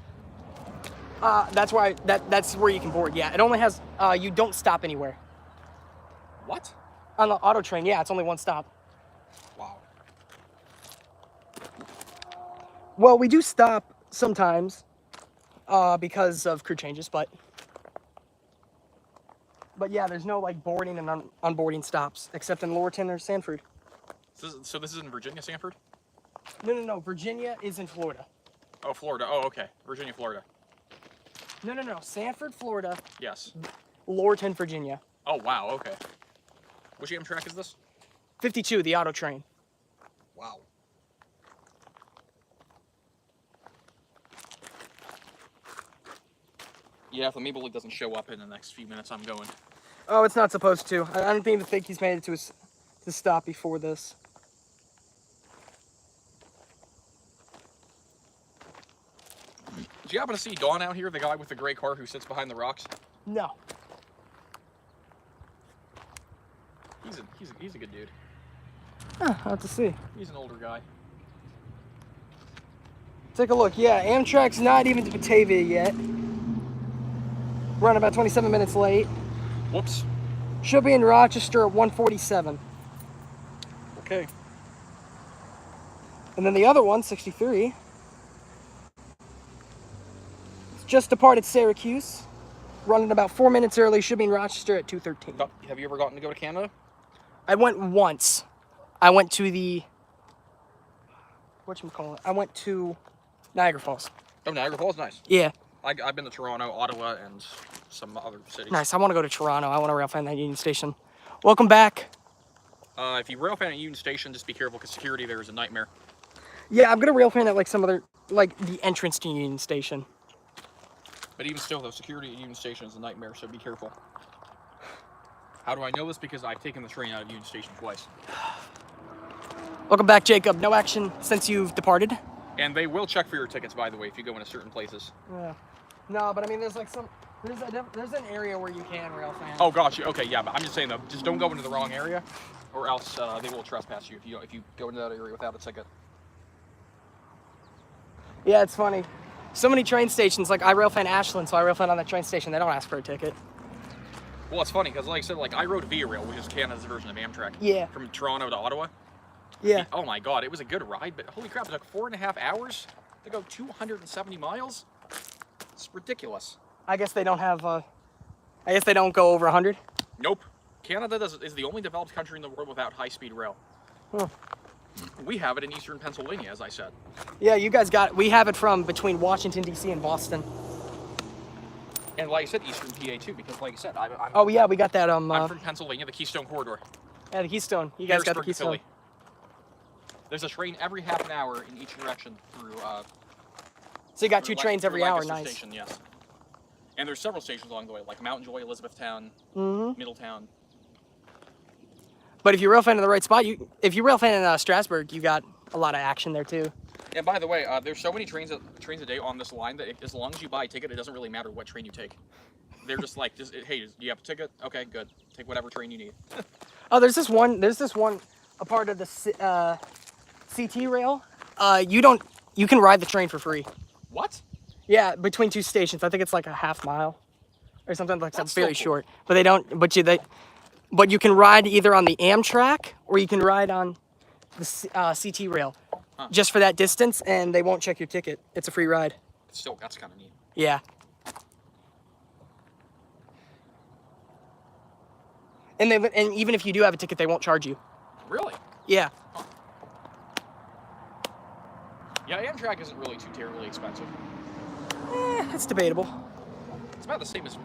That's where you can board. Yeah, it only has you don't stop anywhere What? on the auto train. Yeah, it's only one stop. Wow. Well, we do stop sometimes because of crew changes, but yeah, there's no like boarding and unboarding stops except in Lorton or Sanford. So this is in Virginia, Sanford? No. Virginia is in Florida. Oh, Florida. Oh, okay. Virginia, Florida. No. Sanford, Florida. Yes. Lorton, Virginia. Oh, wow. Okay. Which Amtrak is this? 52, the auto train. Wow. Yeah, if the Maple Leaf doesn't show up in the next few minutes, I'm going. Oh, it's not supposed to. I don't even think he's made it to his stop before this. Did you happen to see Dawn out here, the guy with the gray car who sits behind the rocks? No. He's a good dude. I'll have to see. He's an older guy. Take a look. Yeah, Amtrak's not even to Batavia yet. Run about 27 minutes late. Whoops. Should be in Rochester at 1:47. Okay. And then the other one, 63, just departed Syracuse. Running about 4 minutes early. Should be in Rochester at 2:13. Have you ever gotten to go to Canada? I went once. I went to the whatchamacallit? I went to Niagara Falls. Oh, Niagara Falls, nice. Yeah. I've been to Toronto, Ottawa, and some other cities. Nice. I want to go to Toronto. I want to railfan that Union Station. Welcome back. If you railfan at Union Station, just be careful because security there is a nightmare. Yeah, I'm gonna railfan at like some other, like the entrance to Union Station. But even still, though, security at Union Station is a nightmare, so be careful. How do I know this? Because I've taken the train out of Union Station twice. Welcome back, Jacob. No action since you've departed. And they will check for your tickets, by the way, if you go into certain places. Yeah. No, but I mean, there's like there's an area where you can railfan. Oh, gotcha. Okay, yeah, but I'm just saying, though, just don't go into the wrong area, or else they will trespass you if you go into that area without a ticket. Yeah, it's funny. So many train stations, like I railfan Ashland, so I railfan on that train station. They don't ask for a ticket. Well, it's funny, because like I said, like I rode Via Rail, which is Canada's version of Amtrak. Yeah. From Toronto to Ottawa. Yeah. Oh my god, it was a good ride, but holy crap, it took 4.5 hours to go 270 miles? It's ridiculous. I guess they don't have, I guess they don't go over 100? Nope. Canada is the only developed country in the world without high-speed rail. Huh. We have it in eastern Pennsylvania, as I said. Yeah, you guys we have it from between Washington, D.C. and Boston. And like I said, eastern PA too, because like I said, Oh yeah, we got that, I'm from Pennsylvania, the Keystone Corridor. Yeah, the Keystone. You guys got the Harrisburg to Keystone. Philly. There's a train every half an hour in each direction through. So you got through two trains every hour, Lancaster nice. Station, yes. And there's several stations along the way, like Mountain Joy, Elizabethtown, Middletown. But if you railfan in the right spot, if you railfan in Strasburg, you got a lot of action there too. And by the way, there's so many trains a day on this line that as long as you buy a ticket, it doesn't really matter what train you take. They're just like, hey, do you have a ticket? Okay, good. Take whatever train you need. Oh, there's this one, a part of the CT rail. You can ride the train for free. What? Yeah, between two stations. I think it's like a half mile or something like that. That's Very so cool. short. But they don't. But you can ride either on the Amtrak or you can ride on the CT rail, just for that distance, and they won't check your ticket. It's a free ride. Still, that's kind of neat. And even if you do have a ticket, they won't charge you. Really? Yeah. Yeah, Amtrak isn't really too terribly expensive. It's debatable. It's about the same as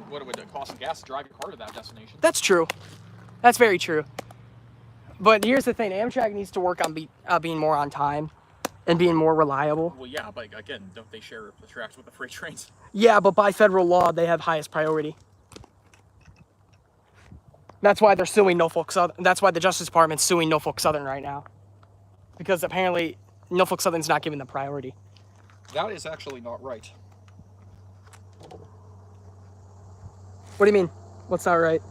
what it would cost in gas to drive your car to that destination. That's true. That's very true. But here's the thing: Amtrak needs to work on being more on time and being more reliable. Well, yeah, but again, don't they share the tracks with the freight trains? Yeah, but by federal law, they have highest priority. That's why they're suing Norfolk Southern. That's why the Justice Department's suing Norfolk Southern right now. Because apparently Norfolk Southern's not giving them priority. That is actually not right. What do you mean? What's not right?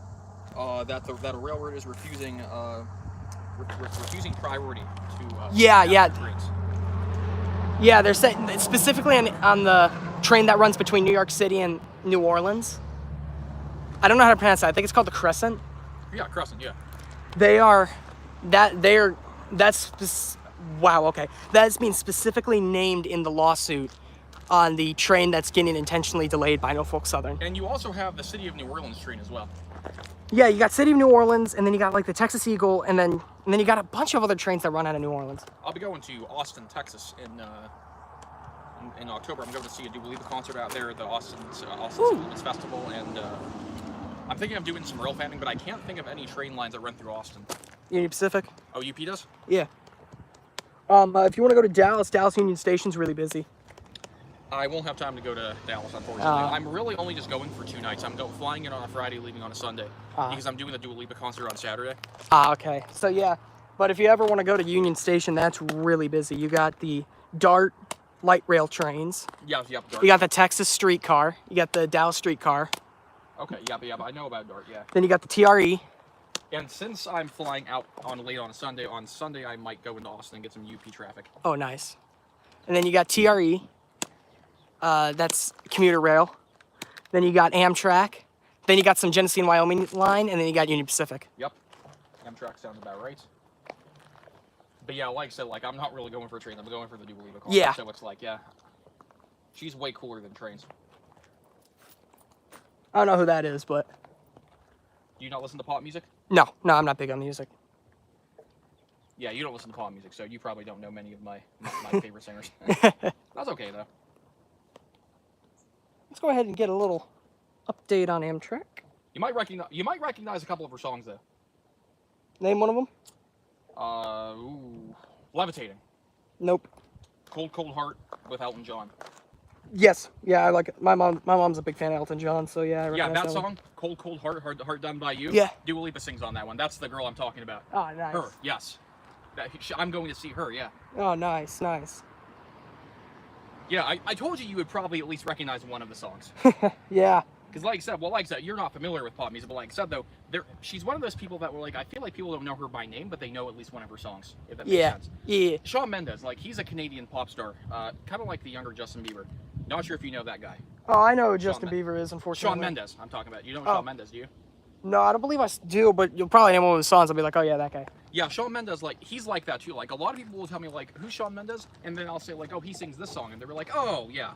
That a railroad is refusing refusing priority to Yeah. trains. Yeah, they're saying specifically on the train that runs between New York City and New Orleans. I don't know how to pronounce that. I think it's called the Crescent. Yeah, Crescent. Yeah. Wow, okay. That's being specifically named in the lawsuit on the train that's getting intentionally delayed by Norfolk Southern. And you also have the City of New Orleans train as well. Yeah, you got City of New Orleans, and then you got like the Texas Eagle, and then you got a bunch of other trains that run out of New Orleans. I'll be going to Austin, Texas in October. I'm going to see a Dua Lipa concert out there at the Austin Citizens Festival, and I'm thinking of doing some railfanning, but I can't think of any train lines that run through Austin. Union Pacific? Oh, UP does? Yeah. If you want to go to Dallas Union Station's really busy. I won't have time to go to Dallas, unfortunately. I'm really only just going for 2 nights. I'm flying in on a Friday, leaving on a Sunday, because I'm doing the Dua Lipa concert on Saturday. Okay. So yeah, but if you ever want to go to Union Station, that's really busy. You got the DART light rail trains. Yep, DART. You got the Texas streetcar. You got the Dallas streetcar. Okay, yep, I know about DART, yeah. Then you got the TRE. And since I'm flying out late on Sunday I might go into Austin and get some UP traffic. Oh, nice. And then you got TRE. That's commuter rail. Then you got Amtrak. Then you got some Genesee and Wyoming line, and then you got Union Pacific. Yep. Amtrak sounds about right. But yeah, like I said, I'm not really going for a train. I'm going for the Dua Lipa concert. Yeah. So it's she's way cooler than trains. I don't know who that is, but Do you not listen to pop music? no, I'm not big on music. Yeah, you don't listen to pop music, so you probably don't know many of my favorite singers. That's okay though. Let's go ahead and get a little update on Amtrak. You might recognize a couple of her songs though. Name one of them. Levitating. Nope. Cold Cold Heart with Elton John. Yes. Yeah, I like it. My mom's a big fan of Elton John, so yeah. I Yeah, recognize that song, one. Cold Cold Heart Done by You. Yeah. Dua Lipa sings on that one. That's the girl I'm talking about. Oh, nice. Her, yes. I'm going to see her, yeah. Oh, nice. Yeah, I told you would probably at least recognize one of the songs. Yeah. Because like I said, you're not familiar with pop music, but like I said, though, she's one of those people that were I feel like people don't know her by name, but they know at least one of her songs, if that makes sense. Yeah. Shawn Mendes, he's a Canadian pop star, kind of like the younger Justin Bieber. Not sure if you know that guy. Oh, I know who Justin Bieber is, unfortunately. Shawn Mendes, I'm talking about. You know Shawn Mendes, do you? No, I don't believe I do, but you'll probably name one of his songs. I'll be like, oh yeah, that guy. Yeah, Shawn Mendes, he's like that too. A lot of people will tell me, who's Shawn Mendes? And then I'll say, oh, he sings this song. And they're like, oh, yeah.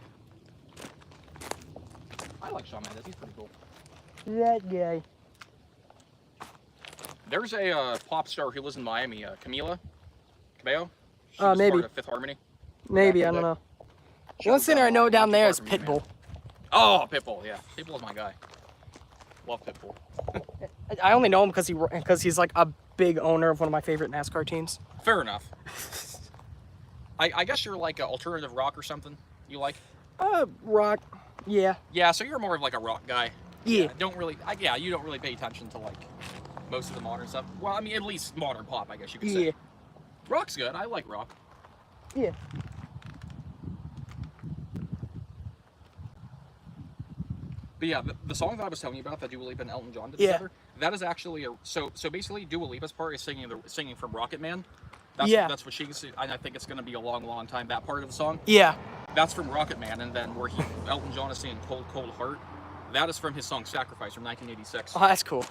I like Shawn Mendes. He's pretty cool. That guy. There's a pop star who lives in Miami, Camila Cabello. She Maybe. was part of Fifth Harmony. Maybe, I don't know. The only singer I know down there is Pitbull. Oh, Pitbull, yeah. Pitbull is my guy. Love Pitbull. I only know him because he's like a big owner of one of my favorite NASCAR teams. Fair enough. I guess you're like alternative rock or something. You like? Rock. Yeah. Yeah, so you're more of a rock guy. Yeah. You don't really pay attention to most of the modern stuff. Well, I mean, at least modern pop, I guess you could say. Yeah. Rock's good. I like rock. Yeah. But yeah, the song that I was telling you about that Dua Lipa and Elton John did together, that is actually so basically Dua Lipa's part is singing from Rocket Man. That's what she's, and I think it's going to be a long, long time, that part of the song. Yeah. That's from Rocket Man, and then where Elton John is singing Cold Cold Heart, that is from his song Sacrifice from 1986. Oh, that's cool.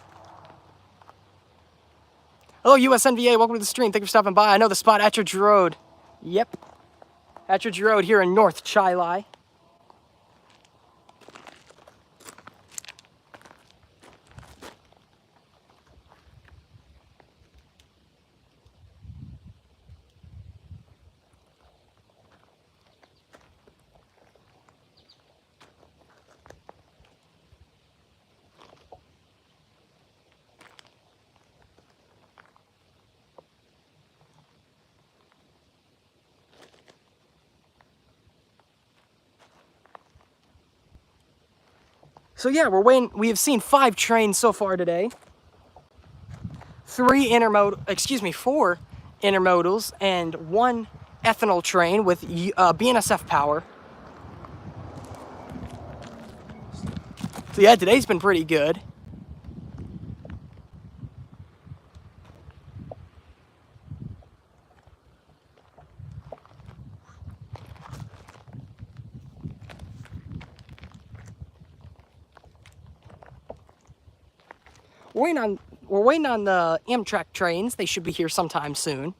Hello, USNVA. Welcome to the stream. Thank you for stopping by. I know the spot, Attridge Road. Yep. Attridge Road here in North Chilai. So yeah, we're waiting. We have seen 5 trains so far today. 4 intermodals and 1 ethanol train with BNSF power. So yeah, today's been pretty good. We're waiting on the Amtrak trains. They should be here sometime soon.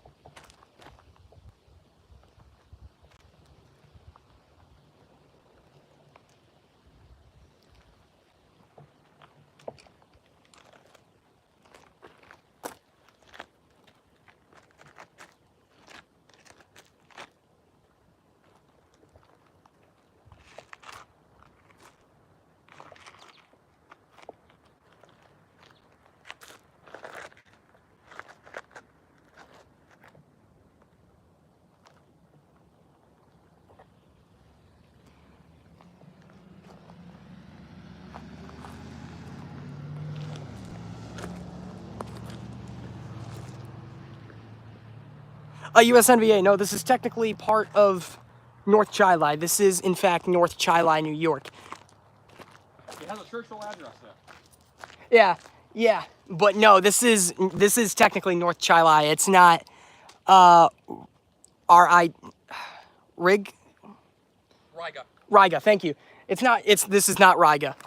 USNVA, no, this is technically part of North Chili. This is, in fact, North Chili, New York. It has a Churchill address there. Yeah, but no, this is technically North Chili. It's not, Riga. Riga, thank you. This is not Riga.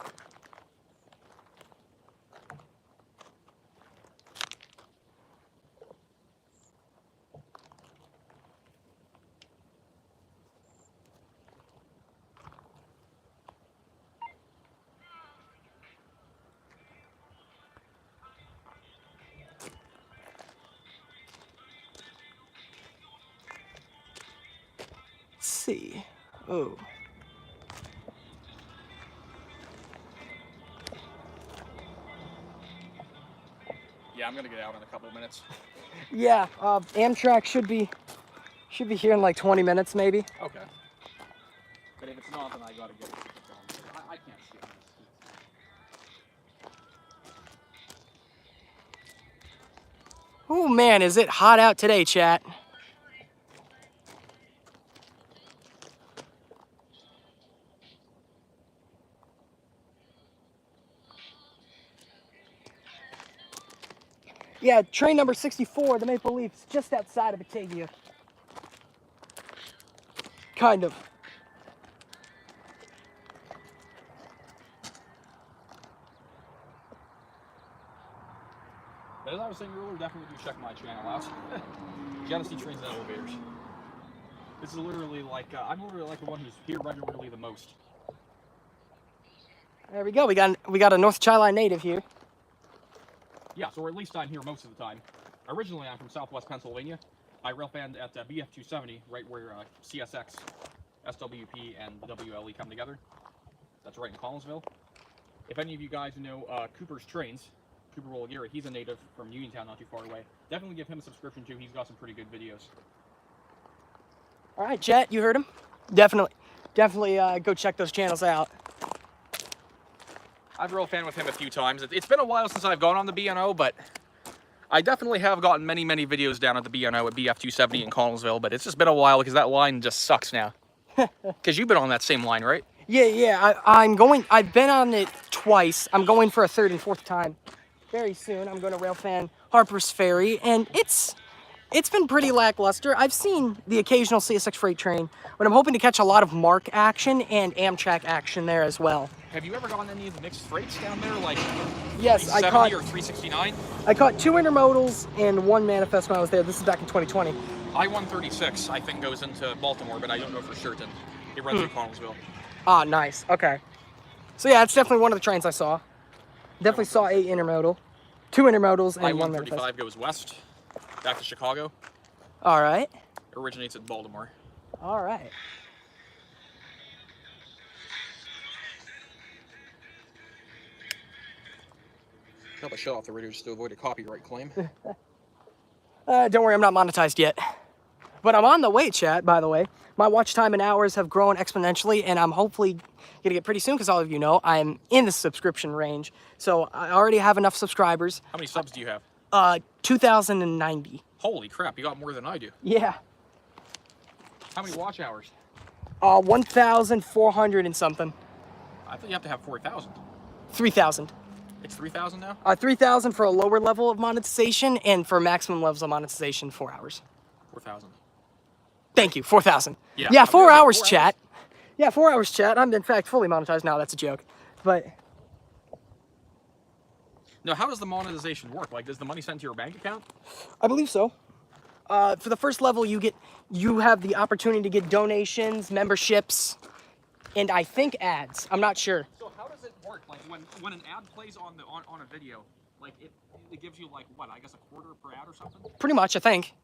Let's see. Oh. Yeah, I'm gonna get out in a couple of minutes. Yeah, Amtrak should be here in like 20 minutes, maybe. Okay. But if it's not, then I gotta get it. I can't see on this. Oh man, is it hot out today, chat? Yeah, train number 64, the Maple Leafs, just outside of Batavia. Kind of. But as I was saying earlier, definitely do check my channel out. You gotta see trains and elevators. This is literally like, I'm literally like the one who's here regularly the most. There we go. We got a North Chili native here. Yeah, so or at least I'm here most of the time. Originally, I'm from Southwest Pennsylvania. I railfanned at BF 270, right where CSX, SWP, and the WLE come together. That's right in Collinsville. If any of you guys know Cooper's Trains, Cooper Rolagiri, he's a native from Uniontown, not too far away. Definitely give him a subscription too. He's got some pretty good videos. All right, chat, you heard him. Definitely go check those channels out. I've railfanned with him a few times. It's been a while since I've gone on the B&O, but I definitely have gotten many videos down at the B&O at BF 270 in Collinsville, but it's just been a while because that line just sucks now. Because you've been on that same line, right? Yeah, I've been on it twice. I'm going for a 3rd and 4th time. Very soon, I'm going to railfan Harper's Ferry, and it's been pretty lackluster. I've seen the occasional CSX freight train, but I'm hoping to catch a lot of MARC action and Amtrak action there as well. Have you ever gotten any of the mixed freights down there, like yes, 370 or 369? I caught 2 intermodals and 1 manifest when I was there. This is back in 2020. I-136, I think, goes into Baltimore, but I don't know for certain. It runs through Collinsville. Ah, nice. Okay. So yeah, it's definitely one of the trains I saw. Definitely saw a intermodal. 2 intermodals and 1 manifest. I-135 goes west, back to Chicago. All right. It originates in Baltimore. All right. Probably shut off the radio just to avoid a copyright claim. Don't worry, I'm not monetized yet. But I'm on the way, chat, by the way. My watch time and hours have grown exponentially, and I'm hopefully gonna get pretty soon, because all of you know I'm in the subscription range. So I already have enough subscribers. How many subs do you have? 2,090. Holy crap, you got more than I do. Yeah. How many watch hours? 1,400 and something. I thought you have to have 4,000. 3,000. It's 3,000 now? 3,000 for a lower level of monetization, and for maximum levels of monetization, 4 hours. 4,000. Thank you, 4,000. Yeah, Yeah, I'm 4 good. hours, 4 chat. Yeah, 4 hours, chat. I'm in fact fully monetized now. That's a joke, but Now, how does the monetization work? Like, does the money send to your bank account? I believe so. For the first level, you have the opportunity to get donations, memberships, and I think ads. I'm not sure. So how does it work? Like, when an ad plays on a video, like it gives you like what? I guess a quarter per ad or something? Pretty much, I think.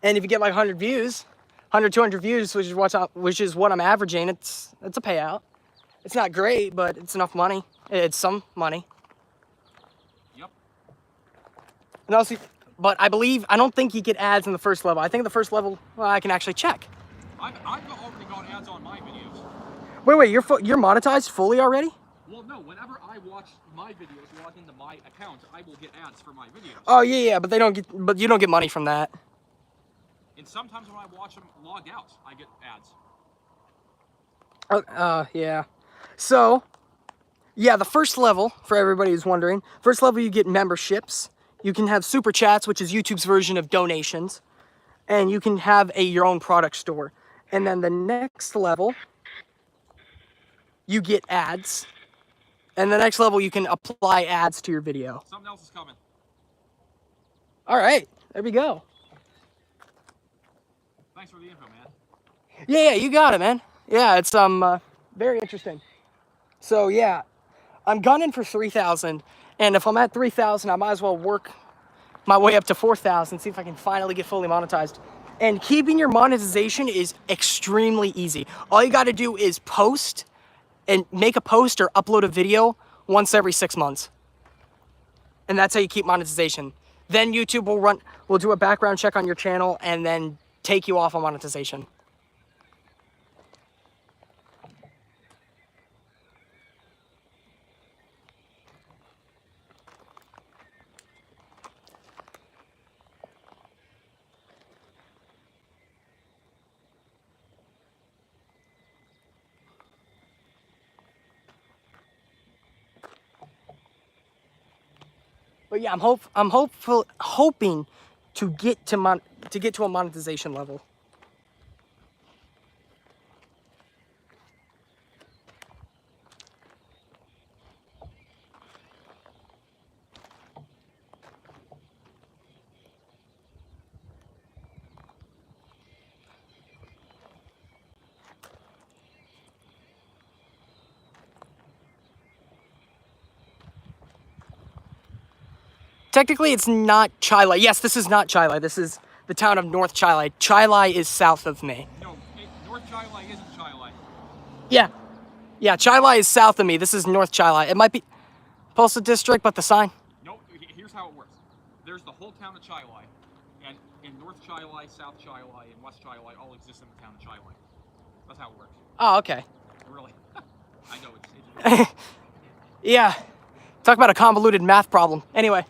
And if you get like 100 views, 100, 200 views, which is what I'm averaging, it's a payout. It's not great, but it's enough money. It's some money. Yep. And also, but I don't think you get ads in the first level. I think the first level, well, I can actually check. I've already got ads on my videos. Wait, you're monetized fully already? Well, no. Whenever I watch my videos log into my account, I will get ads for my videos. Oh yeah, but you don't get money from that. And sometimes when I watch them logged out, I get ads. Yeah. So, yeah, the first level, for everybody who's wondering, first level you get memberships. You can have super chats, which is YouTube's version of donations, and you can have your own product store. And then the next level, you get ads. And the next level, you can apply ads to your video. Something else is coming. All right, there we go. Thanks for the info, man. Yeah, you got it, man. Yeah, it's very interesting. So yeah, I'm gunning for 3,000, and if I'm at 3,000, I might as well work my way up to 4,000, see if I can finally get fully monetized. And keeping your monetization is extremely easy. All you got to do is post and make a post or upload a video once every 6 months. And that's how you keep monetization. Then YouTube will do a background check on your channel and then take you off of monetization. But yeah, I'm hoping to get to a monetization level. Technically, it's not Chilai. Yes, this is not Chilai. This is the town of North Chilai. Chilai is south of me. No, North Chilai isn't Chilai. Yeah. Yeah, Chilai is south of me. This is North Chilai. It might be postal district, but the sign. No, here's how it works. There's the whole town of Chilai, and in North Chilai, South Chilai, and West Chilai all exist in the town of Chilai. That's how it works. Oh, okay. Really? I know it's Yeah. Talk about a convoluted math problem. Anyway.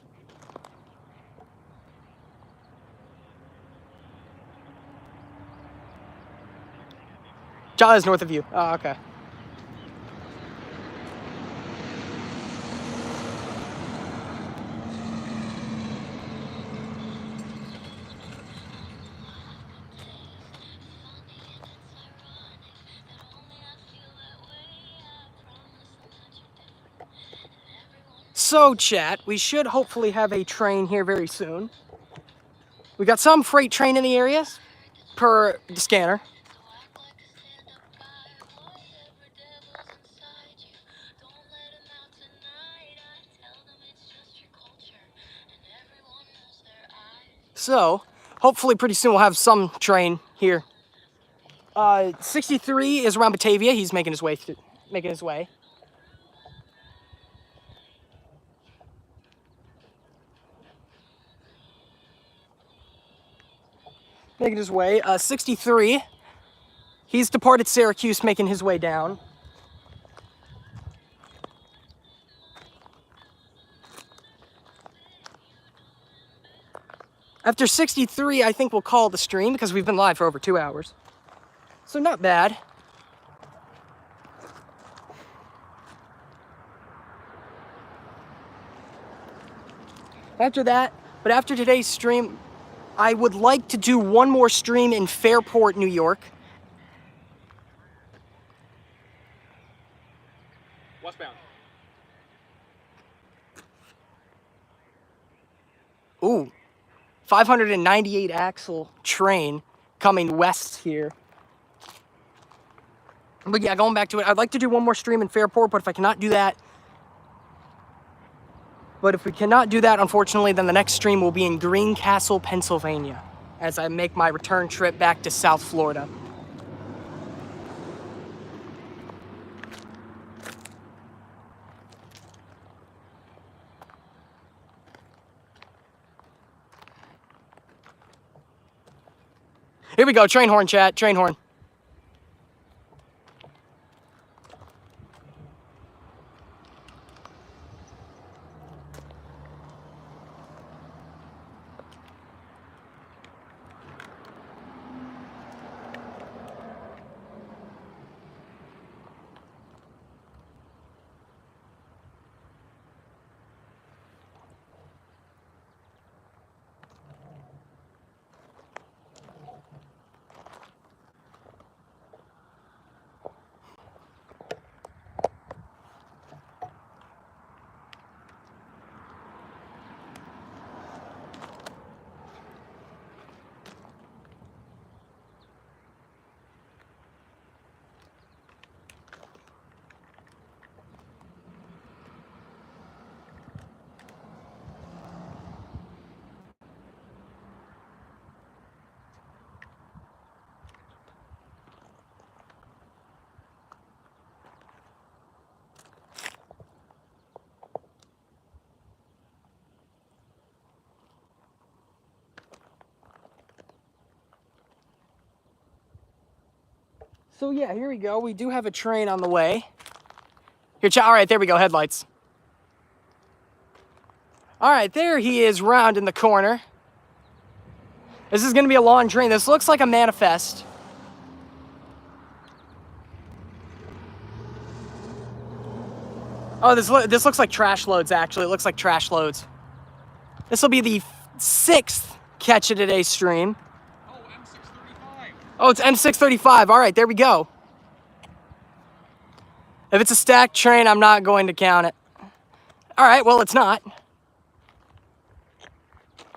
Chilai is north of you. Oh, okay. So, chat, we should hopefully have a train here very soon. We got some freight train in the area, per the scanner. So, hopefully pretty soon we'll have some train here. 63 is around Batavia. He's making his way. making his way. 63, he's departed Syracuse, making his way down. After 63, I think we'll call the stream because we've been live for over 2 hours. So not bad. After that, but after today's stream, I would like to do one more stream in Fairport, New York. Westbound. Ooh, 598 axle train coming west here. But yeah, going back to it, I'd like to do one more stream in Fairport, but if I cannot do that, if we cannot do that, unfortunately, then the next stream will be in Greencastle, Pennsylvania, as I make my return trip back to South Florida. Here we go, train horn chat, train horn. So yeah, here we go. We do have a train on the way. Here, chat. All right, there we go. Headlights. All right, there he is, round in the corner. This is going to be a long train. This looks like a manifest. Oh, this looks like trash loads, actually. It looks like trash loads. This will be the 6th catch of today's stream. Oh, M635. Oh, it's M635. All right, there we go. If it's a stacked train, I'm not going to count it. All right, well, it's not.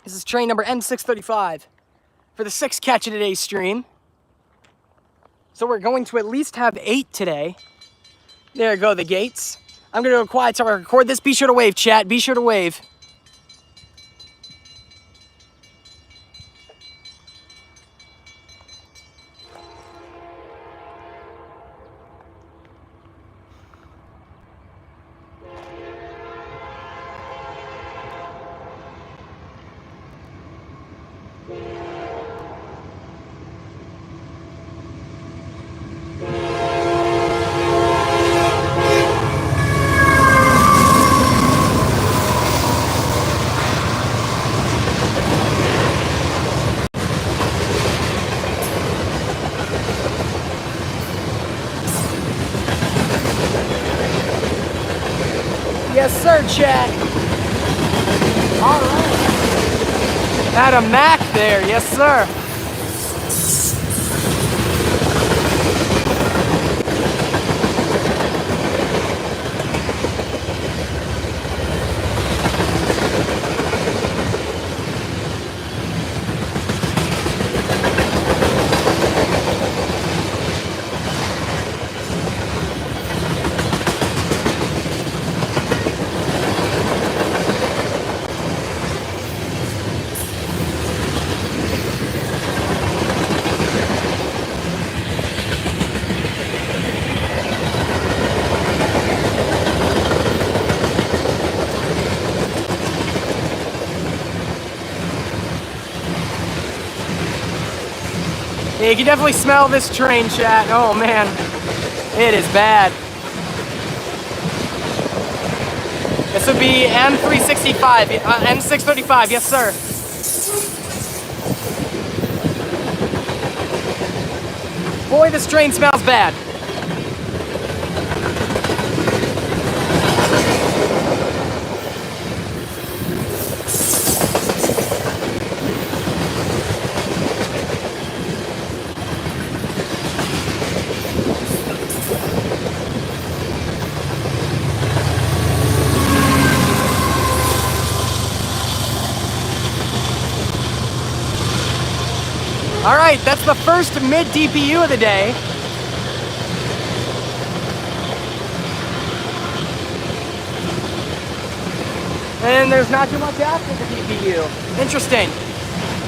This is train number M635 for the 6th catch of today's stream. So we're going to at least have 8 today. There go the gates. I'm going to go quiet so I record this. Be sure to wave, chat. Be sure to wave. Yes, sir, chat. All right. Had a Mac there. Yes, sir. Yeah, you can definitely smell this train, chat. Oh man, it is bad. This would be M365, M635, yes sir. Boy, this train smells bad. All right, that's the first mid DPU of the day. And there's not too much after the DPU. Interesting.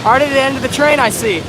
Already at the end of the train, I see.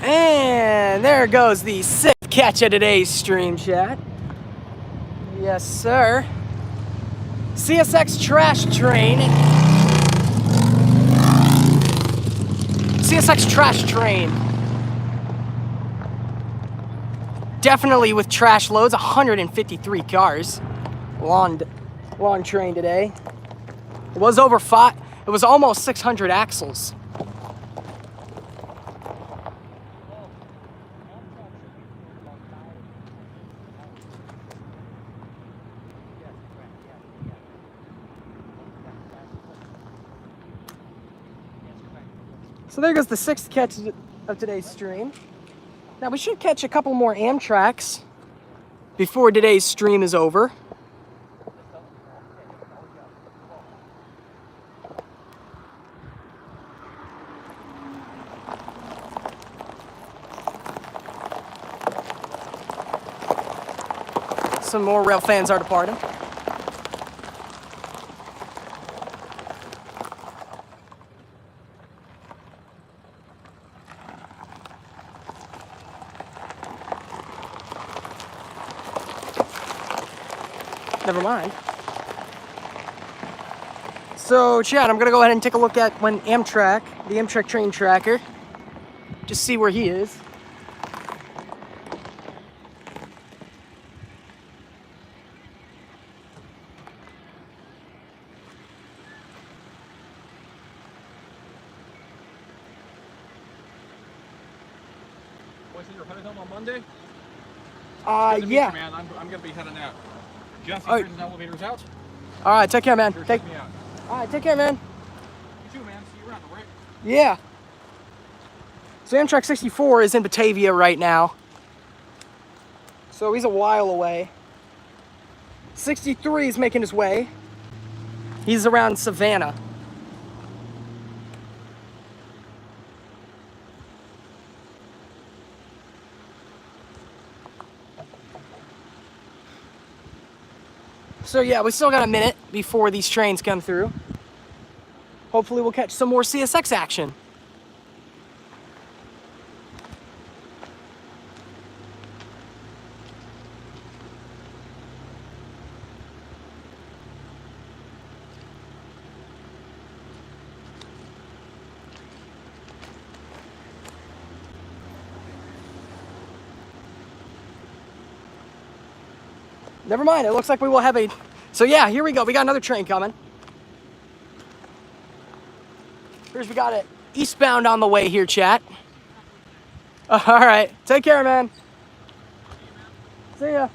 And there goes the sixth catch of today's stream, chat. Yes, sir. CSX trash train. CSX trash train. Definitely with trash loads, 153 cars. Long train today. It was over five. It was almost 600 axles. So there goes the sixth catch of today's stream. Now we should catch a couple more Amtraks before today's stream is over. Some more rail fans are departing. Never mind. So, Chad, I'm gonna go ahead and take a look at the Amtrak train tracker. Just see where he is. Boy, so you're headed home on Monday? Yeah. Good to meet you, man. I'm gonna be heading out. Jesse, All right. turns elevators out. All right, take care, man. Sure, Take. check me out. All right, take care, man. You too, man. See you around, all right? Yeah. So Amtrak 64 is in Batavia right now. So he's a while away. 63 is making his way. He's around Savannah. So yeah, we still got a minute before these trains come through. Hopefully we'll catch some more CSX action. Never mind, it looks like we will have a... So yeah, here we go. We got another train coming. We got it eastbound on the way here, chat. All right, take care, man. See ya.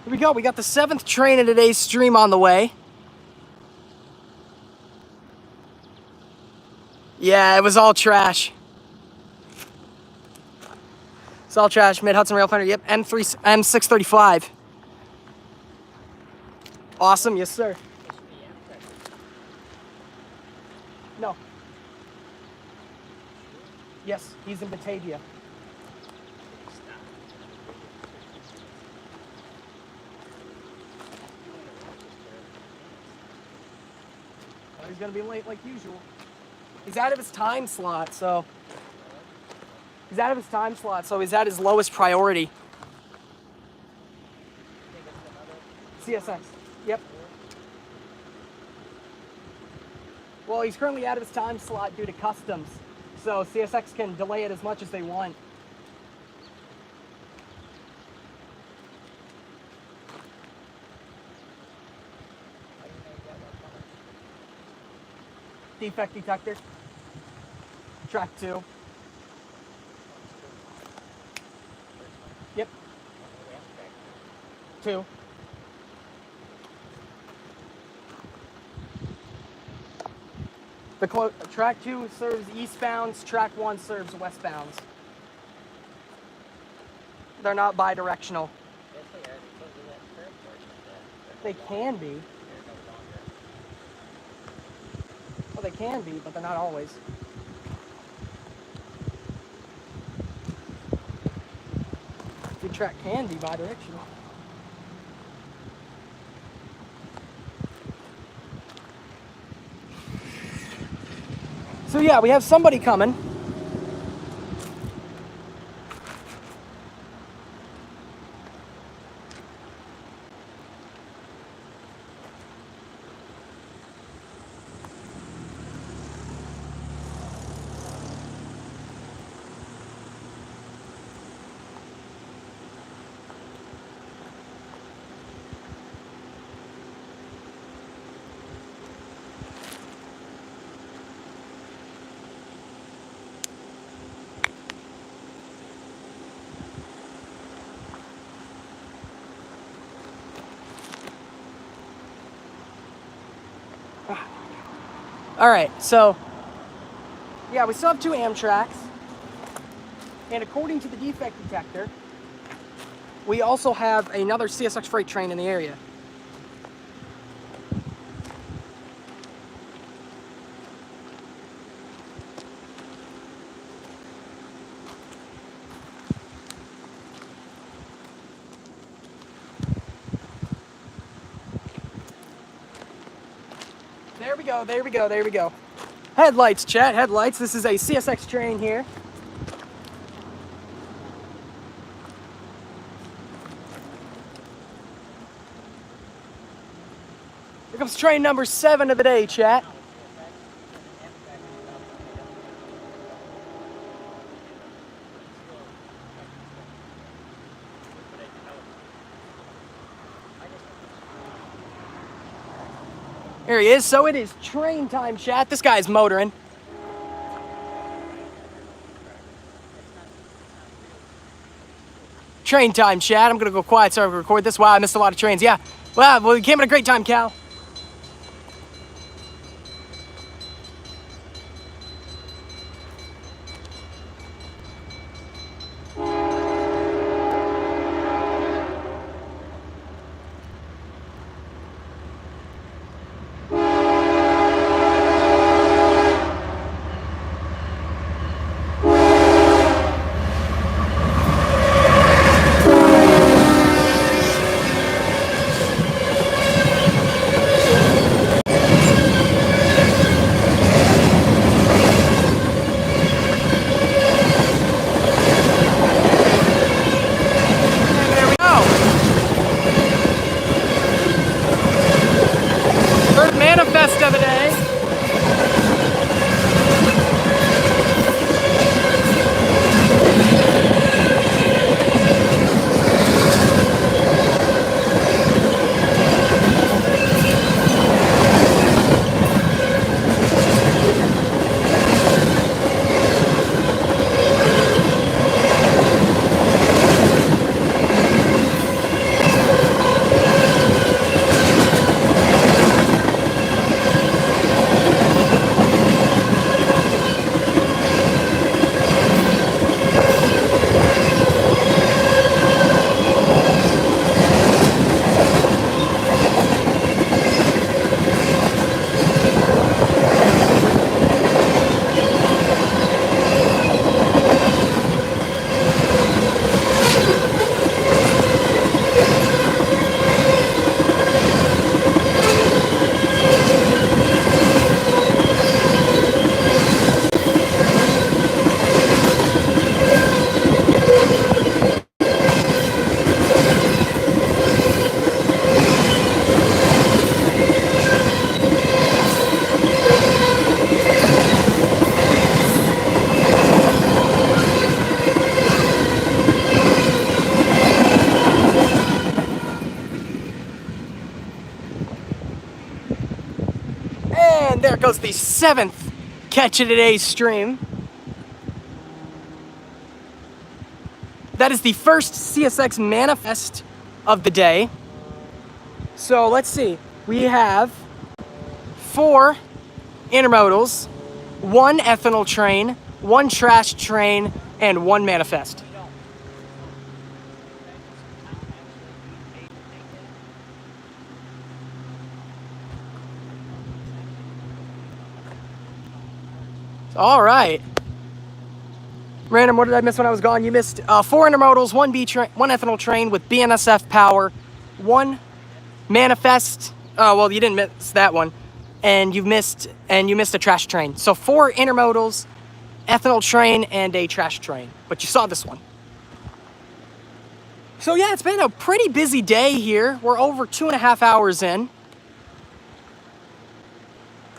Here we go. We got the 7th train of today's stream on the way. Yeah, it was all trash. It's all trash. Mid-Hudson Railfanning. Yep, M635. Awesome, yes sir. Yes, he's in Batavia. Well, he's gonna be late like usual. He's out of his time slot, so he's at his lowest priority. CSX. Yep. Well, he's currently out of his time slot due to customs, so CSX can delay it as much as they want. Defect detector. Track 2. Yep. 2. Track 2 serves eastbounds, track 1 serves westbounds. They're not bi-directional. They can be. Well, they can be, but they're not always. The track can be bi-directional. So yeah, we have somebody coming. All right, so yeah, we still have 2 Amtraks, and according to the defect detector, we also have another CSX freight train in the area. There we go. Headlights, chat, headlights. This is a CSX train here. Here comes train number 7 of the day, chat. Here he is. So it is train time, chat. This guy's motoring. Train time, chat. I'm gonna go quiet so I can record this. Wow, I missed a lot of trains. Yeah. Wow, well, you came at a great time, Cal. And there goes the 7th catch of today's stream. That is the first CSX manifest of the day. So let's see. We have 4 intermodals, 1 ethanol train, 1 trash train, and 1 manifest. All right. Random, what did I miss when I was gone? You missed 4 intermodals, 1 1 ethanol train with BNSF power, 1 manifest. Oh, well, you didn't miss that one. And you missed a trash train. So 4 intermodals, ethanol train, and a trash train. But you saw this one. So yeah, it's been a pretty busy day here. We're over 2.5 hours in.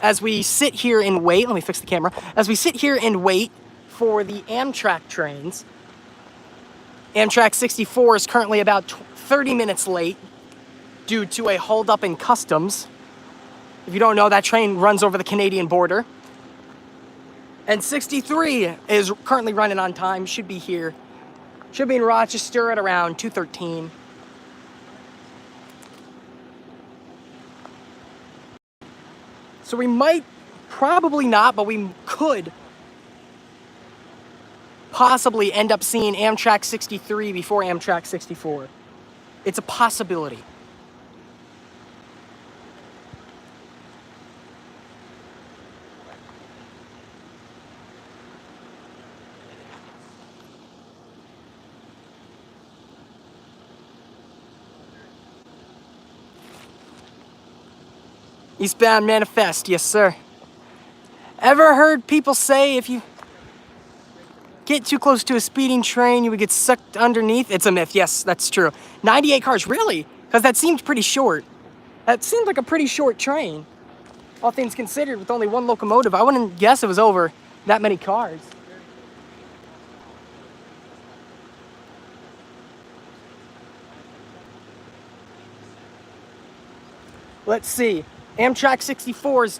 As we sit here and wait, let me fix the camera. As we sit here and wait for the Amtrak trains. Amtrak 64 is currently about 30 minutes late due to a holdup in customs. If you don't know, that train runs over the Canadian border. And 63 is currently running on time, should be here. Should be in Rochester at around 2:13. So we might, probably not, but we could possibly end up seeing Amtrak 63 before Amtrak 64. It's a possibility. Eastbound manifest, yes sir. Ever heard people say if you get too close to a speeding train, you would get sucked underneath? It's a myth, yes, that's true. 98 cars, really? Because that seemed pretty short. That seemed like a pretty short train. All things considered, with only 1 locomotive, I wouldn't guess it was over that many cars. Let's see. Amtrak 64 is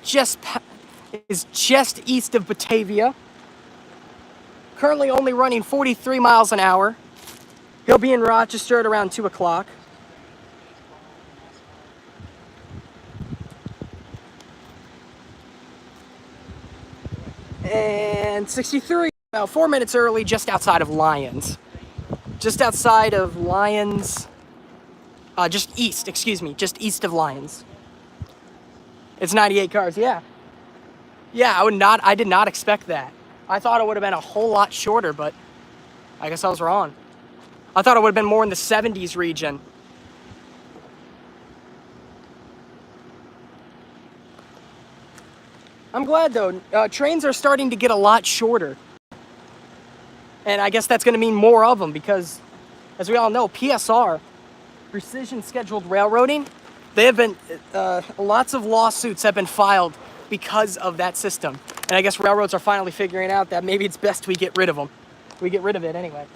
just east of Batavia. Currently only running 43 miles an hour. He'll be in Rochester at around 2 o'clock. And 63, about 4 minutes early, just outside of Lyons. Just outside of Lyons. Just east of Lyons. It's 98 cars, yeah. Yeah, I did not expect that. I thought it would have been a whole lot shorter, but I guess I was wrong. I thought it would have been more in the 70s region. I'm glad though, trains are starting to get a lot shorter. And I guess that's gonna mean more of them because, as we all know, PSR, Precision Scheduled Railroading, they have been, lots of lawsuits have been filed because of that system. And I guess railroads are finally figuring out that maybe it's best we get rid of them. We get rid of it anyway.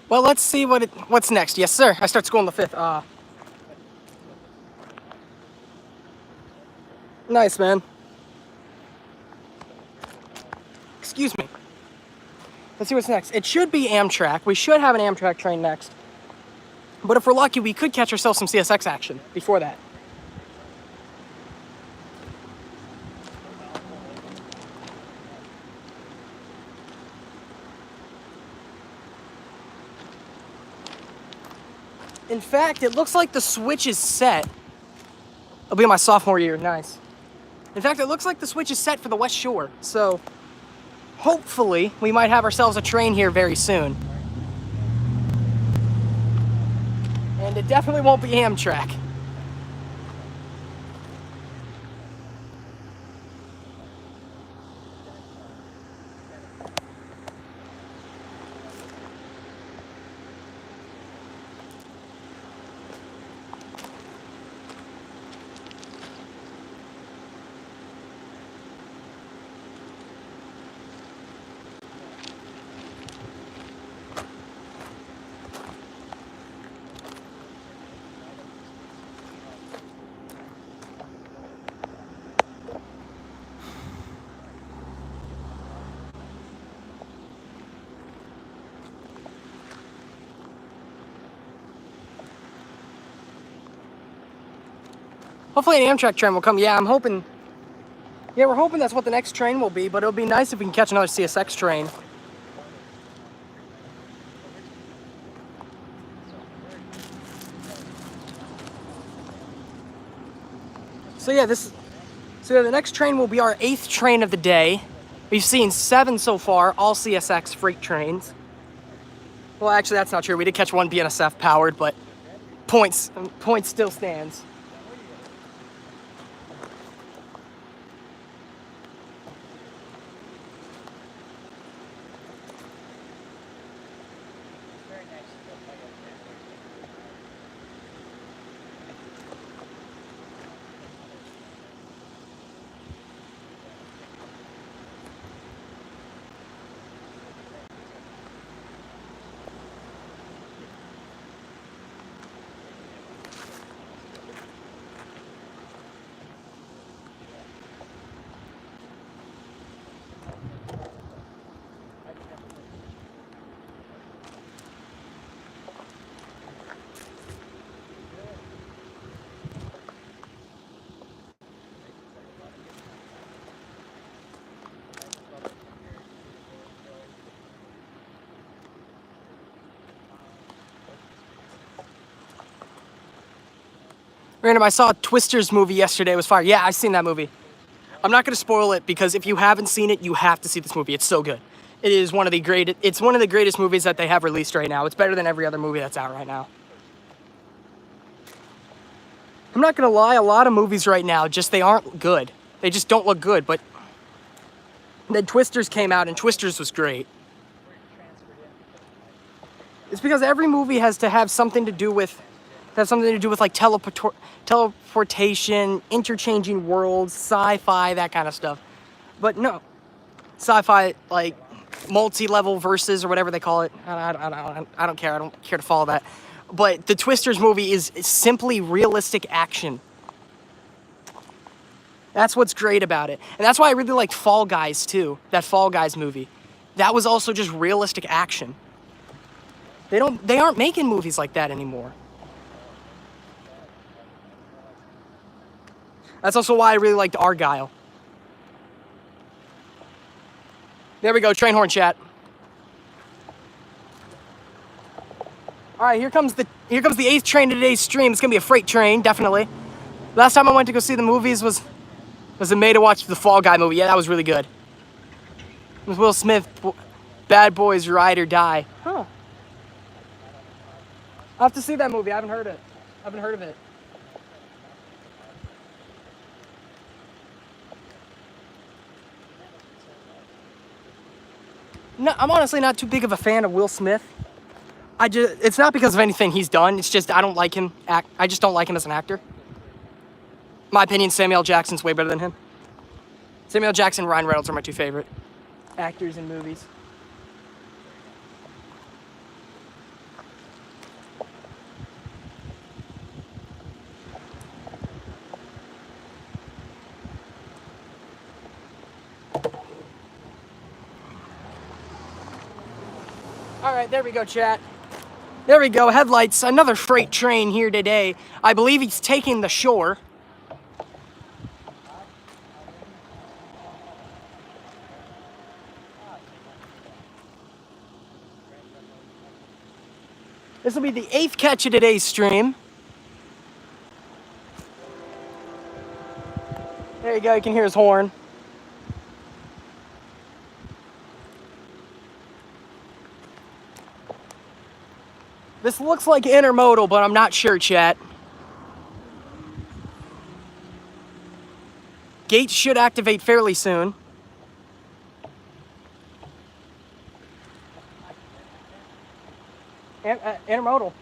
Well, let's see what's next. Yes, sir. I start school on the 5th. Nice, man. Excuse me. Let's see what's next. It should be Amtrak. We should have an Amtrak train next. But if we're lucky, we could catch ourselves some CSX action before that. In fact, it looks like the switch is set. It'll be my sophomore year. Nice. In fact, it looks like the switch is set for the West Shore, so hopefully we might have ourselves a train here very soon. And it definitely won't be Amtrak. Hopefully an Amtrak train will come. Yeah, I'm hoping. Yeah, we're hoping that's what the next train will be, but it'll be nice if we can catch another CSX train. So yeah, the next train will be our 8th train of the day. We've seen 7 so far, all CSX freight trains. Well, actually, that's not true. We did catch one BNSF powered, but points still stands. Random, I saw a Twisters movie yesterday. It was fire. Yeah, I've seen that movie. I'm not going to spoil it because if you haven't seen it, you have to see this movie. It's so good. It is one of the greatest movies that they have released right now. It's better than every other movie that's out right now. I'm not going to lie, a lot of movies right now, they aren't good. They just don't look good, but then Twisters came out and Twisters was great. It's because every movie has to have something to do with like teleportation, interchanging worlds, sci-fi, that kind of stuff. But no, sci-fi, like multi-level verses or whatever they call it. I don't care. I don't care to follow that. But the Twisters movie is simply realistic action. That's what's great about it. And that's why I really liked Fall Guys too, that Fall Guys movie. That was also just realistic action. They aren't making movies like that anymore. That's also why I really liked Argyle. There we go, train horn chat. All right, here comes the 8th train to today's stream. It's gonna be a freight train, definitely. Last time I went to go see the movies was in May to watch the Fall Guy movie. Yeah, that was really good. With Will Smith, Bad Boys Ride or Die. Huh. I'll have to see that movie. I haven't heard of it. No, I'm honestly not too big of a fan of Will Smith. It's not because of anything he's done. It's just I don't like him. I just don't like him as an actor. My opinion, Samuel L. Jackson's way better than him. Samuel L. Jackson and Ryan Reynolds are my 2 favorite actors in movies. All right, there we go, chat. There we go, headlights. Another freight train here today. I believe he's taking the shore. This will be the 8th catch of today's stream. There you go, you can hear his horn. This looks like intermodal, but I'm not sure, chat. Gates should activate fairly soon. Intermodal.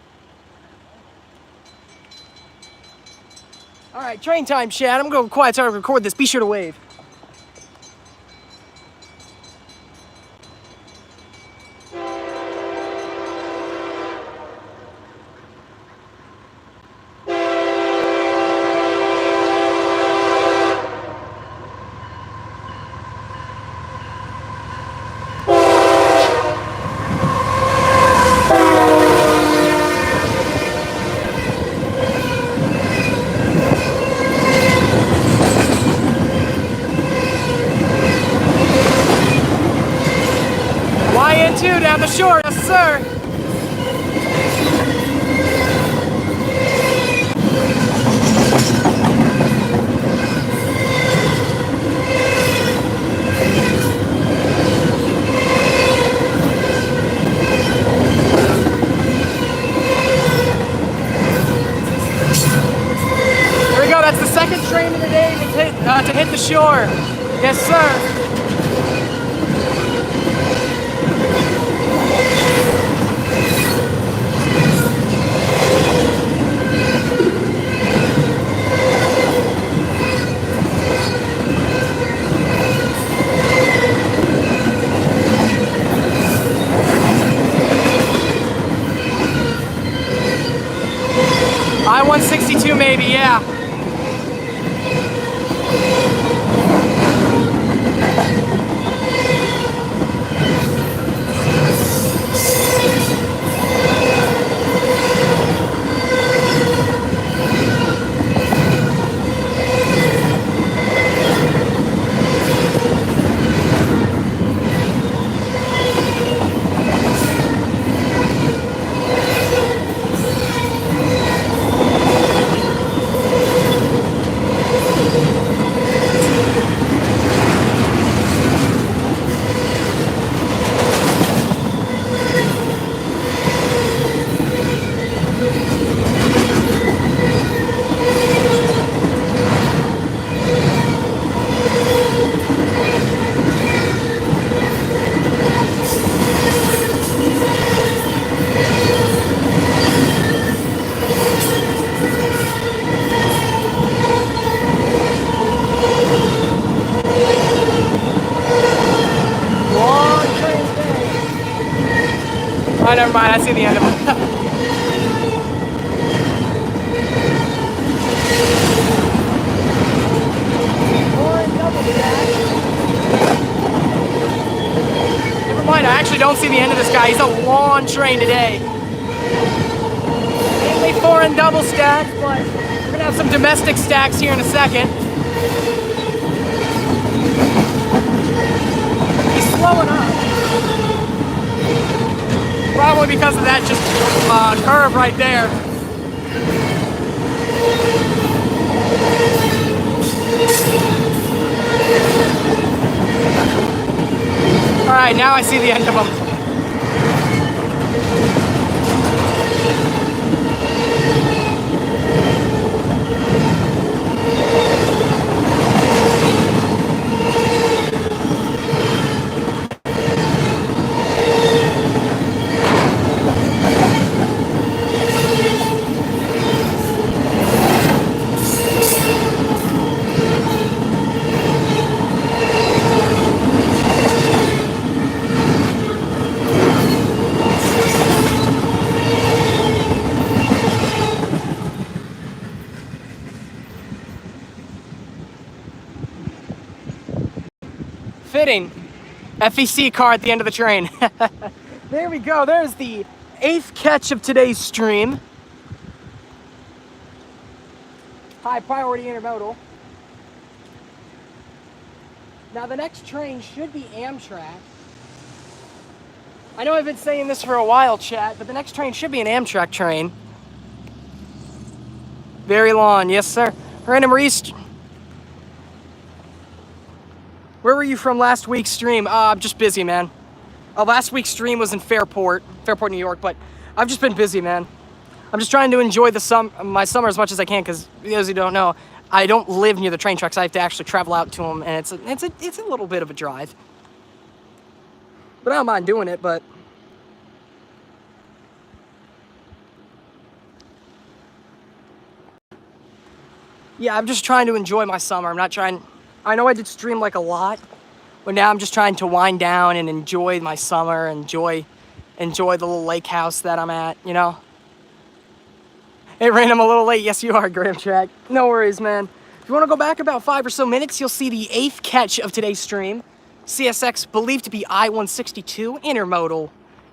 All right, train time, chat. I'm going to go quiet so I record this. Be sure to wave. YN2 down the shore, yes sir. There we go, that's the second train of the day to hit the shore. Yes sir. I-162 maybe, yeah. Oh, never mind, I see the end of it. Never mind, I actually don't see the end of this guy. He's a long train today. Mainly foreign double stacks, but we're gonna have some domestic stacks here in a second. He's slowing up. Probably because of that just curve right there. All right, now I see the end of him. Fitting. FEC car at the end of the train. There we go. There's the 8th catch of today's stream. High priority intermodal. Now the next train should be Amtrak. I know I've been saying this for a while, chat, but the next train should be an Amtrak train. Very long, yes sir. Random Reese. Where were you from last week's stream? I'm just busy, man. Last week's stream was in Fairport, New York, but I've just been busy, man. I'm just trying to enjoy my summer as much as I can, because those who don't know, I don't live near the train tracks. I have to actually travel out to them, and it's a little bit of a drive. But I don't mind doing it, but yeah, I'm just trying to enjoy my summer. I'm not trying. I know I did stream like a lot, but now I'm just trying to wind down and enjoy my summer, enjoy the little lake house that I'm at, you know? Hey, Rain, I'm a little late. Yes, you are, Graham Track. No worries, man. If you want to go back about 5 or so minutes, you'll see the 8th catch of today's stream. CSX, believed to be I-162, Intermodal,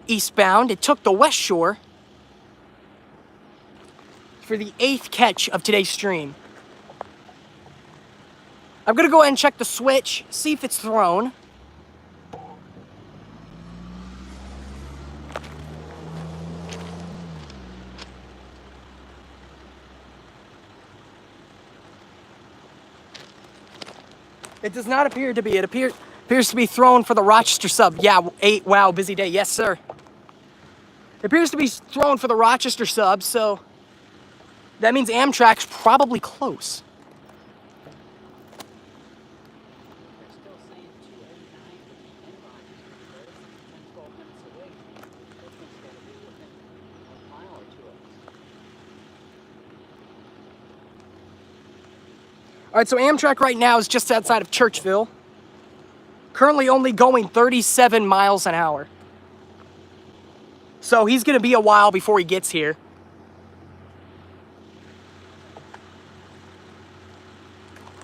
eastbound. It took the West Shore for the 8th catch of today's stream. I'm gonna go ahead and check the switch, see if it's thrown. It does not appear to be. It appears to be thrown for the Rochester sub. Yeah, 8, wow, busy day. Yes, sir. It appears to be thrown for the Rochester sub, so that means Amtrak's probably close. All right, so Amtrak right now is just outside of Churchville. Currently only going 37 miles an hour. So he's gonna be a while before he gets here.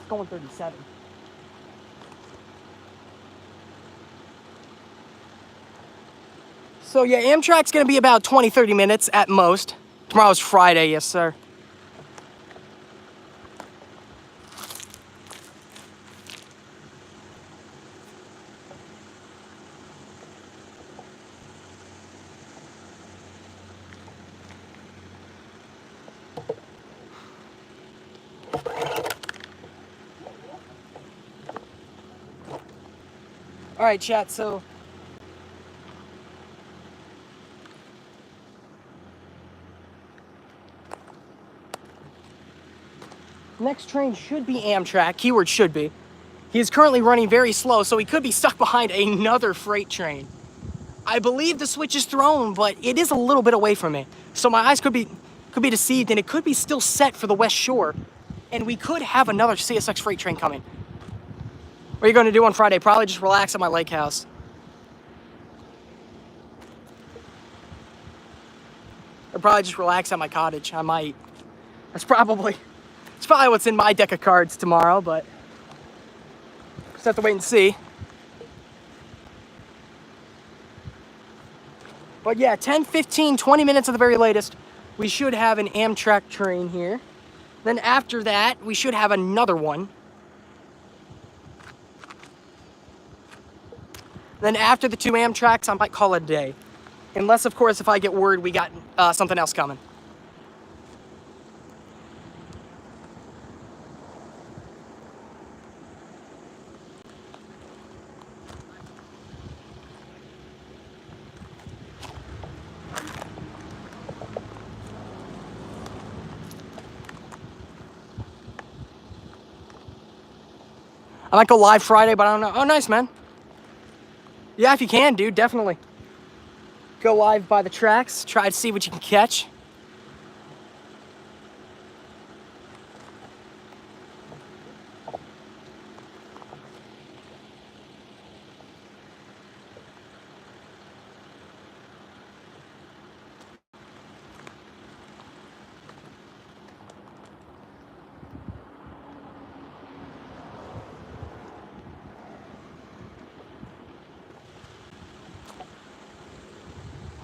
Going 37. So yeah, Amtrak's gonna be about 20-30 minutes at most. Tomorrow's Friday, yes sir. All right, chat, so next train should be Amtrak, keyword should be. He is currently running very slow, so he could be stuck behind another freight train. I believe the switch is thrown, but it is a little bit away from me. So my eyes could be deceived, and it could be still set for the West Shore, and we could have another CSX freight train coming. What are you gonna do on Friday? Probably just relax at my lake house. Or probably just relax at my cottage. I might. It's probably what's in my deck of cards tomorrow, but just have to wait and see. But yeah, 10, 15, 20 minutes at the very latest, we should have an Amtrak train here. Then after that, we should have another one. Then after the 2 Amtraks, I might call it a day. Unless, of course, if I get word we got something else coming. I might go live Friday, but I don't know. Oh, nice, man. Yeah, if you can, dude, definitely. Go live by the tracks, try to see what you can catch.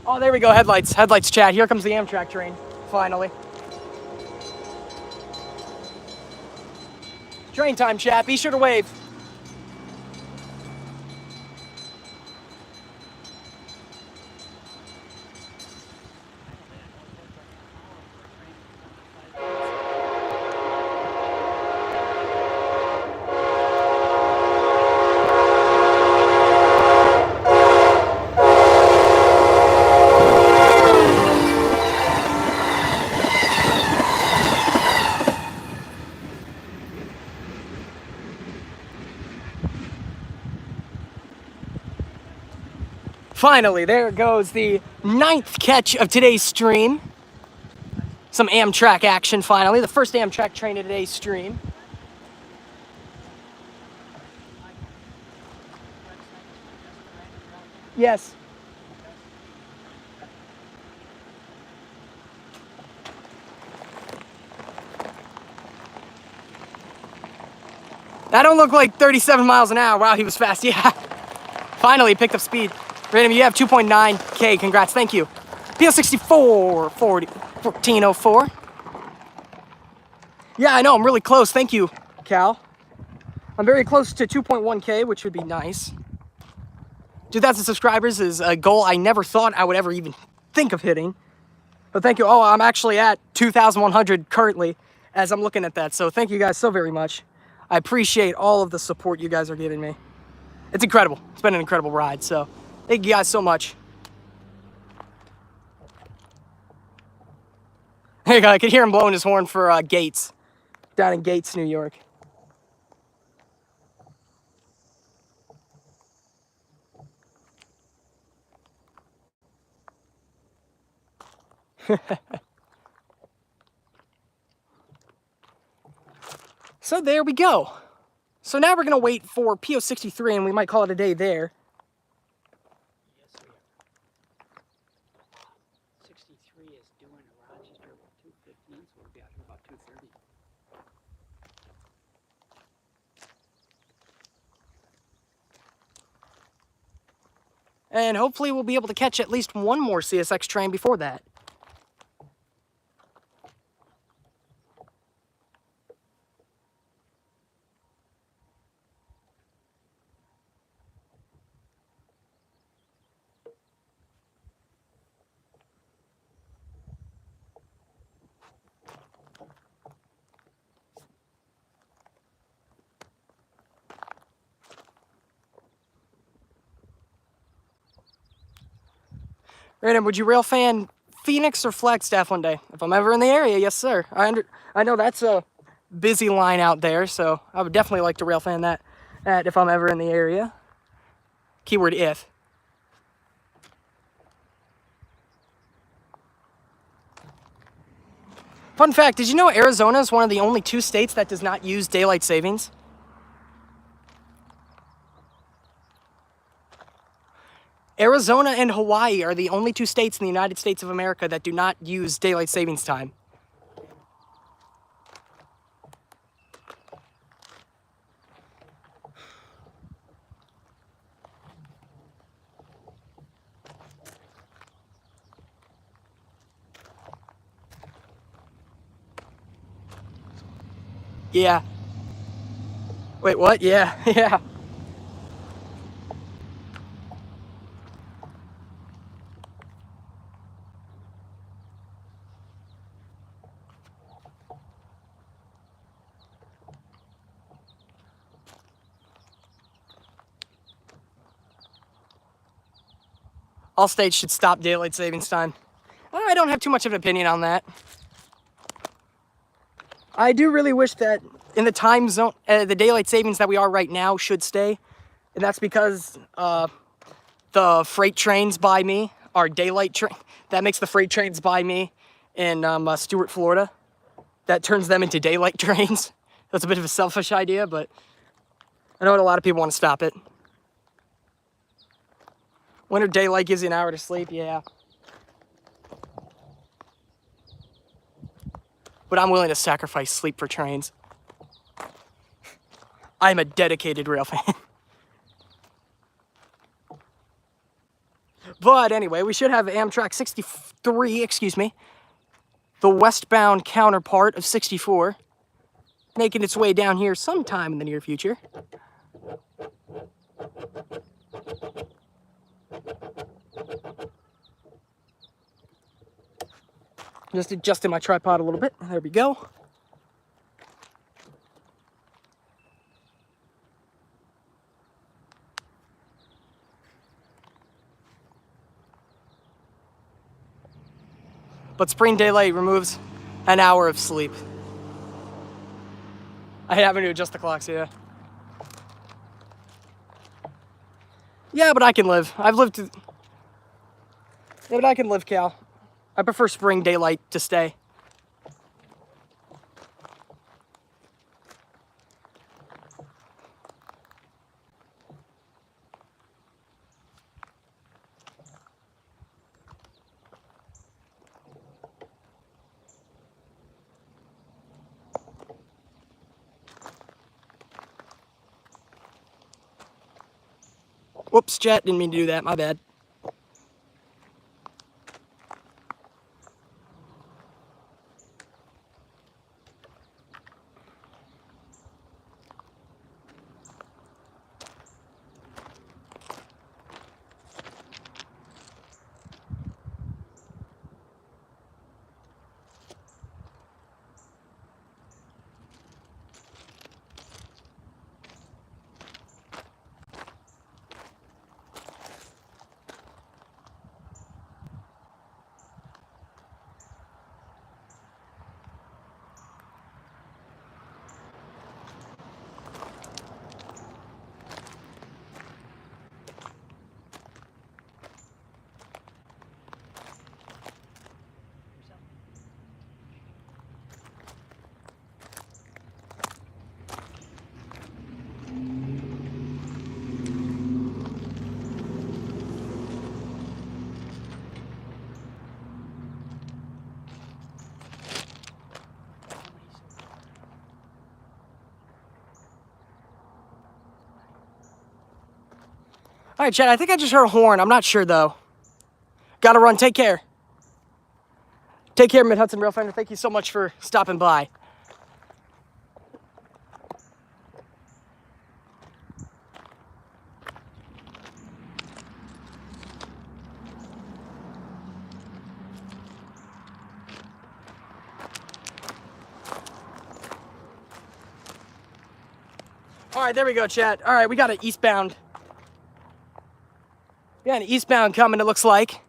Oh, there we go, headlights. Headlights, chat. Here comes the Amtrak train, finally. Train time, chat. Be sure to wave. Finally, there goes the 9th catch of today's stream. Some Amtrak action finally. The first Amtrak train of today's stream. Yes. That don't look like 37 miles an hour. Wow, he was fast. Yeah. Finally picked up speed. Random, you have 2.9K. Congrats. Thank you. PO64 1404. Yeah, I know. I'm really close. Thank you, Cal. I'm very close to 2.1K, which would be nice. 2,000 subscribers is a goal I never thought I would ever even think of hitting. But thank you. Oh, I'm actually at 2,100 currently as I'm looking at that. So thank you guys so very much. I appreciate all of the support you guys are giving me. It's incredible. It's been an incredible ride. So thank you guys so much. There you go. I could hear him blowing his horn for Gates, down in Gates, New York. So there we go. So now we're going to wait for PO63 and we might call it a day there. Yes, we are. 63 is due in Rochester about 2:15, so we'll be out here about 2:30. And hopefully we'll be able to catch at least one more CSX train before that. Random, would you rail fan Phoenix or Flagstaff one day? If I'm ever in the area, yes sir. I know that's a busy line out there, so I would definitely like to rail fan that if I'm ever in the area. Keyword if. Fun fact, did you know Arizona is one of the only 2 states that does not use daylight savings? Arizona and Hawaii are the only 2 states in the United States of America that do not use daylight savings time. Yeah. Wait, what? Yeah, yeah. All states should stop daylight savings time. I don't have too much of an opinion on that. I do really wish that in the time zone, the daylight savings that we are right now should stay. And that's because the freight trains by me are daylight train. That makes the freight trains by me in Stuart, Florida. That turns them into daylight trains. That's a bit of a selfish idea, but I know a lot of people want to stop it. Winter daylight gives you an hour to sleep, yeah. But I'm willing to sacrifice sleep for trains. I'm a dedicated rail fan. But anyway, we should have Amtrak 63, excuse me, the westbound counterpart of 64, making its way down here sometime in the near future. Just adjusting my tripod a little bit. There we go. But spring daylight removes an hour of sleep. I haven't to adjust the clocks, yeah. Yeah, but I can live. I've lived Yeah, but I can live, Cal. I prefer spring daylight to stay. Whoops, Jet, didn't mean to do that, my bad. All right, Chad, I think I just heard a horn. I'm not sure, though. Gotta run. Take care. Take care, Mid-Hudson Railfanner. Thank you so much for stopping by. All right, there we go, Chad. All right, we got an eastbound. We got an eastbound coming, it looks like.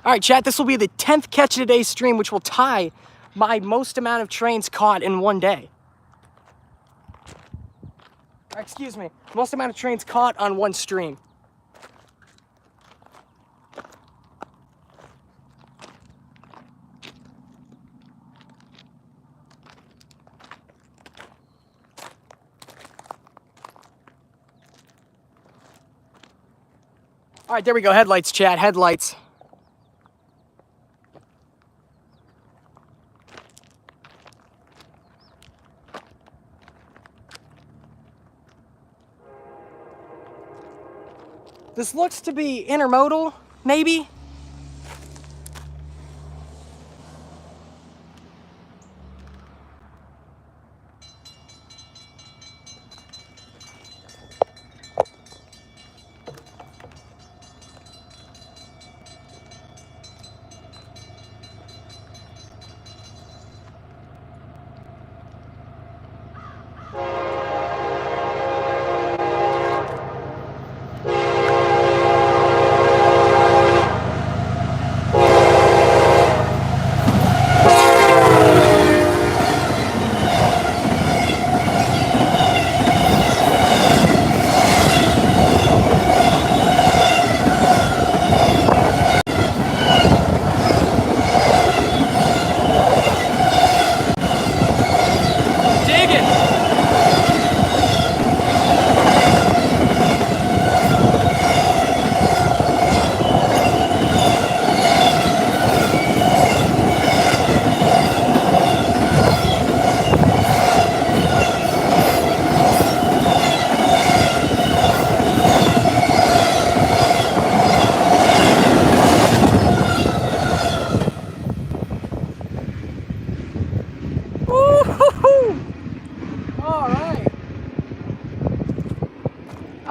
All right, chat, this will be the 10th catch of today's stream, which will tie my most amount of trains caught in one day. Excuse me, most amount of trains caught on one stream. All right, there we go, headlights, chat, headlights. This looks to be intermodal, maybe?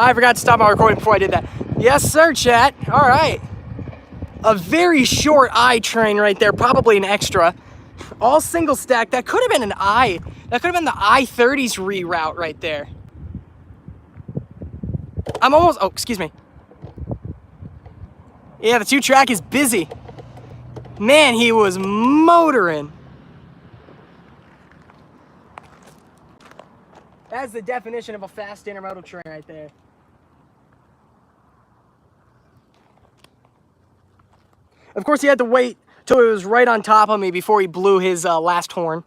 I forgot to stop my recording before I did that. Yes, sir, chat. All right. A very short I train right there, probably an extra. All single stack. That could have been an I. That could have been the I-30s reroute right there. I'm almost, oh, excuse me. Yeah, the 2-track is busy. Man, he was motoring. That's the definition of a fast intermodal train right there. Of course, he had to wait till it was right on top of me before he blew his last horn.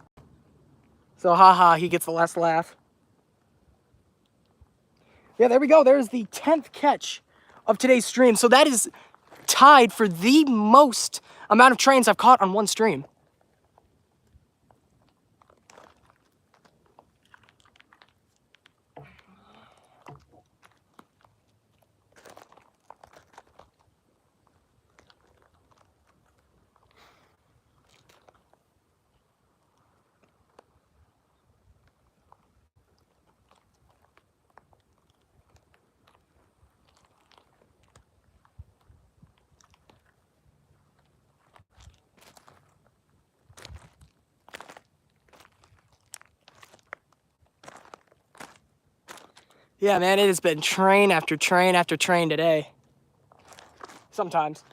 So, haha, he gets the last laugh. Yeah, there we go. There's the 10th catch of today's stream. So that is tied for the most amount of trains I've caught on one stream. Yeah, man, it has been train after train after train today. Sometimes.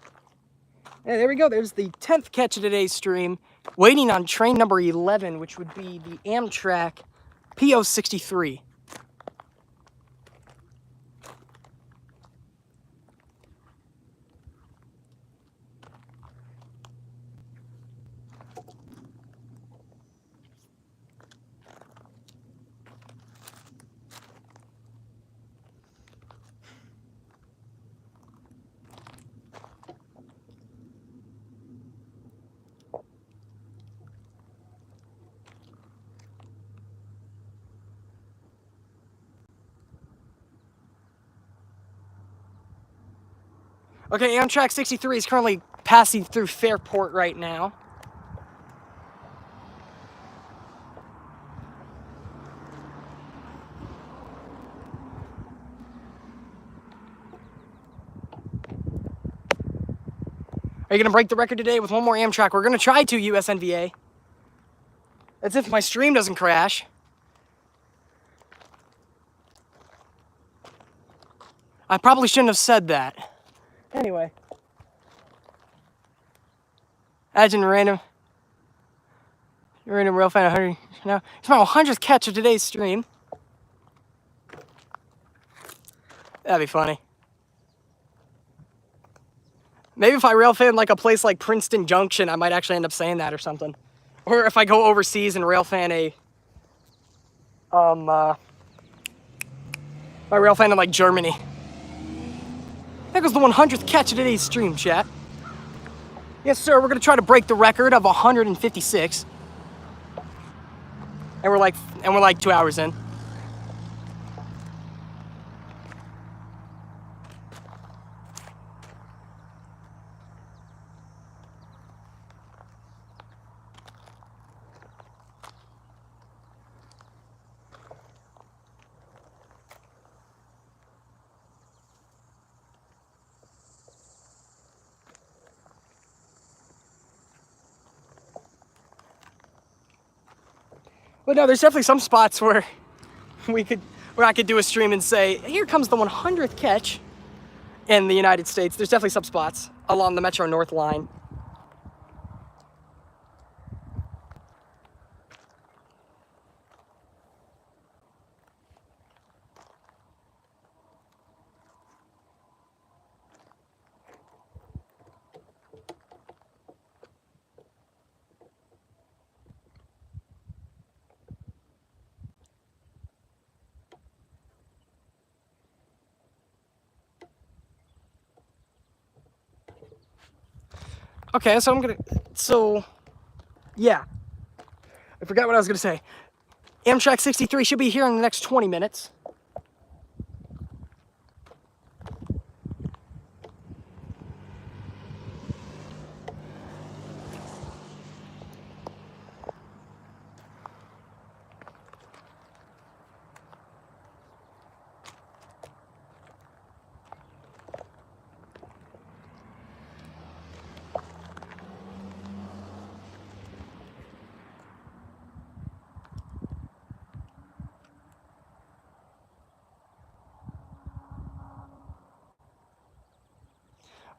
Yeah, there we go. There's the 10th catch of today's stream. Waiting on train number 11, which would be the Amtrak PO63. Okay, Amtrak 63 is currently passing through Fairport right now. Are you going to break the record today with one more Amtrak? We're going to try to, USNVA. That's if my stream doesn't crash. I probably shouldn't have said that. Anyway. Imagine random railfan 100. Now, it's my 100th catch of today's stream. That'd be funny. Maybe if I railfan like a place like Princeton Junction, I might actually end up saying that or something. Or if I go overseas and railfan my railfan in like Germany. That goes the 100th catch of today's stream, chat. Yes, sir, we're gonna try to break the record of 156. And we're like 2 hours in. But no, there's definitely some spots where I could do a stream and say, here comes the 100th catch in the United States. There's definitely some spots along the Metro North line. Okay, yeah. I forgot what I was gonna say. Amtrak 63 should be here in the next 20 minutes.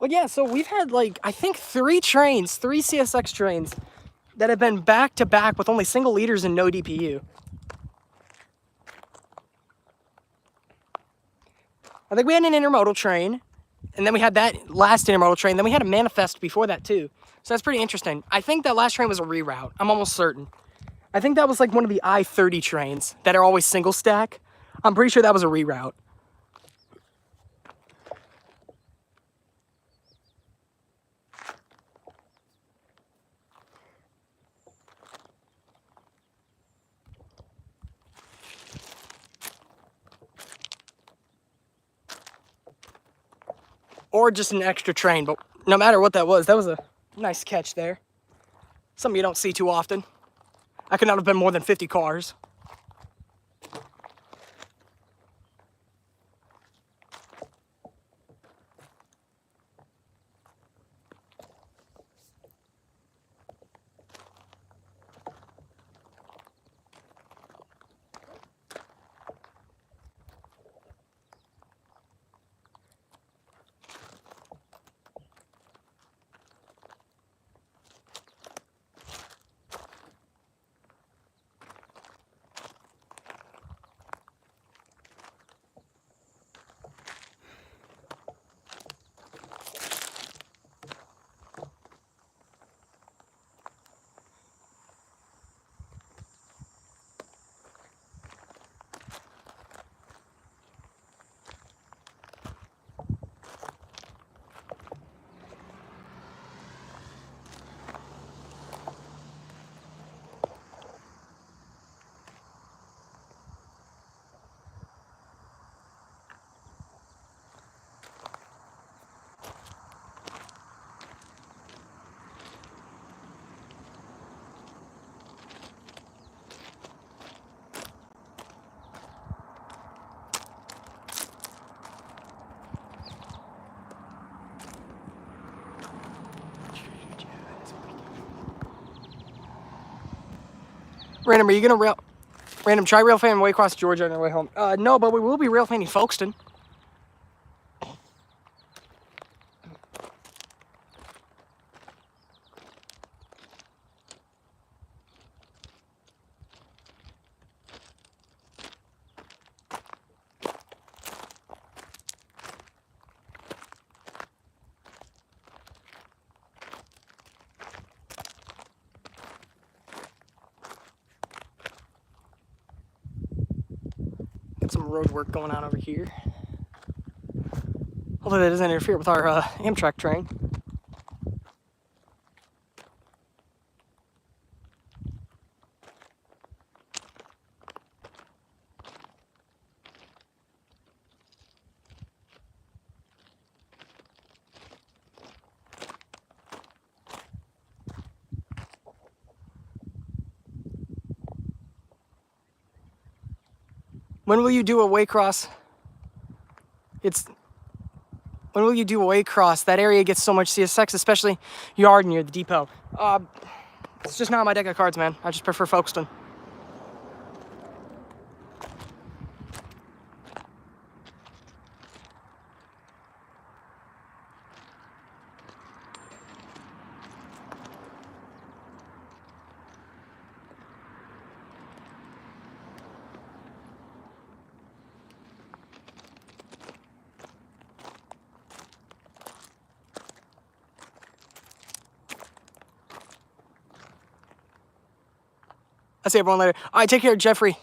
Well, yeah, so we've had like, I think 3 CSX trains that have been back to back with only single leaders and no DPU. I think we had an intermodal train, and then we had that last intermodal train, then we had a manifest before that too. So that's pretty interesting. I think that last train was a reroute. I'm almost certain. I think that was like one of the I-30 trains that are always single stack. I'm pretty sure that was a reroute. Or just an extra train, but no matter what that was a nice catch there. Something you don't see too often. I could not have been more than 50 cars. Random, are you gonna Random, try railfanning way across Georgia on your way home. No, but we will be railfanning Folkestone. Got some road work going on over here. Hopefully that doesn't interfere with our Amtrak train. When will you do a Waycross? When will you do a Waycross? That area gets so much CSX, especially yard near the depot. It's just not my deck of cards, man. I just prefer Folkestone. I'll see everyone later. All right, take care, Jeffrey.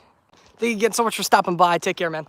Thank you again so much for stopping by. Take care, man.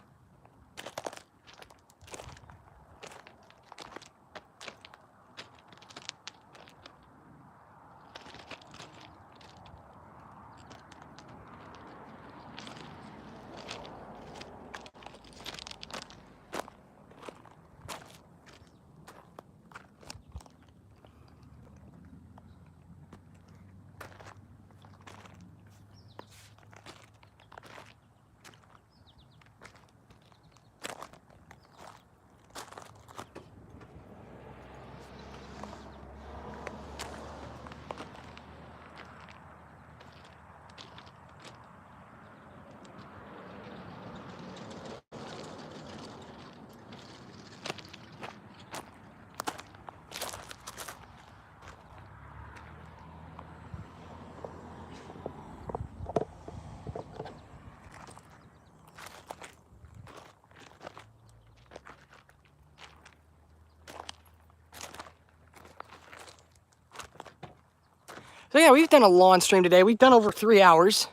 So yeah, we've done a long stream today. We've done over 3 hours.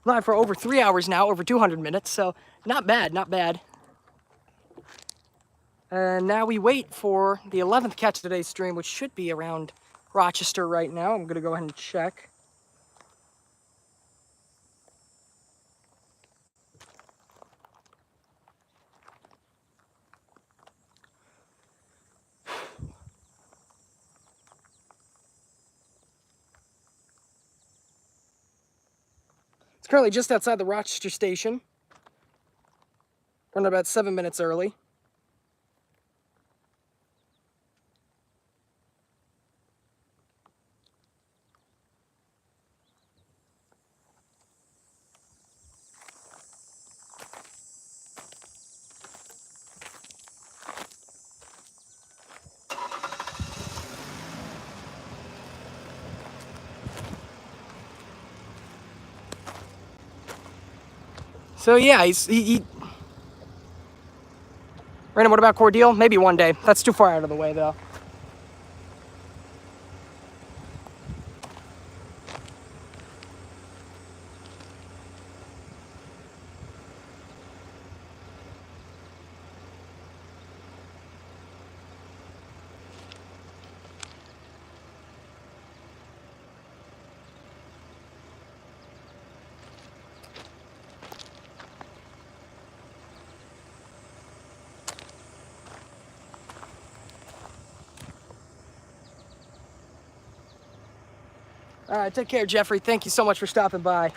Live for over 3 hours now, over 200 minutes, so not bad, not bad. And now we wait for the 11th catch of today's stream, which should be around Rochester right now. I'm gonna go ahead and check. It's currently just outside the Rochester station. Running about 7 minutes early. So yeah, Brandon, what about Cordeal? Maybe one day. That's too far out of the way, though. All right, take care, Jeffrey. Thank you so much for stopping by.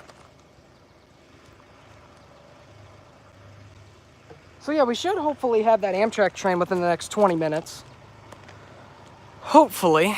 So yeah, we should hopefully have that Amtrak train within the next 20 minutes. Hopefully.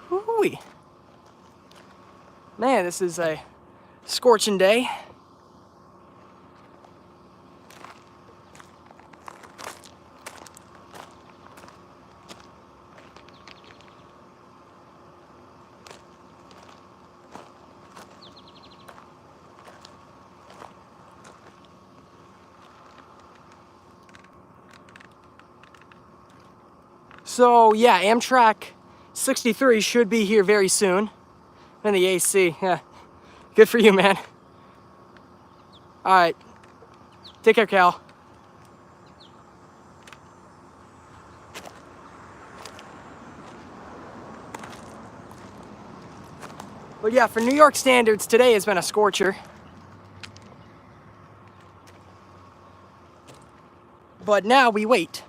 Whoo-wee. Man, this is a scorching day. So yeah, Amtrak 63 should be here very soon. And the AC, yeah. Good for you, man. All right. Take care, Cal. But yeah, for New York standards, today has been a scorcher. But now we wait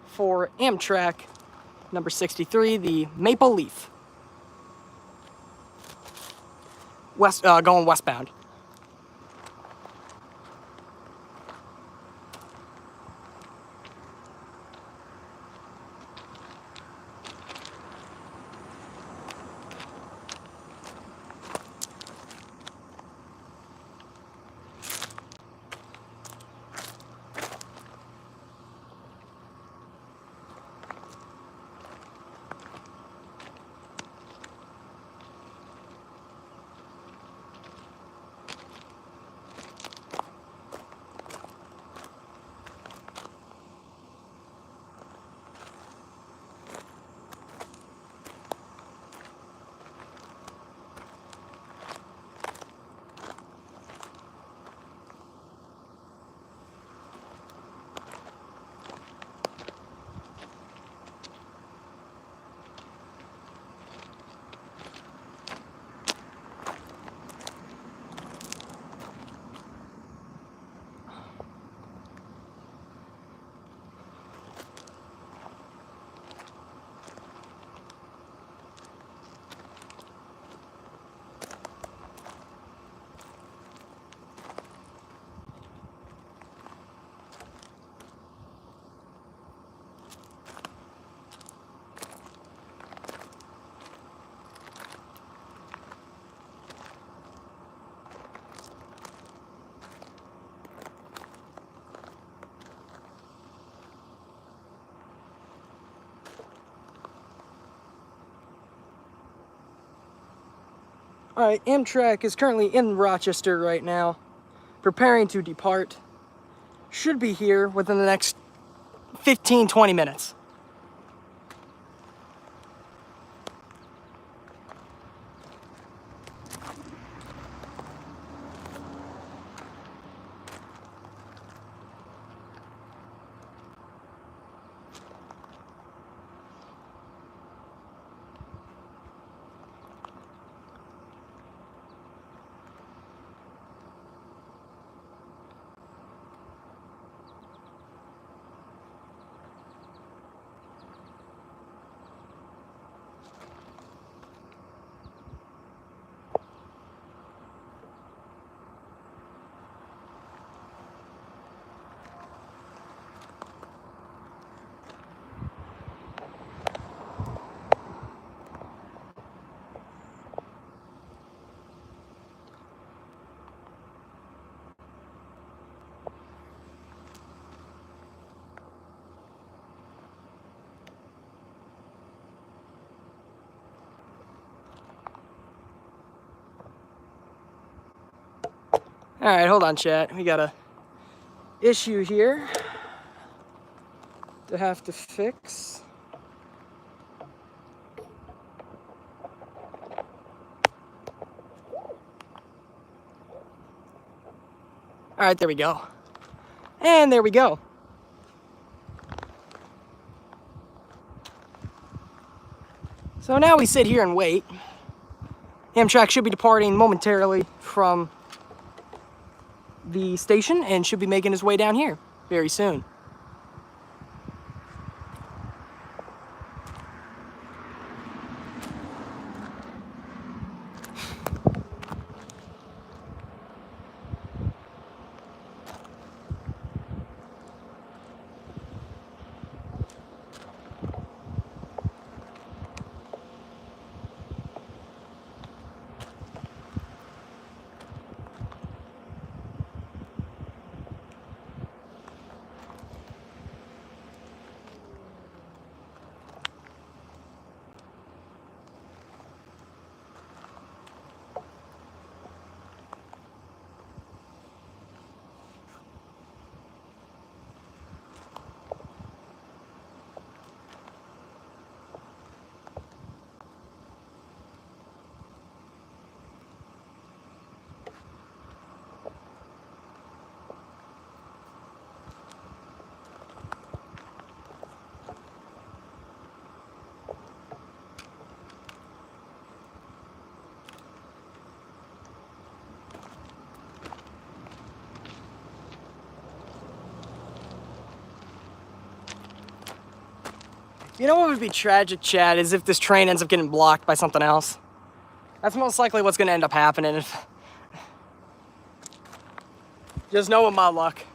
for Amtrak number 63, the Maple Leaf. Going westbound. Alright, Amtrak is currently in Rochester right now, preparing to depart. Should be here within the next 15-20 minutes. Alright, hold on, chat. We got a issue here to have to fix. Alright, there we go. And there we go. So now we sit here and wait. Amtrak should be departing momentarily from the station and should be making his way down here very soon. You know what would be tragic, Chad, is if this train ends up getting blocked by something else. That's most likely what's gonna end up happening. If... Just knowing my luck.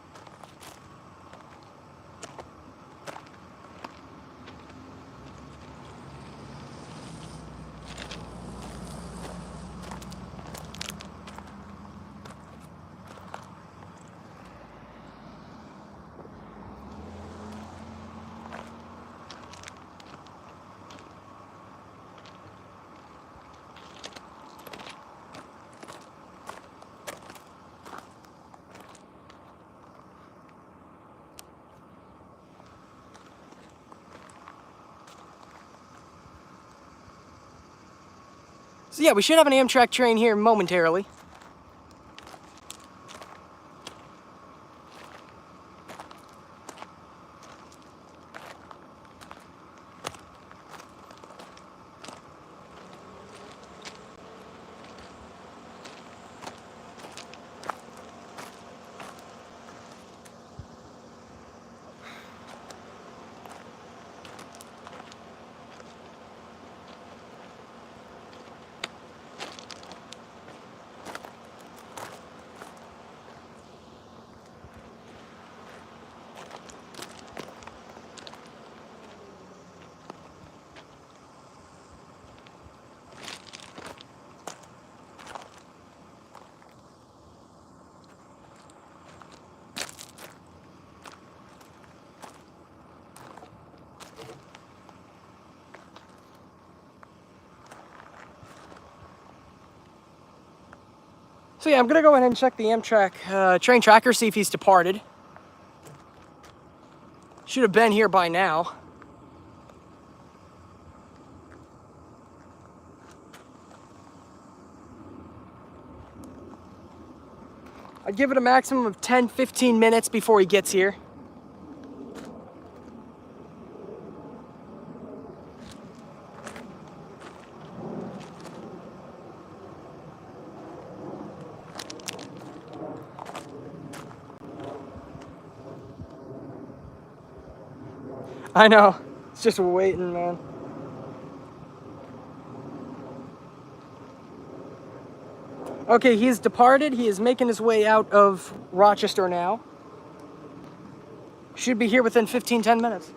So yeah, we should have an Amtrak train here momentarily. So yeah, I'm gonna go ahead and check the Amtrak train tracker, see if he's departed. Should have been here by now. I'd give it a maximum of 10-15 minutes before he gets here. I know, it's just waiting, man. Okay, he's departed. He is making his way out of Rochester now. Should be here within 15-10 minutes.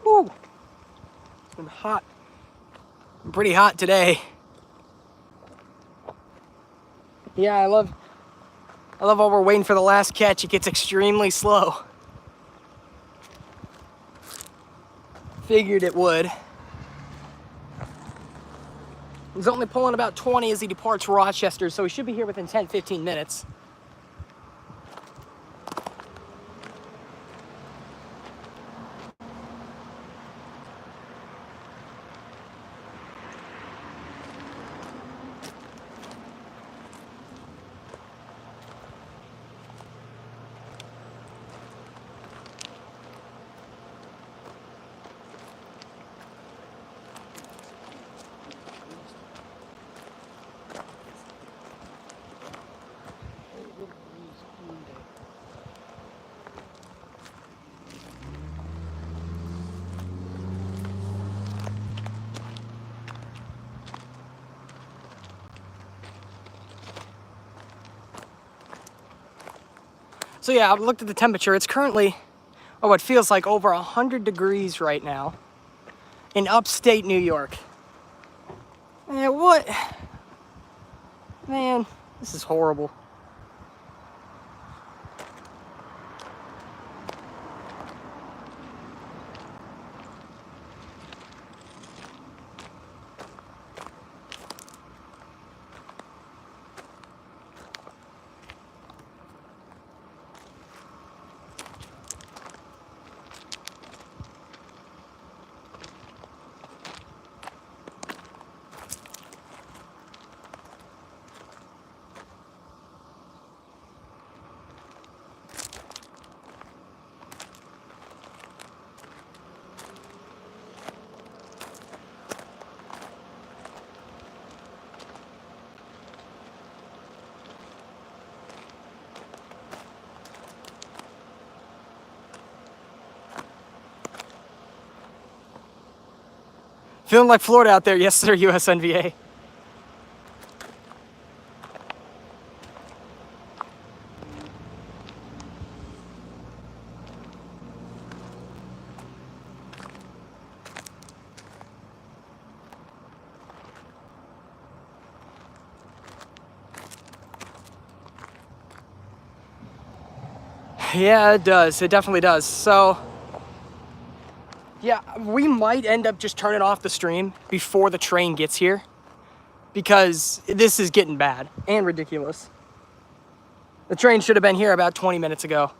Woo! It's been hot. Pretty hot today. Yeah, I love while we're waiting for the last catch, it gets extremely slow. Figured it would. He's only pulling about 20 as he departs Rochester, so he should be here within 10-15 minutes. So yeah, I looked at the temperature. It's currently, oh, it feels like over 100 degrees right now in upstate New York. Man, what? Man, this is horrible. Feeling like Florida out there. Yes, sir, USNVA. Yeah, it does. It definitely does. So, yeah, we might end up just turning off the stream before the train gets here because this is getting bad and ridiculous. The train should have been here about 20 minutes ago,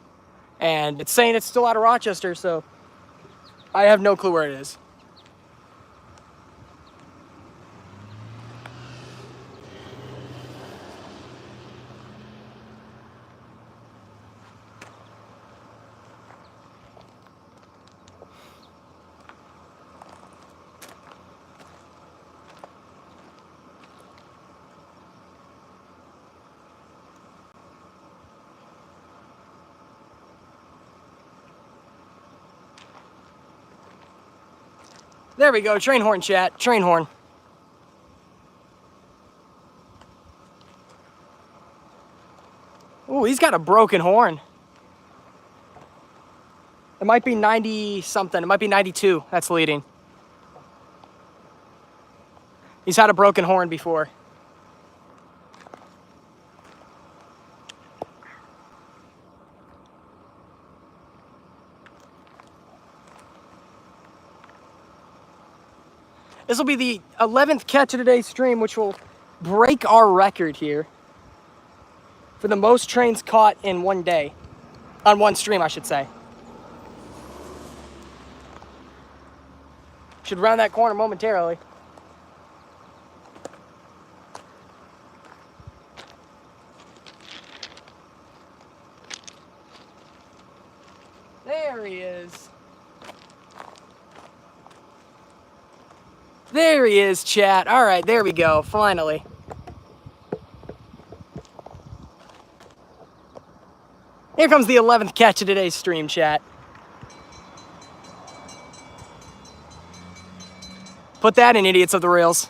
and it's saying it's still out of Rochester, so I have no clue where it is. There we go. Train horn, chat. Train horn. Ooh, he's got a broken horn. It might be 90 something. It might be 92 that's leading. He's had a broken horn before. This will be the 11th catch of today's stream, which will break our record here for the most trains caught in one day. On one stream, I should say. Should round that corner momentarily. There he is. There he is, chat. All right, there we go, finally. Here comes the 11th catch of today's stream, chat. Put that in, idiots of the rails.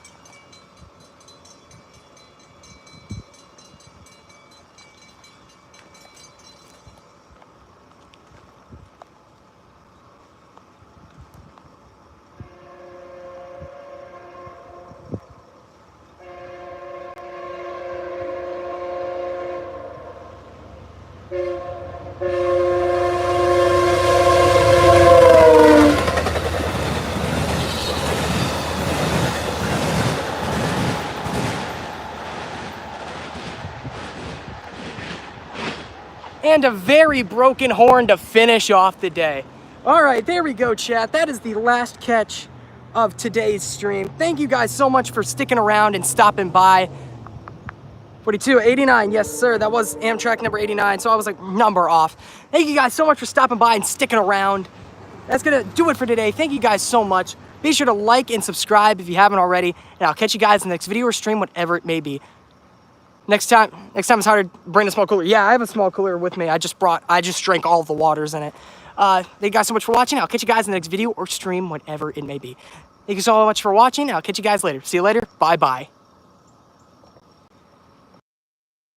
And a very broken horn to finish off the day. All right, there we go, chat. That is the last catch of today's stream. Thank you guys so much for sticking around and stopping by. 42, 89, yes sir, that was Amtrak number 89, so I was like number off. Thank you guys so much for stopping by and sticking around. That's gonna do it for today. Thank you guys so much. Be sure to like and subscribe if you haven't already, and I'll catch you guys in the next video or stream, whatever it may be. Next time it's hard to bring a small cooler. Yeah, I have a small cooler with me. I just drank all the waters in it. Thank you guys so much for watching. I'll catch you guys in the next video or stream, whatever it may be. Thank you so much for watching. I'll catch you guys later. See you later. Bye-bye.